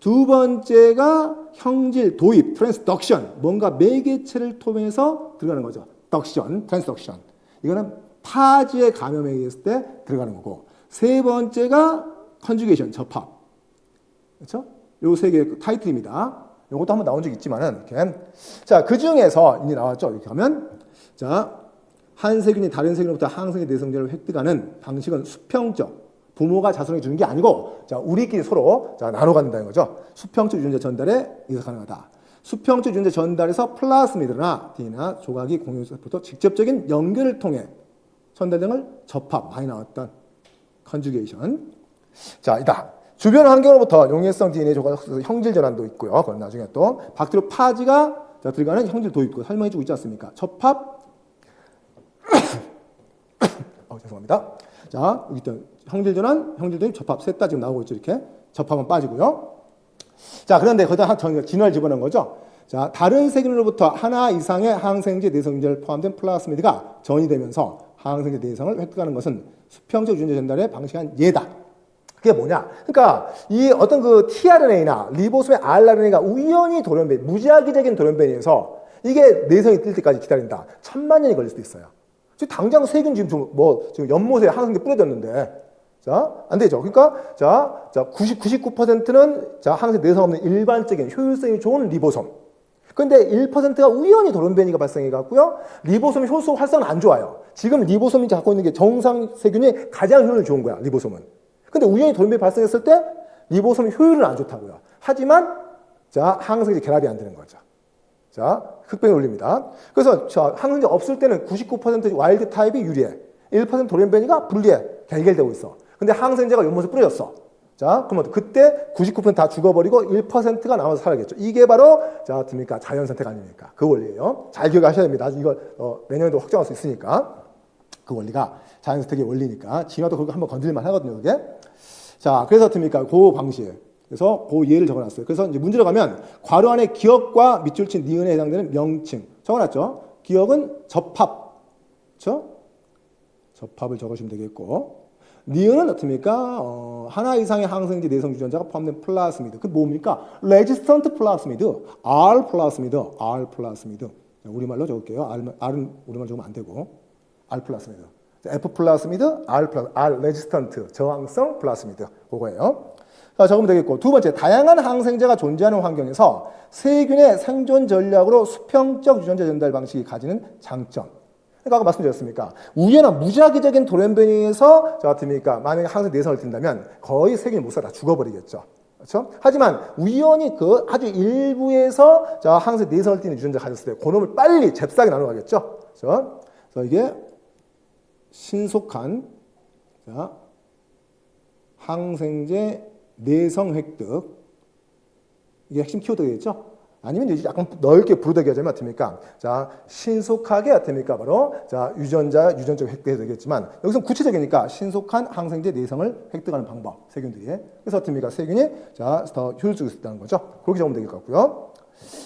두 번째가 형질 도입, 트랜스덕션, 뭔가 매개체를 통해서 들어가는 거죠. 덕션, 트랜스덕션. 이거는 파지에 감염에 의했을 때 들어가는 거고. 세 번째가 컨주게이션, 접합. 그렇죠? 요 세 개의 타이틀입니다. 요것도 한번 나온 적 있지만은, 이렇게. 자, 그 중에서 이제 나왔죠. 이렇게 하면. 자, 한 세균이 다른 세균으로부터 항생제 내성제를 획득하는 방식은 수평적. 부모가 자손에게 주는 게 아니고, 우리끼리 서로, 나눠 갖는다는 거죠. 수평적 유전자 전달에 의해서 가능하다. 수평적 유전자 전달에서 플라스미드나 DNA나 조각이 공유로부터 직접적인 연결을 통해 전달 등을 접합, 많이 나왔던 컨주게이션. 자, 이다. 주변 환경으로부터 용해성 DNA 조각 형질 전환도 있고요. 그건 나중에 또 박테리오 파지가 들어가는 형질 도입도 설명해주고 있지 않습니까? 접합. 죄송합니다. 자, 여기 있던 형질 전환, 형질 도입, 접합 셋 다 지금 나오고 있죠. 이렇게 접합은 빠지고요. 자, 그런데 거기다 진화를 집어넣은 거죠. 자, 다른 세균으로부터 하나 이상의 항생제 내성유전자를 포함된 플라스미드가 전이 되면서 항생제 내성을 획득하는 것은 수평적 유전자 전달의 방식한 예다. 그게 뭐냐? 그러니까 이 어떤 그 tRNA나 리보솜의 rRNA가 우연히 돌연변이, 무작위적인 돌연변이에서 이게 내성이 뜰 때까지 기다린다. 1000만 년이 걸릴 수도 있어요. 지금 당장 세균 지금 지금 연못에 항생제 뿌려졌는데, 안 되죠. 그러니까 99%는 항생제 내성 없는 일반적인 효율성이 좋은 리보솜. 근데 1%가 우연히 돌연변이가 발생해 갖고요. 리보솜의 효소 활성은 안 좋아요. 지금 리보솜이 갖고 있는 게 정상 세균이 가장 효율이 좋은 거야, 리보솜은. 근데 우연히 돌연변이 발생했을 때 리보솜 효율은 안 좋다고요. 하지만 항생제 결합이 안 되는 거죠. 흑백이 올립니다. 그래서 항생제 없을 때는 99% 와일드 타입이 유리해. 1% 돌연변이가 불리해. 결결되고 있어. 근데 항생제가 연못에 뿌려졌어. 그러면 그때 99% 다 죽어버리고 1%가 남아서 살아겠죠. 이게 바로 뭡니까? 자연선택 아닙니까? 그 원리예요. 잘 기억하셔야 됩니다. 이걸 내년에도 확정할 수 있으니까. 그 원리가 자연선택의 원리니까. 진화도 그거 한번 건드릴만 하거든요. 그게. 자, 그래서 어떻습니까? 그 방식. 그래서 그 예를 적어놨어요. 그래서 이제 문제로 가면 괄호 안에 기억과 밑줄 친 니은에 해당되는 명칭 적어놨죠. 기억은 접합, 그렇죠? 접합을 적으시면 되겠고, 니은은 어떻습니까? 하나 이상의 항생제 내성 유전자가 포함된 플라스미드. 그 뭡니까? 레지스턴트 플라스미드. R 플라스미드. R 플라스미드. 우리말로 적을게요. R은 우리말 적으면 안 되고. R 플라스미드. F 플라스미드, R 레지스턴트. 저항성 플라스미드. 그거예요. 자, 적으면 되겠고. 두 번째, 다양한 항생제가 존재하는 환경에서 세균의 생존 전략으로 수평적 유전자 전달 방식이 가지는 장점. 그러니까 아까 말씀드렸습니까? 우연한 무작위적인 돌연변이에서 저 같으니까 만약에 항생제 내성을 띈다면 거의 세균이 못 살아 죽어버리겠죠. 그렇죠? 하지만 우연히 그 아주 일부에서 저 항생제 내성을 띠는 유전자 가졌을 때 그놈을 빨리 잽싸게 나눠가겠죠. 그래서 이게 신속한 항생제 내성 획득 이게 핵심 키워드겠죠. 아니면 이제 약간 넓게 부르다기 하자면 어떻습니까? 자, 신속하게 어떻습니까? 바로 자, 유전적 획득해도 되겠지만 여기서 구체적이니까 신속한 항생제 내성을 획득하는 방법, 세균들이. 그래서 어떻습니까? 세균이 자, 더 효율적일 수 있다는 거죠. 그렇게 적으면 될 것 같고요.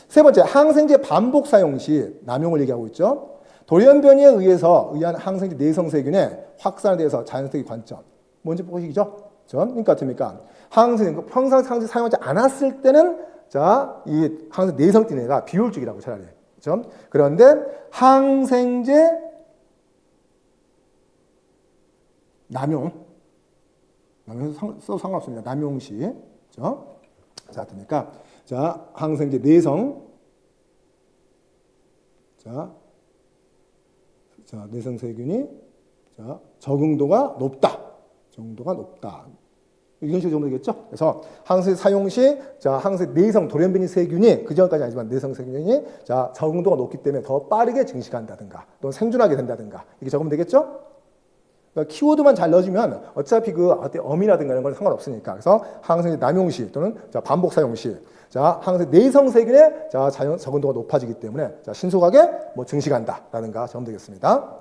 세 번째, 항생제 반복 사용 시 남용을 얘기하고 있죠. 돌연변이에 의한 항생제 내성 세균의 확산에 대해서 자연스럽게 관점. 뭔지 보시죠? 그러니까 어떻습니까? 평상 항생제 사용하지 않았을 때는 자, 이 항생제 내성 띠는 애가 비효율적이라고 차라리. 그렇죠? 그런데 항생제 남용해서 써도 상관없습니다. 남용 시. 그렇죠? 자, 그러니까 자, 항생제 내성 자, 내성 세균이 자, 적응도가 높다. 이런 식으로 적으면 되겠죠? 그래서 항생제 사용 시, 자, 항생제 내성 돌연변이 세균이, 그 전까지 아니지만 내성 세균이, 자, 적응도가 높기 때문에 더 빠르게 증식한다든가, 또는 생존하게 된다든가, 이렇게 적으면 되겠죠? 그러니까 키워드만 잘 넣어주면 어차피 그 어미라든가 이런 건 상관없으니까. 그래서 항생제 남용 시, 또는 자, 반복 사용 시, 자, 항생제 내성 세균의 자, 적응도가 높아지기 때문에, 자, 신속하게 뭐 증식한다라든가 적으면 되겠습니다.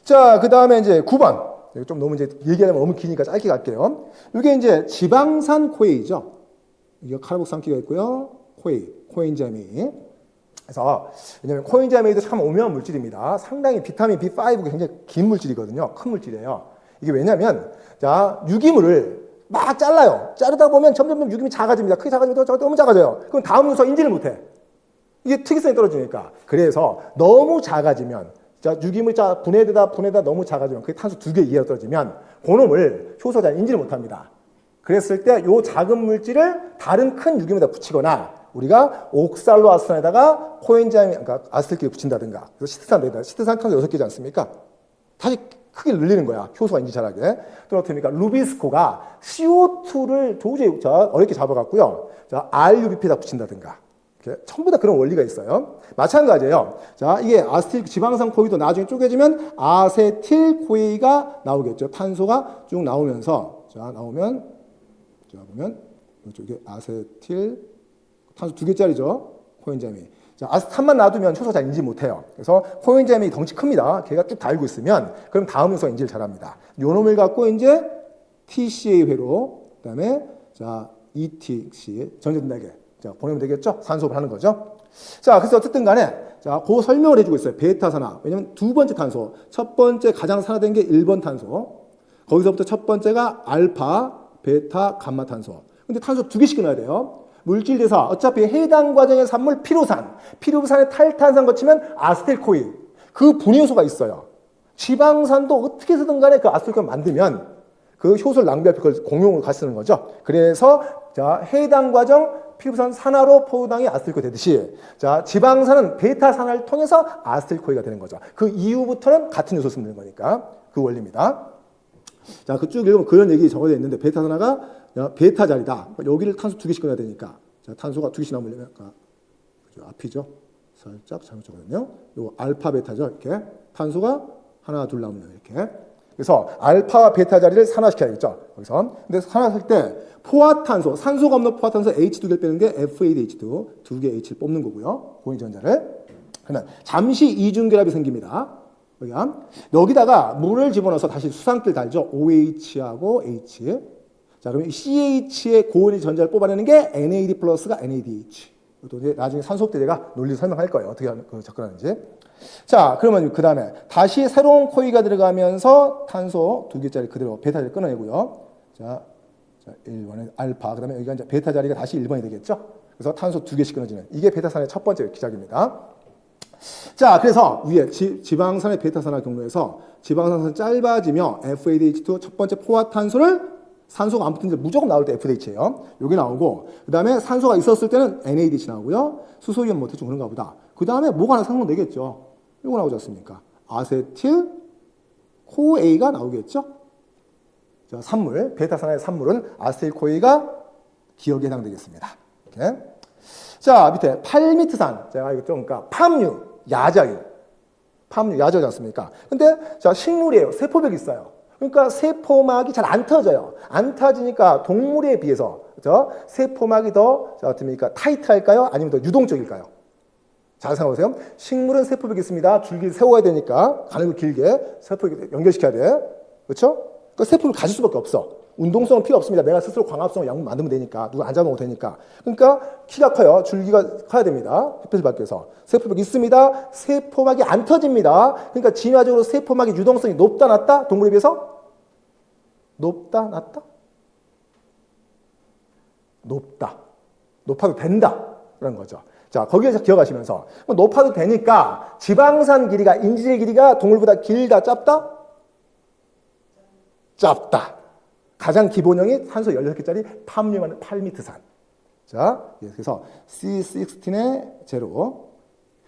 자, 그 다음에 이제 9번. 좀 너무 이제 얘기하면 너무 기니까 짧게 갈게요. 이게 이제 지방산 코에이죠. 이게 카르복산키가 있고요. 코엔자미. 그래서 왜냐면 코엔자미도 참 오묘한 물질입니다. 상당히 비타민 B5가 굉장히 긴 물질이거든요. 큰 물질이에요. 이게 왜냐면 자, 유기물을 막 잘라요. 자르다 보면 점점 유기물이 작아집니다. 크게 작아지면 너무 작아져요. 그럼 다음 순서 인지를 못해. 이게 특이성이 떨어지니까. 그래서 너무 작아지면 자, 유기물이 분해되다 너무 작아지면 그게 탄소 2개 이하로 떨어지면 그놈을 효소가 인지를 못합니다. 그랬을 때 이 작은 물질을 다른 큰 유기물에다 붙이거나 우리가 옥살로아스산에다가 코엔자임, 그러니까 아세틸기를 붙인다든가 그래서 시트산 탄소 6개지 않습니까? 다시 크게 늘리는 거야. 효소가 인지 잘하게. 또 어떻습니까? 루비스코가 CO2를 도저히 어렵게 잡아갖고요. 자, RUBP에다 붙인다든가. 전부 다 그런 원리가 있어요. 마찬가지예요. 자, 이게 아세틸 지방산 코이도 나중에 쪼개지면 아세틸 코이가 나오겠죠. 탄소가 쭉 나오면서 자, 보면 이게 아세틸 탄소 2개짜리죠. 코엔자임이. 자, 아세탄만 놔두면 효소가 잘 인지 못해요. 그래서 코엔자임이 덩치 큽니다. 걔가 쭉 달고 있으면 그럼 다음 효소가 인지를 잘합니다. 요 놈을 갖고 이제 TCA 회로 그다음에 자, ETC 전자등락에 자, 보내면 되겠죠? 산소를 하는 거죠. 자, 그래서 어쨌든 간에, 자, 그 설명을 해주고 있어요. 베타산화. 왜냐면 두 번째 탄소. 첫 번째 가장 산화된 게 1번 탄소. 거기서부터 첫 번째가 알파, 베타, 감마 탄소. 근데 탄소 2개씩 끊어야 돼요. 물질 대사. 어차피 해당 과정의 산물 피루산. 피루산에 탈탄산 거치면 아세틸코일. 그 분해 요소가 있어요. 지방산도 어떻게 해서든 간에 그 아세틸코일 만들면 그 효소를 낭비할 걸 공용으로 같이 쓰는 거죠. 그래서, 자, 해당 과정 피부산 산화로 포도당이 아세틸코이 되듯이 자, 지방산은 베타산화를 통해서 아세틸코이가 되는 거죠. 그 이후부터는 같은 요소 쓰면 되는 거니까 그 원리입니다. 자, 그쭉 읽으면 그런 얘기 적어져 있는데 베타산화가 베타 자리다. 여기를 탄소 2개씩 끊어야 되니까 자, 탄소가 2개씩 나오면 앞이죠. 살짝 잘못 적었네요. 요 알파 베타죠. 이렇게 탄소가 하나 둘 나오면 이렇게. 그래서 알파와 베타 자리를 산화시켜야겠죠. 여기서. 근데 산화할 때 포화탄소, 산소가 없는 포화탄소 H2개를 빼는 게 FADH2, 2개 H를 뽑는 거고요. 고인전자를. 그러면 잠시 이중결합이 생깁니다. 여기다가 물을 집어넣어서 다시 수산기를 달죠. OH하고 H. 자, 그러면 CH의 고온의 전자를 뽑아내는 게 NAD 플러스가 NADH. 또 이제 나중에 산소흡대 제가 논리 설명할 거예요. 어떻게 접근하는지. 자, 그러면 그 다음에 다시 새로운 코이가 들어가면서 탄소 2개짜리 그대로 베타 자리 끊어내고요. 자, 1번에 알파, 그 다음에 여기가 이제 베타 자리가 다시 1번이 되겠죠. 그래서 탄소 2개씩 끊어지는 이게 베타산의 첫 번째 기작입니다. 자, 그래서 위에 지방산의 베타산화 경로에서 지방산은 짧아지며 FADH2 첫 번째 포화탄소를 산소가 안 붙은 데 무조건 나올 때 FADH예요. 여기 나오고 그 다음에 산소가 있었을 때는 NADH 나오고요. 수소이온 뭐 대충 그런가 보다. 그 다음에 뭐가 하나 상봉되겠죠. 이거 나오지 않습니까? 아세틸 코A가 나오겠죠. 자, 산물, 베타산화의 산물은 아세틸 코A가 기억에 해당되겠습니다. 이렇게. 자, 밑에 팔미트산. 제가 이거 좀, 그러니까 팜유, 야자유. 팜유, 야자유지 않습니까? 근데, 자, 식물이에요. 세포벽이 있어요. 그러니까 세포막이 잘 안 터져요. 안 터지니까 동물에 비해서, 그죠? 세포막이 더, 자, 어떻습니까? 타이트할까요? 아니면 더 유동적일까요? 잘 생각해보세요. 식물은 세포벽이 있습니다. 줄기를 세워야 되니까, 가늘고 길게 세포벽 연결시켜야 돼. 그렇죠? 그 세포를 가질 수밖에 없어. 운동성은 필요 없습니다. 내가 스스로 광합성을 양분 만들면 되니까. 누가 안 잡아먹어도 되니까. 그러니까 키가 커요. 줄기가 커야 됩니다. 햇빛을 받기 위해서. 세포막이 있습니다. 세포막이 안 터집니다. 그러니까 진화적으로 세포막의 유동성이 높다 낮다? 동물에 비해서? 높다 낮다? 높다. 높아도 된다. 그런 거죠. 자, 거기에서 기억하시면서 높아도 되니까 지방산 길이가 인지질 길이가 동물보다 길다 짧다? 짧다. 가장 기본형이 산소 16개짜리 팜유만 팔미트산. 자, 그래서 C16의 제로.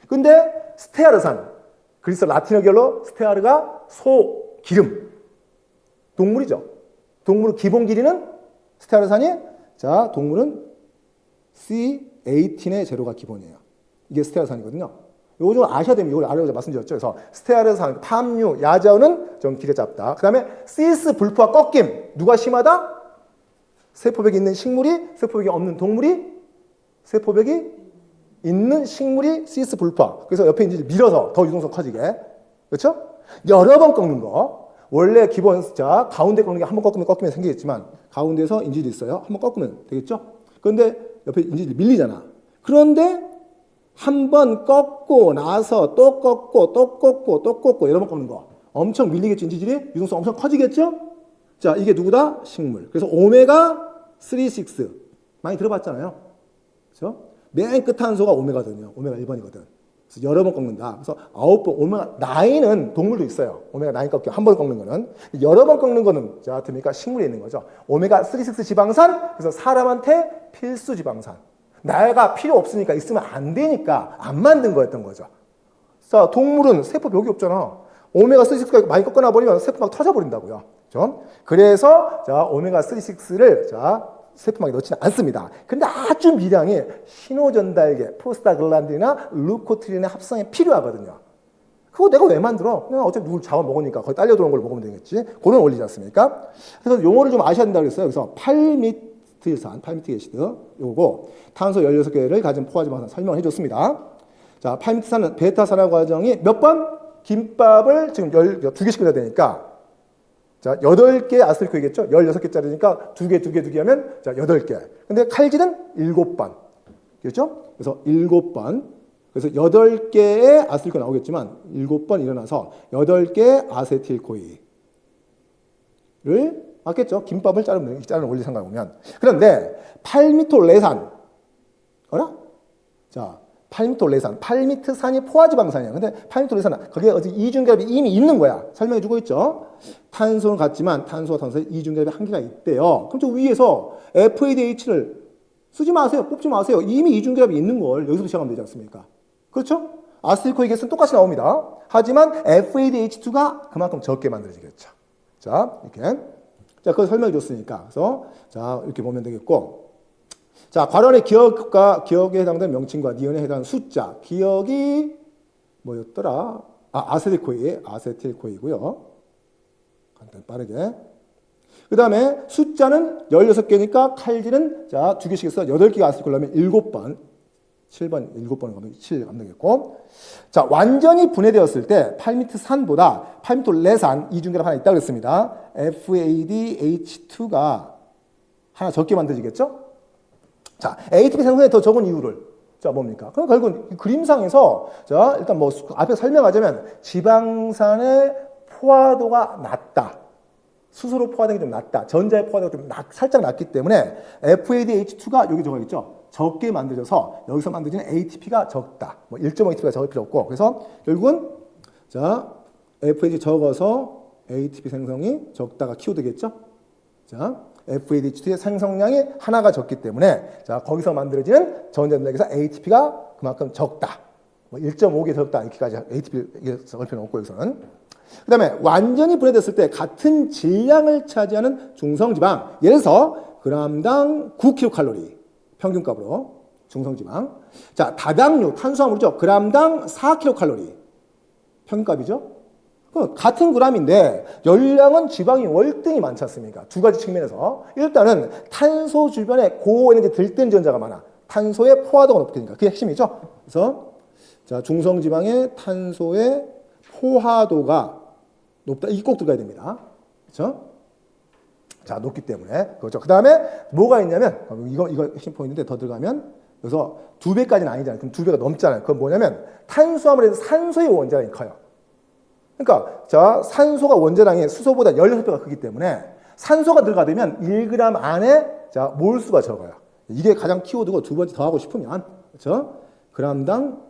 근데 스테아르산, 그리스 라틴어 결로 스테아르가 소, 기름. 동물이죠. 동물의 기본 길이는 스테아르산이, 자, 동물은 C18의 제로가 기본이에요. 이게 스테아르산이거든요. 요거 좀 아셔야 됩니다. 이걸 알아서 말씀드렸죠. 그래서 스테아르산, 팜유, 야자오는 좀 길이 짧다. 그 다음에 시스 불포화 꺾임. 누가 심하다? 세포벽이 있는 식물이, 세포벽이 없는 동물이, 세포벽이 있는 식물이 시스 불포화. 그래서 옆에 이제 밀어서 더 유동성 커지게. 그렇죠? 여러 번 꺾는 거. 원래 기본, 자, 가운데 꺾는 게 한 번 꺾으면 생기겠지만, 가운데서 인질이 있어요. 한 번 꺾으면 되겠죠? 그런데 옆에 인질이 밀리잖아. 그런데 한 번 꺾고 나서 또 꺾고 또 꺾고 또 꺾고 여러 번 꺾는 거. 엄청 밀리겠죠, 인지질이? 유동성 엄청 커지겠죠? 자, 이게 누구다? 식물. 그래서 오메가3, 6 많이 들어봤잖아요. 그렇죠? 맨 끝 탄소가 오메가거든요. 오메가 1번이거든. 그래서 여러 번 꺾는다. 그래서 9번, 오메가 9은 동물도 있어요. 오메가 9 꺾여. 한 번 꺾는 거는. 여러 번 꺾는 거는, 자, 그러니까 식물에 있는 거죠. 오메가3, 6 지방산, 그래서 사람한테 필수 지방산. 나가 필요 없으니까 있으면 안 되니까 안 만든 거였던 거죠. 자, 동물은 세포벽이 없잖아. 오메가3, 6가 많이 꺾어놔 버리면 세포막 터져버린다고요. 그렇죠? 그래서 자, 오메가3, 6를 자, 세포막에 넣지는 않습니다. 근데 아주 미량의 신호전달계, 프로스타글란딘이나 루코트린의 합성에 필요하거든요. 그거 내가 왜 만들어? 그냥 어차피 누굴 잡아먹으니까 거기 딸려 들어온 걸 먹으면 되겠지. 그런 원리지 않습니까? 그래서 용어를 좀 아셔야 된다고 그랬어요. 그래서 팔미트게시드 요거 탄소 16개를 가진 포화지방산 설명을 해줬습니다. 자, 팔미트산은 베타산화 과정이 몇 번? 김밥을 지금 2개씩 끓여야 되니까 자, 8개 아스틸코이겠죠? 16개짜리니까 2개 하면 자, 8개. 근데 칼질은 7번. 그렇죠? 그래서 7번. 그래서 8개의 아스틸코 나오겠지만 7번 일어나서 8개 아세틸코이를 맞겠죠? 김밥을 자르는 원리 생각해보면. 그런데 팔미톨레산. 알아? 자, 팔미톨레산. 팔미트산이 포화지방산이야. 근데 팔미톨레산은 거기에 어디 이중결합이 이미 있는 거야. 설명해주고 있죠. 탄소는 같지만 탄소와 탄소에 이중결합이 한계가 있대요. 그럼 저 위에서 FADH를 쓰지 마세요. 뽑지 마세요. 이미 이중결합이 있는 걸 여기서부터 시작하면 되지 않습니까? 그렇죠? 아스틸코이 게스는 똑같이 나옵니다. 하지만 FADH2가 그만큼 적게 만들어지겠죠. 자, 이렇게. 자, 그걸 설명해 줬으니까. 그래서, 자, 이렇게 보면 되겠고. 자, 괄원의 기억에 해당되는 명칭과 니은에 해당하는 숫자. 기억이 뭐였더라? 아세틸코이고요. 간단히 빠르게. 그 다음에 숫자는 16개니까 칼질은 자, 2개씩 해서 8개가 아세틸코이라면 7번. 7번, 7번을 가면 7 가면 되겠고. 자, 완전히 분해되었을 때 팔미트산보다 팔미톨레산 이중결합 하나 있다고 그랬습니다. FADH2가 하나 적게 만들어지겠죠? 자, ATP 생성에 더 적은 이유를 자, 뭡니까? 그럼 결국은 이 그림상에서, 자, 일단 뭐, 앞에 설명하자면, 지방산의 포화도가 낮다. 수소로 포화되기 좀 낮다. 전자의 포화도가 좀 살짝 낮기 때문에, FADH2가 여기 적어있죠? 적게 만들어져서, 여기서 만들어지는 ATP가 적다. 뭐, 1.5ATP가 적을 필요 없고, 그래서 결국은, 자, FAD 적어서 ATP 생성이 적다가 키워드겠죠? 자, FADH2의 생성량이 하나가 적기 때문에 자 거기서 만들어지는 전자전자에서 ATP가 그만큼 적다. 뭐 1.5개 적다 이렇게까지 ATP 적을 필요는 없고 여기서는. 그 다음에 완전히 분해됐을 때 같은 질량을 차지하는 중성지방 예를 들어서 그람당 9kcal 평균값으로 중성지방. 자 다당류 탄수화물이죠. 그람당 4kcal 평균값이죠. 같은 그람인데 열량은 지방이 월등히 많지 않습니까? 두 가지 측면에서 일단은 탄소 주변에 고에너지 들뜬 전자가 많아. 탄소의 포화도가 높으니까 그게 핵심이죠. 그래서 자 중성지방의 탄소의 포화도가 높다. 이 꼭 들어가야 됩니다. 그렇죠? 자 높기 때문에 그렇죠. 그 다음에 뭐가 있냐면 이거 핵심 포인트인데 더 들어가면 그래서 2배까지는 아니잖아요. 그럼 2배가 넘잖아요. 그건 뭐냐면 탄수화물에서 산소의 원자량이 커요. 그러니까 자 산소가 원자량이 수소보다 16배가 크기 때문에 산소가 들어가되면 1g 안에 자 몰수가 적어요. 이게 가장 키워드고 두 번째 더 하고 싶으면 그렇죠? g당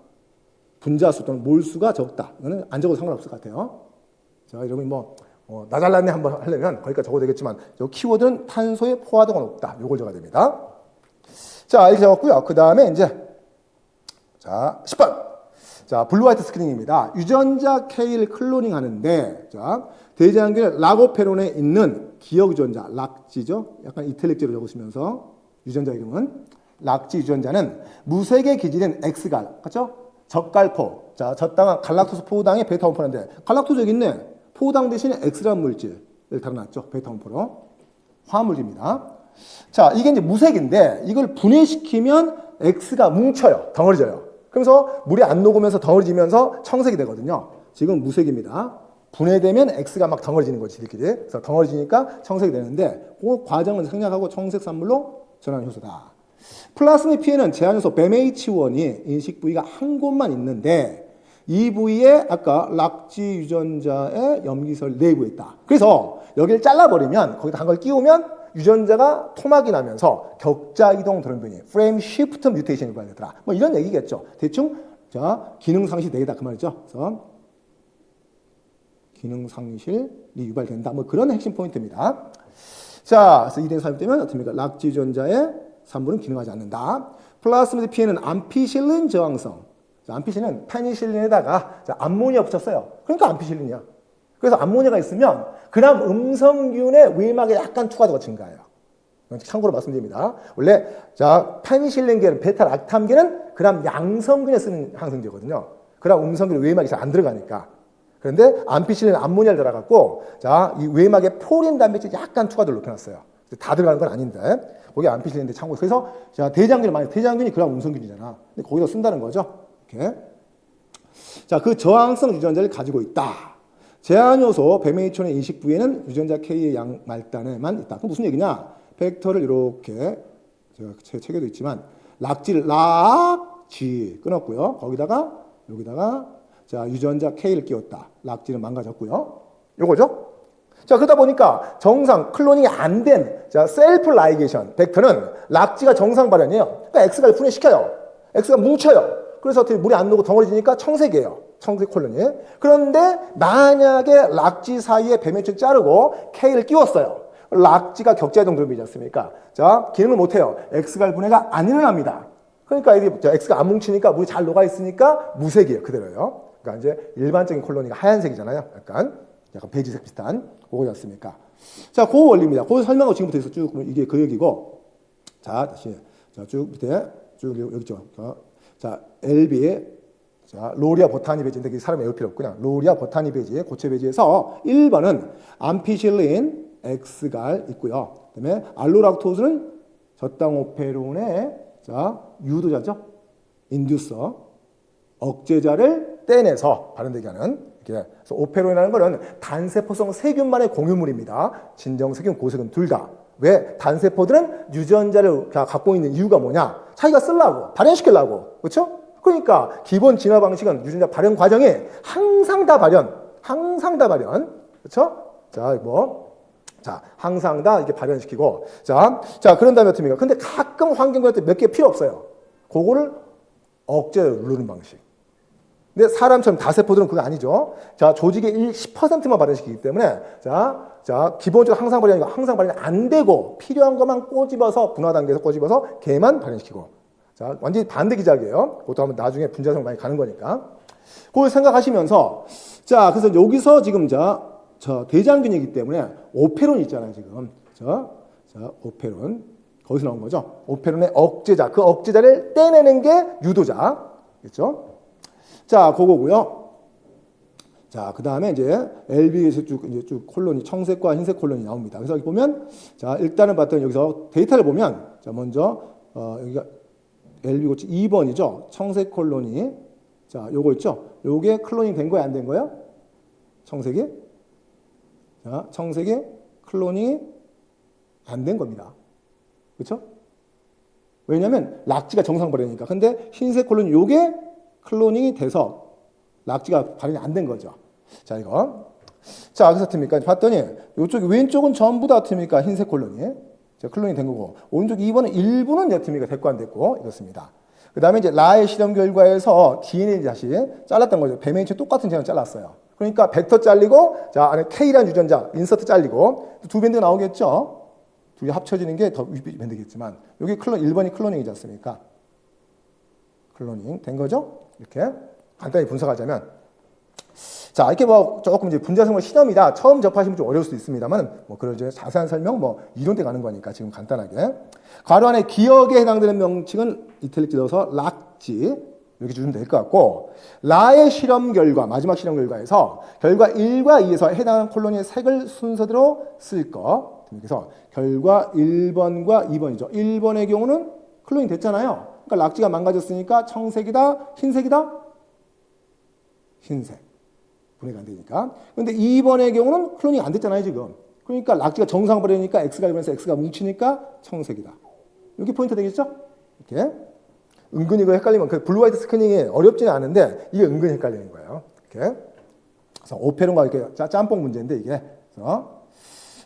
분자수 또는 몰수가 적다. 이거는 안 적어도 상관없을 것 같아요. 자 여러분이 나 잘났네 한번 하려면 거기까지 적어도 되겠지만 요 키워드는 탄소의 포화도가 높다. 요걸 적어야 됩니다. 자 이렇게 적었고요. 그 다음에 이제 자 10번. 자, 블루 화이트 스크린입니다. 유전자 K를 클로닝 하는데, 자, 대장균 라고페론에 있는 기억 유전자, 락지죠? 약간 이탈릭제로 적으시면서, 유전자 이름은, 락지 유전자는 무색에 기질인 X갈, 그렇죠? 적갈포, 자, 적당한 갈락토스 포당의 베타 원포인데, 갈락토스 여기 있네. 포당 대신에 X라는 물질을 달아놨죠. 베타 원포로. 화합물질입니다. 자, 이게 이제 무색인데, 이걸 분해시키면 X가 뭉쳐요. 덩어리져요. 그래서 물이 안 녹으면서 덩어리지면서 청색이 되거든요. 지금 무색입니다. 분해되면 X가 막 덩어리지는 거지, 지들끼리. 그래서 덩어리지니까 청색이 되는데, 그 과정을 생략하고 청색 산물로 전환 효소다. 플라스미 P에는 제한효소 BAMH1이 인식 부위가 한 곳만 있는데, 이 부위에 아까 락지 유전자의 염기설 내부에 있다. 그래서 여기를 잘라버리면, 거기다 한 걸 끼우면, 유전자가 토막이 나면서 격자 이동 돌연변이, 프레임 시프트 뮤테이션이 발생되더라. 뭐 이런 얘기겠죠. 대충 자 기능 상실 내다 그 말이죠. 그래서 기능 상실이 유발된다. 뭐 그런 핵심 포인트입니다. 자, 그래서 2대 3이 되면 어떻습니까? 락지 유전자의 산물은 기능하지 않는다. 플라스미드 P에는 암피실린 저항성. 자, 암피실린은 페니실린에다가 자, 암모니아 붙였어요. 그러니까 암피실린이야. 그래서 암모니아가 있으면 그람 음성균의 외막에 약간 투과도가 증가해요. 참고로 말씀드립니다. 원래 자 페니실린계는 베타락탐계는 그람 양성균에 쓰는 항생제거든요. 그람 음성균의 외막이 잘 안 들어가니까. 그런데 암피실린 암모니아를 들어갔고 자 이 외막에 포린 단백질 약간 투과도를 높여놨어요. 다 들어가는 건 아닌데 거기 암피실린인데 참고. 그래서 자 대장균이 그람 음성균이잖아. 근데 거기다 쓴다는 거죠. 이렇게. 자 그 저항성 유전자를 가지고 있다. 제한효소 BAMH1의 인식 부위에는 유전자 K의 양 말단에만 있다. 그럼 무슨 얘기냐? 벡터를 이렇게 제가 제 책에도 있지만 락지를 락지 끊었고요. 거기다가 여기다가 자 유전자 K를 끼웠다. 락지는 망가졌고요. 요거죠? 자 그러다 보니까 정상 클로닝이 안 된 자 셀프 라이게이션 벡터는 락지가 정상 발현이에요. 그러니까 X가 분해시켜요. X가 뭉쳐요. 그래서 어떻게 물이 안 녹고 덩어리지니까 청색이에요. 청색 콜론이. 그런데 만약에 락지 사이에 BAMH1 자르고 K를 끼웠어요. 락지가 격자이동 돌연변이지 않습니까? 자, 기능을 못해요. X갈 분해가 안 일어납니다. 그러니까 이게 X가 안 뭉치니까 물이 잘 녹아 있으니까 무색이에요. 그대로요. 그러니까 이제 일반적인 콜로니가 하얀색이잖아요. 약간 베이지색 비슷한 그거지 않습니까? 자, 그 원리입니다. 그 설명하고 지금부터 해서 쭉 이게 그 얘기고. 자, 다시 자, 쭉 밑에 쭉 여기 있죠. 자, LB의 자, 로리아 보타니 베지인데 그 사람 외울 필요 없고요. 로리아 보타니 베지, 고체 베지에서 1번은 암피실린 X갈 있고요. 그다음에 알로락토스는 저당오페론의 자, 유도자죠. 인듀서 억제자를 떼내서 발현되게 하는 이렇게. 그래서 오페론이라는 것은 단세포성 세균만의 공유물입니다. 진정 세균, 고세균 둘 다. 왜? 단세포들은 유전자를 갖고 있는 이유가 뭐냐? 자기가 쓰려고, 발현시키려고. 그렇죠? 그러니까 기본 진화 방식은 유전자 발현 과정이 항상 다 발현. 그렇죠? 자, 항상 다 이렇게 발현시키고. 자, 그런 다음에 어떻습니까? 근데 가끔 환경변화 때 몇 개 필요 없어요. 그거를 억제로 누르는 방식. 근데 사람처럼 다세포들은 그거 아니죠. 자, 조직의 10%만 발현시키기 때문에 기본적으로 항상 발현이 안 되고 필요한 것만 꼬집어서 분화 단계에서 꼬집어서 걔만 발현시키고. 자, 완전히 반대 기작이에요. 그것도 한번 나중에 분자성 많이 가는 거니까. 그걸 생각하시면서 자, 그래서 여기서 지금 대장균이기 때문에 오페론 있잖아요, 지금. 자, 오페론. 거기서 나온 거죠. 오페론의 억제자. 그 억제자를 떼내는 게 유도자. 그렇죠? 자, 그거고요. 자, 그 다음에 이제 LB에서 쭉 콜로니, 청색과 흰색 콜로니 나옵니다. 그래서 여기 보면, 자, 일단은 봤더니 여기서 데이터를 보면, 자, 먼저, 여기가 LB 고치 2번이죠. 청색 콜로니. 자, 요거 있죠. 요게 클로닝 된 거야, 안 된 거야? 청색이? 자, 청색이 클로닝이 안 된 겁니다. 그렇죠? 왜냐면 락지가 정상 발현이니까. 근데 흰색 콜로니 요게 클로닝이 돼서 락지가 발현이 안 된 거죠. 자, 이거. 자, 그래서 어떻습니까? 봤더니 이쪽 왼쪽은 전부 다 어떻습니까? 흰색 콜로니. 자, 클로닝이 된 거고. 오른쪽 2번은 일부는 어떻습니까? 됐고 안 됐고. 이렇습니다. 그 다음에 이제 라의 실험 결과에서 DNA 다시 잘랐던 거죠. 배메인체 똑같은 제형 잘랐어요. 그러니까 벡터 잘리고, 자, 안에 K라는 유전자, 인서트 잘리고, 두 밴드가 나오겠죠? 둘이 합쳐지는 게 더 밴드겠지만, 여기 1번이 클로닝이지 않습니까? 클로닝 된 거죠? 이렇게 간단히 분석하자면. 자, 이렇게 조금 이제 분자생물 실험이다. 처음 접하시면 좀 어려울 수도 있습니다만, 그런 자세한 설명, 이론 때 가는 거니까 지금 간단하게. 괄호 안에 기억에 해당되는 명칭은 이탈릭지 넣어서 락지. 이렇게 주시면 될 것 같고, 라의 실험 결과, 마지막 실험 결과에서 결과 1과 2에서 해당하는 콜로니의 색을 순서대로 쓸 거. 그래서 결과 1번과 2번이죠. 1번의 경우는 클로닝 됐잖아요. 그러니까 락지가 망가졌으니까 청색이다, 흰색이다? 흰색. 분해가 안 되니까. 그런데 2번의 경우는 클로닝 안 됐잖아요, 지금. 그러니까 락지가 정상 발현이니까 X가 일면서 X가 뭉치니까 청색이다. 여기 포인트 되겠죠? 이렇게. 은근히 이거 헷갈리면 그 블루 화이트 스캐닝이 어렵지는 않은데 이게 은근히 헷갈리는 거예요. 이렇게. 그래서 오페론과 이렇게 짬뽕 문제인데 이게. 그래서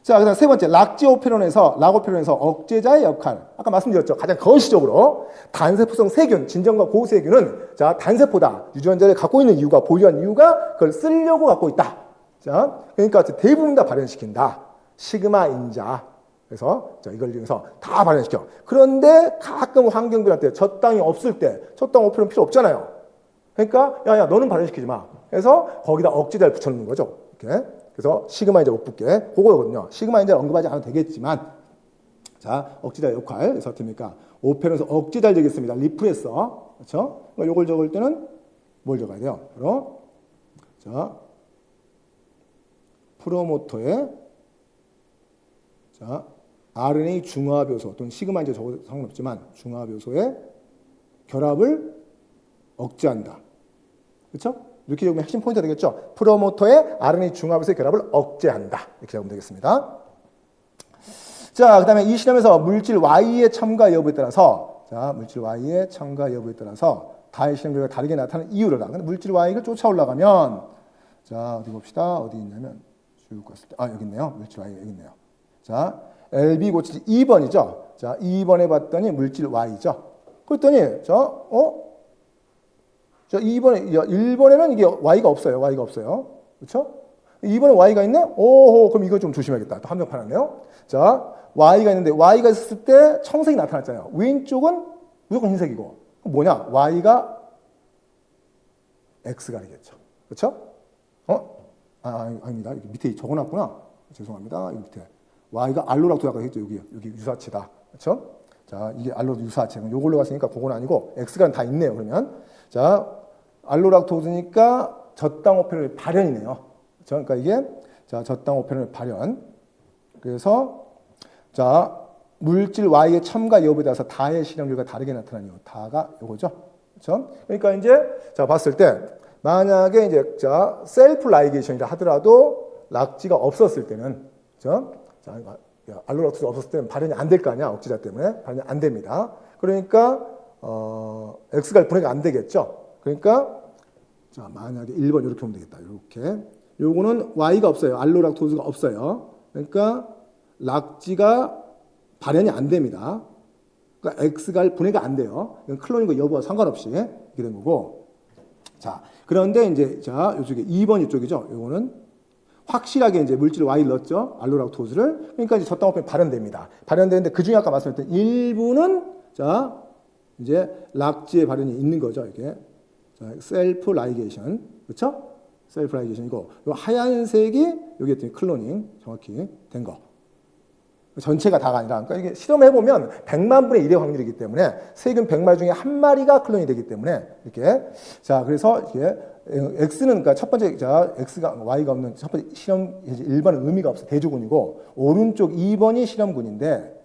자, 그다음 세 번째 락 오페론에서 억제자의 역할. 아까 말씀드렸죠. 가장 거시적으로 단세포성 세균, 진정과 고세균은 자, 단세포다. 유전자를 갖고 있는 이유가 보유한 이유가 그걸 쓰려고 갖고 있다. 자, 그러니까 대부분 다 발현시킨다. 시그마 인자. 그래서 이걸 이용해서 다 발현시켜. 그런데 가끔 환경변화 때 저 땅이 없을 때 저 땅 오페론 필요 없잖아요. 그러니까 야 너는 발현시키지 마. 그래서 거기다 억제자를 붙여놓는 거죠. 이렇게. 그래서 시그마 인자 못 붙게. 그거거든요. 시그마 인자를 언급하지 않아도 되겠지만 자, 억제자 역할. 그래서 어떻습니까? 오페론에서 억제자를 적겠습니다. 리프레서. 그렇죠? 요걸 적을 때는 뭘 적어야 돼요? 바로 자, 프로모터의 자, RNA 중화효소 또는 시그마 인자 적어도 상관없지만 중화효소의 결합을 억제한다. 그렇죠? 이렇게 적으면 핵심 포인트가 되겠죠. 프로모터의 RNA 중화효소의 결합을 억제한다. 이렇게 적으면 되겠습니다. 자, 그다음에 이 실험에서 물질 Y의 첨가 여부에 따라서 물질 Y의 첨가 여부에 따라서 다의 실험 결과가 다르게 나타나는 이유를 근데 물질 Y를 쫓아 올라가면 자, 어디 봅시다. 어디 있냐면 쭉 갔을 때 여기 있네요. 물질 Y 여기 있네요. 자, LB 고치지 2번이죠. 자, 2번에 봤더니 물질 Y죠. 그랬더니, 1번에는 이게 Y가 없어요. 그렇죠? 2번에 Y가 있네? 오호, 그럼 이거 좀 조심해야겠다. 또 함정 팔았네요. 자, Y가 있는데, Y가 있을 때 청색이 나타났잖아요. 왼쪽은 무조건 흰색이고. 그럼 뭐냐? Y가 X가 되겠죠. 그렇죠? 아닙니다. 여기 밑에 적어놨구나. 죄송합니다. 여기 밑에. Y가 알로락토라고 했죠. 여기 유사체다. 그렇죠? 자, 이게 알로락 유사체. 요걸로 갔으니까 그건 아니고 X가 다 있네요. 그러면 자, 알로락토즈니까 저땅 오페론의 발현이네요. 그렇죠? 그러니까 이게 자, 저땅 오페론의 발현. 그래서 자, 물질 Y의 첨가 여부에 따라서 다의 실험 결과가 다르게 나타나는 이유. 다가 요거죠. 그렇죠? 그러니까 이제 자, 봤을 때 만약에 이제 자, 셀프 라이게이션이라 하더라도 락지가 없었을 때는 그렇죠? 자, 알로락토즈 없었을 때는 발현이 안 될 거 아니야. 억제자 때문에 발현이 안 됩니다. 그러니까 X가 분해가 안 되겠죠. 그러니까 자, 만약에 1번 이렇게 보면 되겠다. 이렇게. 요거는 Y가 없어요. 알로락토스가 없어요. 그러니까 락지가 발현이 안 됩니다. 그러니까 X가 분해가 안 돼요. 이건 클론인과 여부와 상관없이 이렇게 된 거고. 자, 그런데 이제 자, 이쪽에 2번 이쪽이죠. 요거는 확실하게 이제 물질 Y를 넣었죠. 알로락토스를. 그러니까 이제 저당호흡이 발현됩니다. 발현되는데 그 중에 아까 말씀드렸던 일부는 자, 이제 락지의 발현이 있는 거죠. 이게 셀프 라이게이션, 그렇죠? 셀프 라이게이션이고, 요 하얀색이 여기 클로닝 정확히 된 거. 전체가 다가 아니라, 그러니까 이게 실험해 보면 100만 분의 1의 확률이기 때문에 세균 100마리 중에 한 마리가 클론이 되기 때문에 이렇게 자, 그래서 이게 X는 그러니까 첫 번째 자 X가 Y가 없는 첫 번째 실험 1번은 의미가 없어 대조군이고 오른쪽 2번이 실험군인데.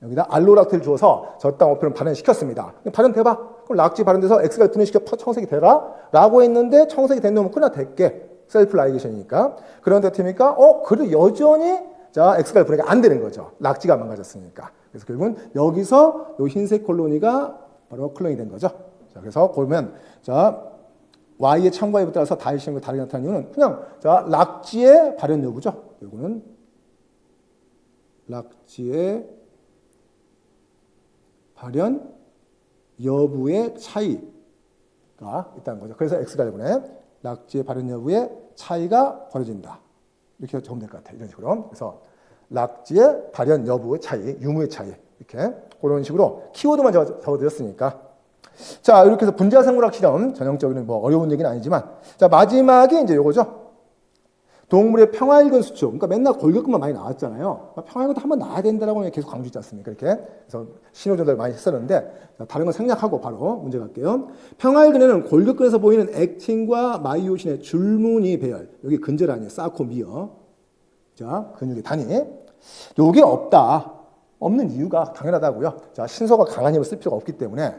여기다 알로락트를 주어서 저당 오표를 발현시켰습니다. 발현돼봐. 그럼 락지 발현돼서 X가 분해시켜 청색이 되라? 라고 했는데 청색이 된 놈은 그냥 될게. 셀프 라이게이션이니까. 그런데 됩니까? 그래도 여전히 자 X가 분해가 안 되는 거죠. 락지가 망가졌으니까. 그래서 결국은 여기서 요 흰색 콜로니가 바로 클론이 된 거죠. 자, 그래서 보면 자 Y의 참과에 따라서 다이시험과 다르게 나타나는 이유는 그냥 자 락지의 발현 여부죠. 요거는 락지의 발현 여부의 차이가 있다는 거죠. 그래서 X가 락지의 발현 여부의 차이가 벌어진다. 이렇게 적으면 될 것 같아요. 이런 식으로. 그래서 락지의 발현 여부의 차이, 유무의 차이. 이렇게 그런 식으로 키워드만 적어드렸으니까. 자, 이렇게 해서 분자생물학 실험 전형적인 뭐 어려운 얘기는 아니지만 자, 마지막에 이제 요거죠. 동물의 평화일근 수축. 그러니까 맨날 골격근만 많이 나왔잖아요. 평화일근도 한번 나와야 된다라고 계속 강조했지 않습니까? 이렇게. 그래서 신호 전달을 많이 했었는데, 다른 건 생략하고 바로 문제 갈게요. 평화일근에는 골격근에서 보이는 액틴과 마이오신의 줄무늬 배열. 여기 근절 아니에요. 사코미어. 자, 근육의 단위. 요게 없다. 없는 이유가 당연하다고요. 자, 신소가 강한 힘을 쓸 필요가 없기 때문에.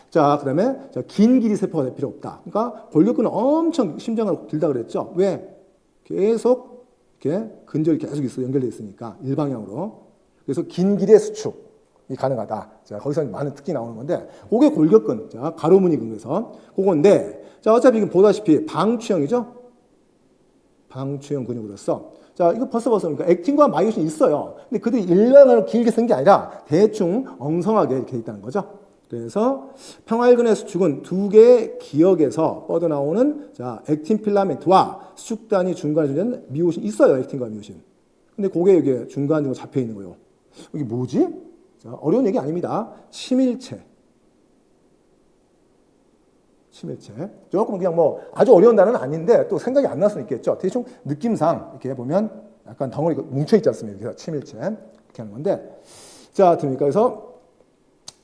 자, 그 다음에 긴 길이 세포가 될 필요 없다. 그러니까 골격근은 엄청 심장을 길다 그랬죠. 왜? 계속 이렇게 근절이 계속 있어 연결되어 있으니까 일방향으로. 그래서 긴 길의 수축이 가능하다. 자, 거기서 많은 특징이 나오는 건데, 그게 골격근, 자 가로무늬 근에서 그건데, 자 어차피 이건 보다시피 방추형이죠. 방추형 근육으로서. 자, 이거 벌써 그러니까 액틴과 마이오신이 있어요. 근데 그들이 일방향으로 길게 쓴 게 아니라 대충 엉성하게 이렇게 있다는 거죠. 그래서 평활근의 수축은 두 개의 기역에서 뻗어나오는 자, 액틴 필라멘트와 수축단이 중간에 존재하는 미오신 있어요. 액틴과 미오신. 근데 그게 여기 중간으로 잡혀 있는 거예요. 이게 뭐지? 자, 어려운 얘기 아닙니다. 침일체. 조금 그냥 뭐 아주 어려운 단어는 아닌데 또 생각이 안 날 수는 있겠죠. 대충 느낌상 이렇게 보면 약간 덩어리가 뭉쳐있지 않습니까? 그래서 침일체. 이렇게 하는 건데. 자, 됩니까? 그래서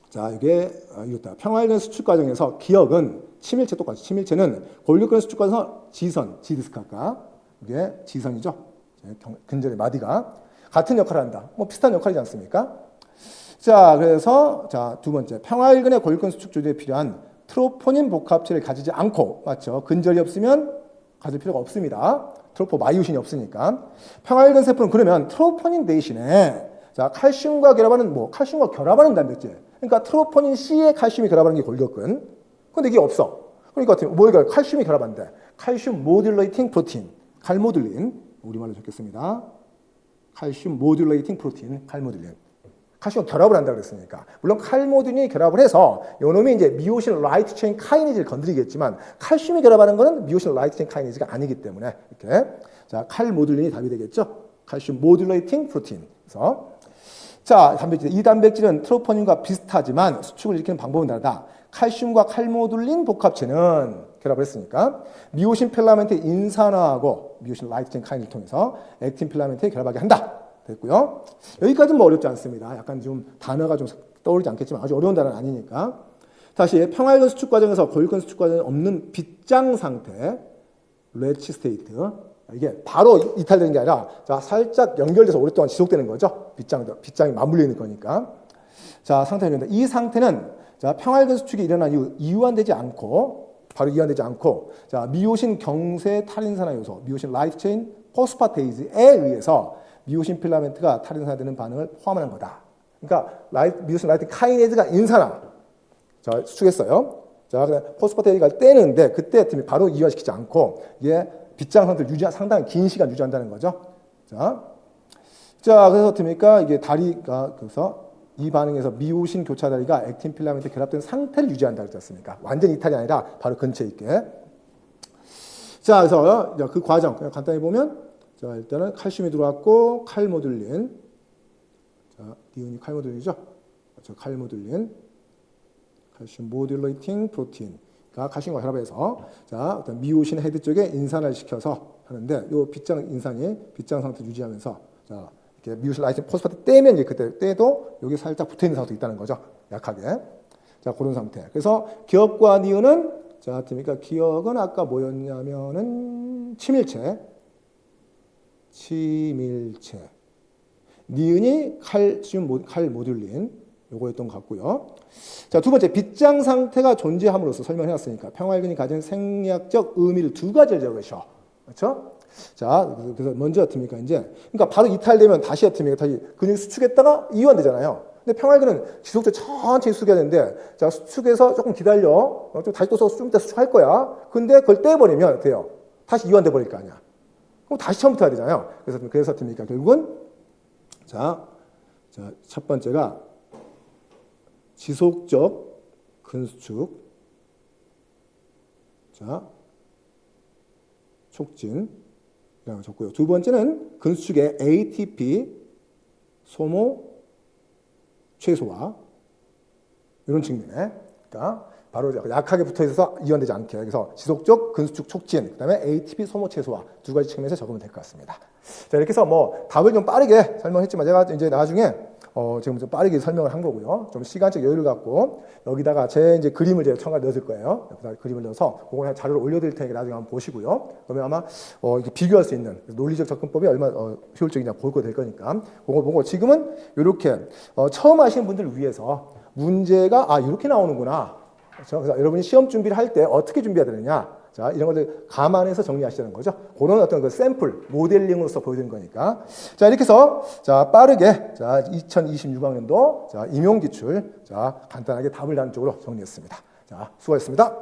자, 이게 이렇다. 평활근 수축 과정에서 기역은 침일체 똑같이. 침일체는 골격근 수축 과정에서 지선, 지디스카가 이게 지선이죠. 근절의 마디가 같은 역할을 한다. 뭐 비슷한 역할이지 않습니까? 자, 그래서 자, 두 번째. 평활근의 골격근 수축 조절에 필요한 트로포닌 복합체를 가지지 않고 맞죠? 근절이 없으면 가질 필요가 없습니다. 트로포 마이오신이 없으니까. 평활근 세포는 그러면 트로포닌 대신에 자, 칼슘과 결합하는 칼슘과 결합하는 단백질. 그러니까 트로포닌 C에 칼슘이 결합하는 게 골격근. 근데 이게 없어. 그러니까 뭐가 칼슘이 결합한대. 칼슘 모듈레이팅 프로틴. 칼모듈린. 우리말로 적겠습니다. 칼슘 모듈레이팅 프로틴. 칼모듈린. 칼슘과 결합을 한다 그랬으니까. 물론 칼모듈린이 결합을 해서 요놈이 이제 미오신 라이트 체인 카이네이즈를 건드리겠지만 칼슘이 결합하는 거는 미오신 라이트 체인 카이네이즈가 아니기 때문에 이렇게 자, 칼모듈린이 답이 되겠죠. 칼슘 모듈레이팅 프로틴. 그래서 자, 단백질. 이 단백질은 트로포닌과 비슷하지만 수축을 일으키는 방법은 다르다. 칼슘과 칼모듈린 복합체는 결합을 했으니까 미오신 필라멘트 인산화하고 미오신 라이트 체인 카이네이즈를 통해서 액틴 필라멘트에 결합하게 한다. 됐고요. 여기까지는 뭐 어렵지 않습니다. 약간 좀 단어가 좀 떠오르지 않겠지만 아주 어려운 단어는 아니니까. 다시 평활근 수축 과정에서 골격근 수축 과정에 없는 빗장 상태, 레치 스테이트. 이게 바로 이탈되는 게 아니라 자, 살짝 연결돼서 오랫동안 지속되는 거죠. 빗장이 맞물려 있는 거니까. 자, 상태입니다. 이 상태는 자, 평활근 수축이 일어난 이후 이완되지 않고 바로 이완되지 않고 자, 미오신 경쇄 탈인산화 요소, 미오신 라이트 체인 포스파테이즈에 의해서 미오신 필라멘트가 탈인산화되는 반응을 포함하는 거다. 그러니까 미오신 라이트 카이네즈가 인산화. 자, 수축했어요. 자, 그다음 포스파트 AD가 떼는데 그때 바로 이완시키지 않고 이게 빗장 상태를 상당히 긴 시간 유지한다는 거죠. 자, 그래서 어떻습니까? 이게 다리가 그래서 이 반응에서 미오신 교차 다리가 액틴 필라멘트 결합된 상태를 유지한다 그랬지 않습니까? 완전 이탈이 아니라 바로 근처에 있게. 자, 그래서 그 과정 그냥 간단히 보면 자, 일단은 칼슘이 들어왔고 칼모듈린. 자, 니온이 칼모듈린이죠. 그렇죠. 칼모듈린. 칼슘 모듈레이팅 프로틴가 칼슘과 결합해서 자, 어떤 미오신 헤드 쪽에 인산을 시켜서 하는데 요 빗장 인산이 빗장 상태 유지하면서 자, 이렇게 미오신 라이신 포스파트 떼면 이제 그때 떼도 여기 살짝 붙어 있는 상태도 있다는 거죠. 약하게. 자, 그런 상태. 그래서 기억과 니은은 자, 그러니까 기억은 아까 뭐였냐면은 치밀체. 니은이 칼모듈린 요거였던 것 같고요. 자, 두 번째 빗장 상태가 존재함으로써 설명해놨으니까 평활근이 가진 생리학적 의미를 두 가지를 적으셔. 그렇죠? 자, 그래서 먼저 어떻습니까? 이제 그러니까 바로 이탈되면 다시 어떻습니까? 다시 근육 수축했다가 이완되잖아요. 근데 평활근은 지속적으로 천천히 수축해야 되는데 자, 수축해서 조금 기다려. 다시 또 좀 이따 수축할 거야. 근데 그걸 떼버리면 어때요? 다시 이완돼 버릴 거 아니야. 그럼 다시 처음부터 해야 되잖아요. 그래서 어떻습니까? 결국은 자, 첫 번째가 지속적 근수축, 자, 촉진, 이라고 적고요. 두 번째는 근수축의 ATP 소모 최소화, 이런 측면에, 그러니까 바로 약하게 붙어 있어서 이완되지 않게, 그래서 지속적 근수축 촉진, 그다음에 ATP 소모 최소화 두 가지 측면에서 적으면 될 것 같습니다. 자, 이렇게 해서 뭐 답을 좀 빠르게 설명했지만 제가 이제 나중에 지금 좀 빠르게 설명을 한 거고요. 좀 시간적 여유를 갖고 여기다가 제 이제 그림을 제가 첨가 넣을 거예요. 여기다 그림을 넣어서 그걸 자료를 올려드릴 테니까 나중에 한번 보시고요. 그러면 아마 이렇게 비교할 수 있는 논리적 접근법이 얼마나 효율적이냐 볼 거 될 거니까 그거 보고 지금은 이렇게 처음 하시는 분들을 위해서 문제가 이렇게 나오는구나. 그렇죠? 그래서 여러분이 시험 준비를 할 때 어떻게 준비해야 되느냐. 자, 이런 것들 감안해서 정리하시는 거죠. 그런 어떤 그 샘플, 모델링으로서 보여드린 거니까. 자, 이렇게 해서, 자, 빠르게, 자, 2026학년도, 자, 임용기출, 자, 간단하게 답을 다는 쪽으로 정리했습니다. 자, 수고하셨습니다.